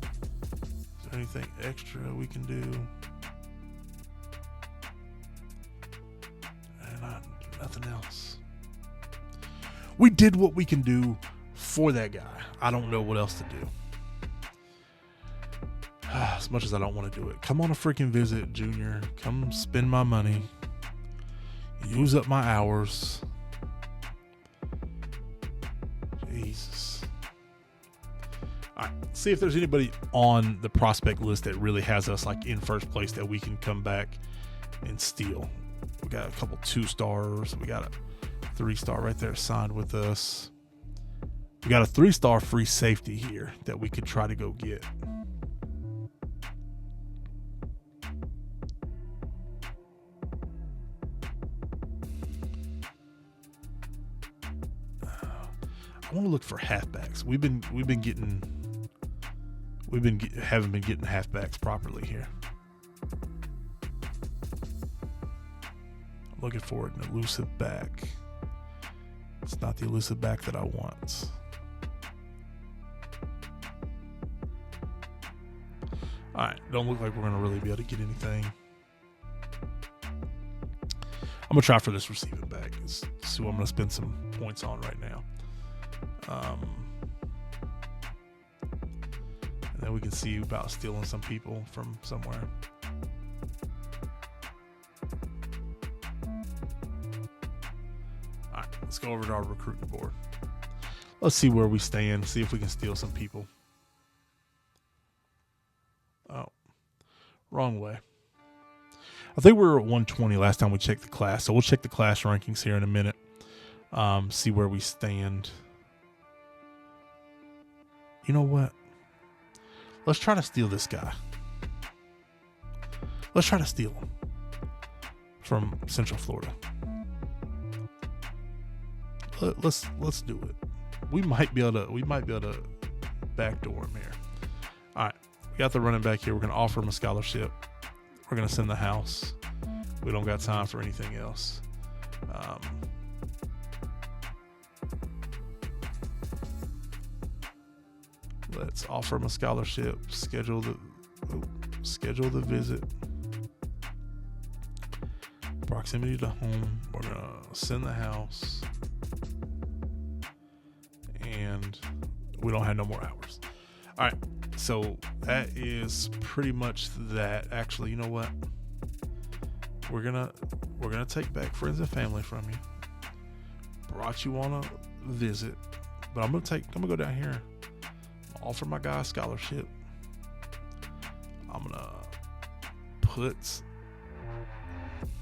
Speaker 1: Is there anything extra we can do? Nothing else. We did what we can do for that guy. I don't know what else to do. As much as I don't want to do it. Come on a freaking visit, Junior. Come spend my money. Use up my hours. Jesus. All right. See if there's anybody on the prospect list that really has us like in first place that we can come back and steal. We got a couple 2-stars. We got a 3-star right there signed with us. We got a 3-star free safety here that we could try to go get. I want to look for halfbacks. We've been getting
Speaker 2: haven't been getting halfbacks properly here. I'm looking for an elusive back. It's not the elusive back that I want. All right, don't look like we're going to really be able to get anything. I'm going to try for this receiving back. It's who I'm going to spend some points on right now. And then we can see about stealing some people from somewhere. All right, let's go over to our recruiting board. Let's see where we stand, see if we can steal some people. Oh, wrong way. I think we were at 120 last time we checked the class, so we'll check the class rankings here in a minute. See where we stand. You know what? Let's try to steal this guy. Let's try to steal him from Central Florida. Let's do it. We might be able to backdoor him here. All right, we got the running back here. We're gonna offer him a scholarship. We're gonna send the house. We don't got time for anything else. Let's offer him a scholarship. Schedule the visit. Proximity to home. We're gonna send the house, and we don't have no more hours. All right, so that is pretty much that. Actually, you know what? We're gonna take back friends and family from you. Brought you on a visit, but I'm gonna go down here. Offer my guy a scholarship. I'm gonna put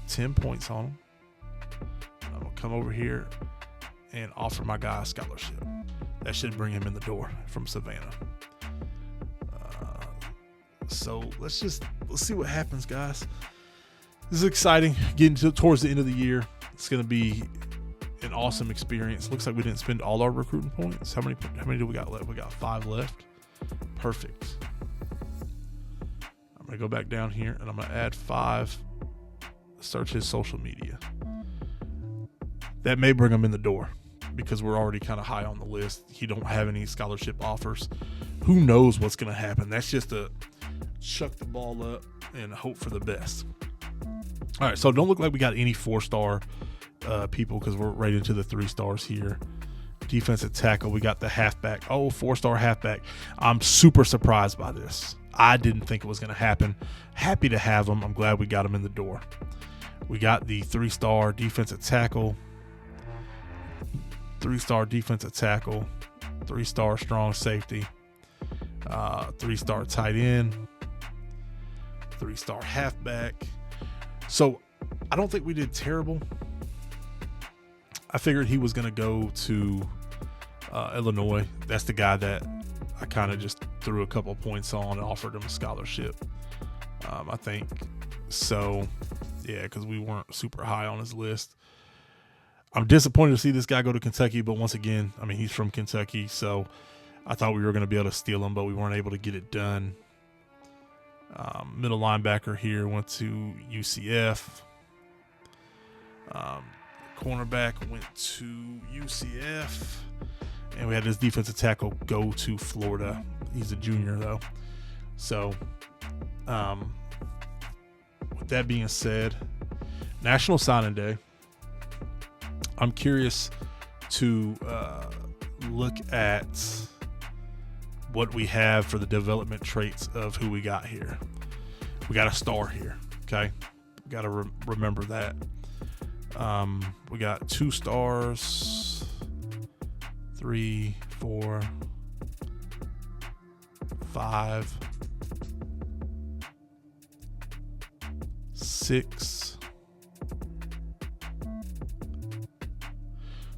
Speaker 2: 10 points on him. I'm gonna come over here and offer my guy a scholarship. That should bring him in the door from Savannah. So let's see what happens, guys. This is exciting. Getting towards the end of the year, it's gonna be an awesome experience. Looks like we didn't spend all our recruiting points. How many do we got left? We got 5 left. Perfect. I'm gonna go back down here and I'm gonna add 5. Search his social media. That may bring him in the door because we're already kind of high on the list. He don't have any scholarship offers. Who knows what's gonna happen? That's just a chuck the ball up and hope for the best. All right, so don't look like we got any 4-star people because we're right into the 3 stars here. Defensive tackle, we got the halfback. Oh, 4-star halfback. I'm super surprised by this. I didn't think it was going to happen. Happy to have him. I'm glad we got him in the door. We got the 3-star defensive tackle. 3-star defensive tackle. 3-star strong safety. 3-star tight end. 3-star halfback. So I don't think we did terrible. I figured he was going to go to Illinois. That's the guy that I kind of just threw a couple points on and offered him a scholarship. I think so. Yeah, because we weren't super high on his list. I'm disappointed to see this guy go to Kentucky, but once again, I mean, he's from Kentucky, so I thought we were going to be able to steal him, but we weren't able to get it done. Middle linebacker here went to UCF. Cornerback went to UCF. And we had this defensive tackle go to Florida. He's a junior, though. So, with that being said, National Signing Day. I'm curious to look at what we have for the development traits of who we got here. We got a star here, okay? We got to remember that. We got 2 stars, 3, 4, 5, 6.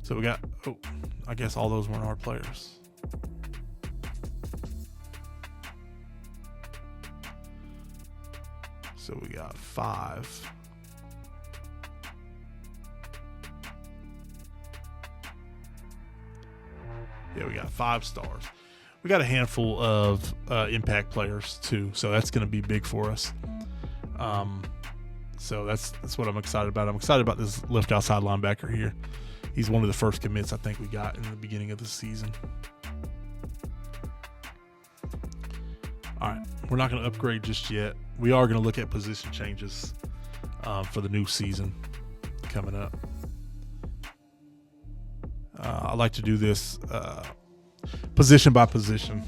Speaker 2: So we got, I guess all those weren't our players. So we got 5. Yeah, we got 5 stars.
Speaker 1: we got a handful of impact players too, so that's going to be big for us. So that's what I'm excited about. I'm excited about this left outside linebacker here. He's one of the first commits I think we got in the beginning of the season. All right, we're not going to upgrade just yet. We are going to look at position changes for the new season coming up. I like to do this position by position,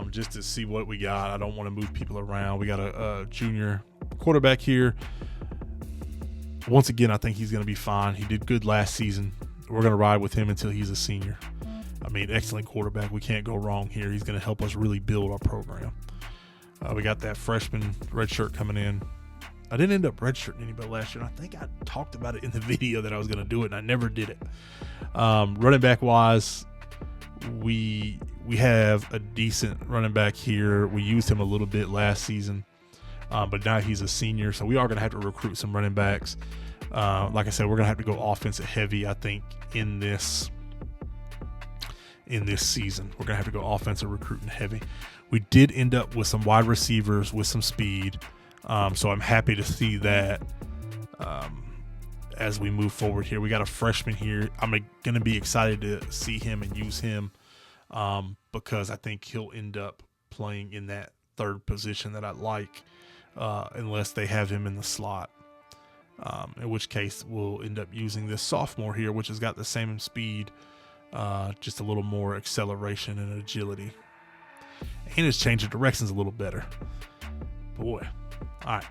Speaker 1: just to see what we got. I don't want to move people around. We got a junior quarterback here. Once again, I think he's going to be fine. He did good last season. We're going to ride with him until he's a senior. I mean, excellent quarterback. We can't go wrong here. He's going to help us really build our program. We got that freshman redshirt coming in. I didn't end up redshirting anybody last year. I think I talked about it in the video that I was going to do it, and I never did it. Running back wise, we have a decent running back here. We used him a little bit last season, but now he's a senior, so we are going to have to recruit some running backs. Like I said, we're going to have to go offensive heavy, I think, in this season. We're going to have to go offensive recruiting heavy. We did end up with some wide receivers with some speed, so I'm happy to see that as we move forward here. We got a freshman here. I'm going to be excited to see him and use him because I think he'll end up playing in that third position that I like, unless they have him in the slot, in which case we'll end up using this sophomore here, which has got the same speed, just a little more acceleration and agility. And his change of directions a little better. Boy. All right.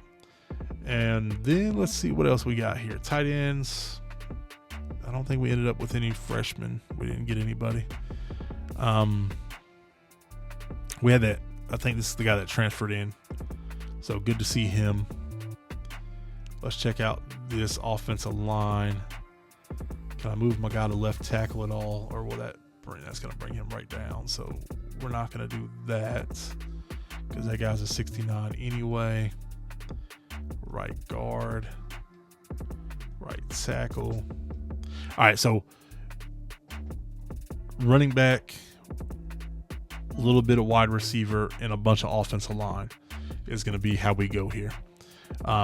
Speaker 1: And then let's see what else we got here. Tight ends. I don't think we ended up with any freshmen. We didn't get anybody. We had that. I think this is the guy that transferred in. So good to see him. Let's check out this offensive line. Can I move my guy to left tackle at all? Or will that's going to bring him right down. So we're not going to do that because that guy's a 69 anyway. Right guard, right tackle. All right, so running back, a little bit of wide receiver, and a bunch of offensive line is going to be how we go here.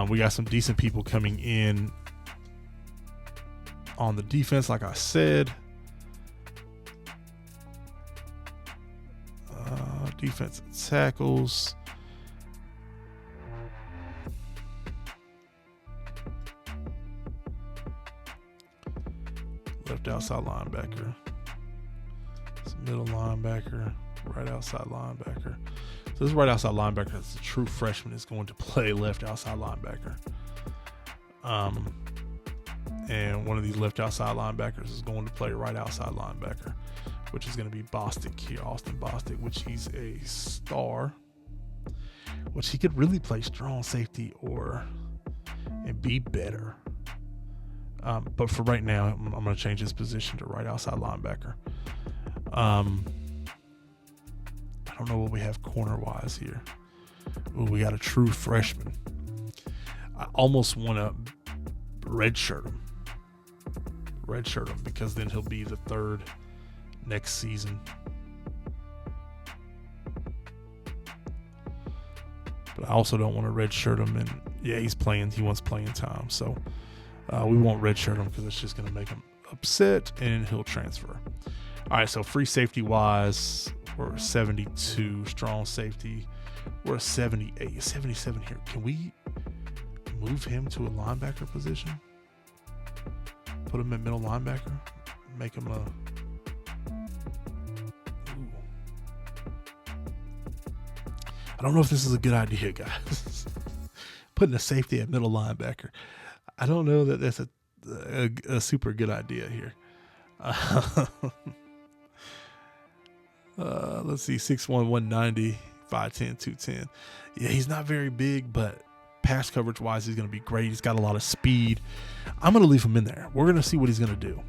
Speaker 1: We got some decent people coming in on the defense, like I said. Defensive tackles. Left outside linebacker. Middle linebacker. Right outside linebacker. So this right outside linebacker is a true freshman is going to play left outside linebacker. And one of these left outside linebackers is going to play right outside linebacker, which is going to be Bostic here, Austin Bostic, which he's a star, which he could really play strong safety and be better. But for right now, I'm going to change his position to right outside linebacker. I don't know what we have corner-wise here. Ooh, we got a true freshman. I almost want to redshirt him because then he'll be the third next season. But I also don't want to redshirt him, and yeah, he wants playing time, so we won't redshirt him because it's just going to make him upset and he'll transfer. All right, so free safety wise, we're a 72. Strong safety, we're a 78, 77 here. Can we move him to a linebacker position? Put him at middle linebacker? Make him a... Ooh. I don't know if this is a good idea, guys. Putting a safety at middle linebacker. I don't know that that's a super good idea here. Let's see, 6'1", 190, 5'10", 210. Yeah, he's not very big, but pass coverage wise, he's going to be great. He's got a lot of speed. I'm going to leave him in there. We're going to see what he's going to do.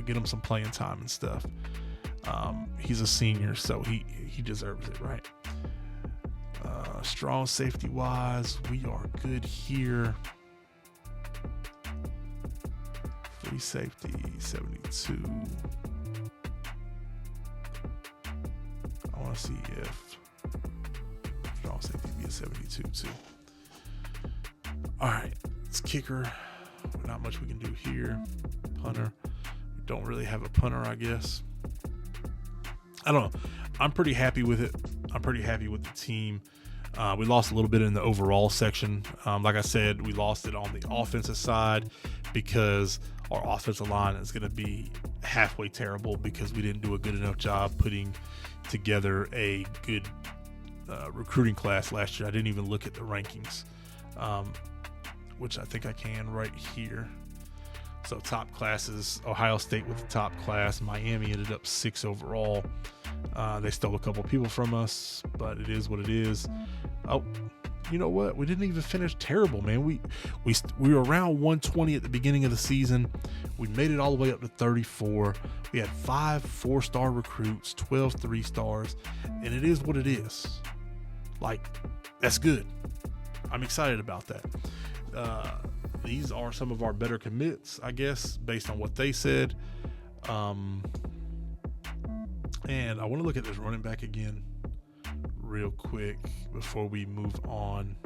Speaker 1: Get him some playing time and stuff. He's a senior, so he deserves it, right? Strong safety wise, we are good here. Free safety, 72. I see if strong safety be a 72 too. All right, it's kicker. Not much we can do here. Punter. We don't really have a punter, I guess. I don't know. I'm pretty happy with it. I'm pretty happy with the team. We lost a little bit in the overall section. Like I said, we lost it on the offensive side because our offensive line is going to be halfway terrible because we didn't do a good enough job putting together a good recruiting class last year. I didn't even look at the rankings, which I think I can right here. So top classes, Ohio State with the top class. Miami ended up 6 overall. They stole a couple people from us, but it is what it is. Oh, you know what? We didn't even finish terrible, man. We were around 120 at the beginning of the season. We made it all the way up to 34. We had 5 4-star recruits, 12 3-stars, and it is what it is. Like, that's good. I'm excited about that. These are some of our better commits, I guess, based on what they said. And I want to look at this running back again real quick before we move on.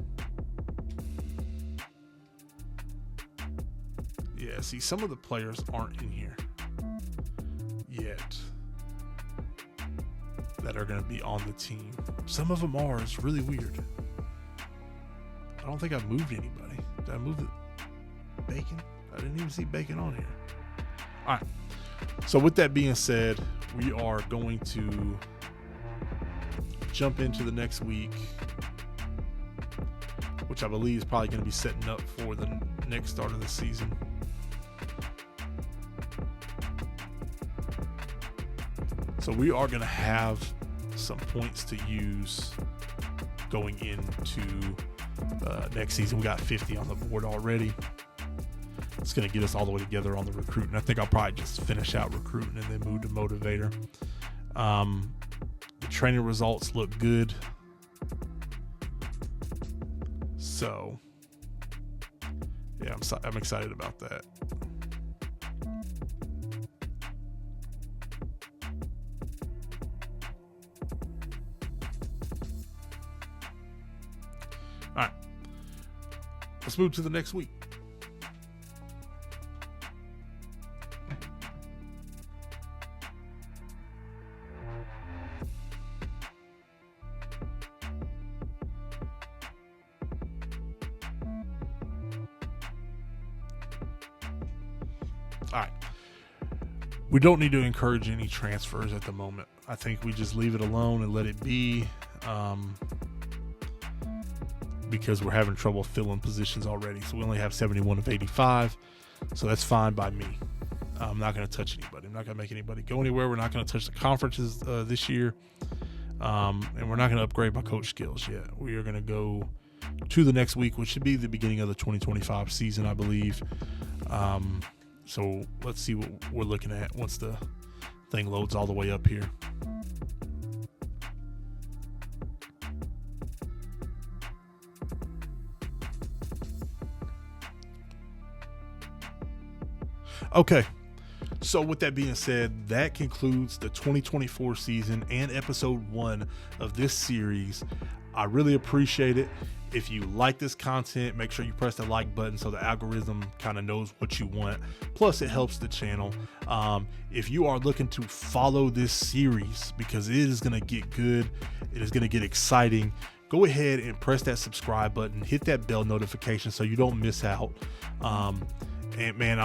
Speaker 1: Yeah, see, some of the players aren't in here yet that are going to be on the team. Some of them are. It's really weird. I don't think I moved anybody. Did I move it? Bacon? I didn't even see Bacon on here. All right. So with that being said, we are going to jump into the next week, which I believe is probably going to be setting up for the next start of the season. So we are going to have some points to use going into next season. We got 50 on the board already. It's going to get us all the way together on the recruiting. I think I'll probably just finish out recruiting and then move to motivator. The training results look good. So, yeah, I'm excited about that. All right. Let's move to the next week. All right. We don't need to encourage any transfers at the moment. I think we just leave it alone and let it be, because we're having trouble filling positions already. So we only have 71 of 85. So that's fine by me. I'm not going to touch anybody. I'm not going to make anybody go anywhere. We're not going to touch the conferences this year. And we're not going to upgrade my coach skills yet. We are going to go to the next week, which should be the beginning of the 2025 season, I believe. So let's see what we're looking at once the thing loads all the way up here. Okay. So with that being said, that concludes the 2024 season and episode 1 of this series. I really appreciate it. If you like this content, make sure you press the like button so the algorithm kind of knows what you want. Plus, it helps the channel. If you are looking to follow this series, because it is going to get good, it is going to get exciting, go ahead and press that subscribe button, hit that bell notification so you don't miss out. And man,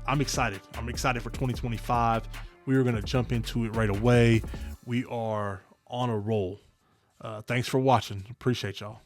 Speaker 1: I'm excited. I'm excited for 2025. We are going to jump into it right away. We are on a roll. Thanks for watching. Appreciate y'all.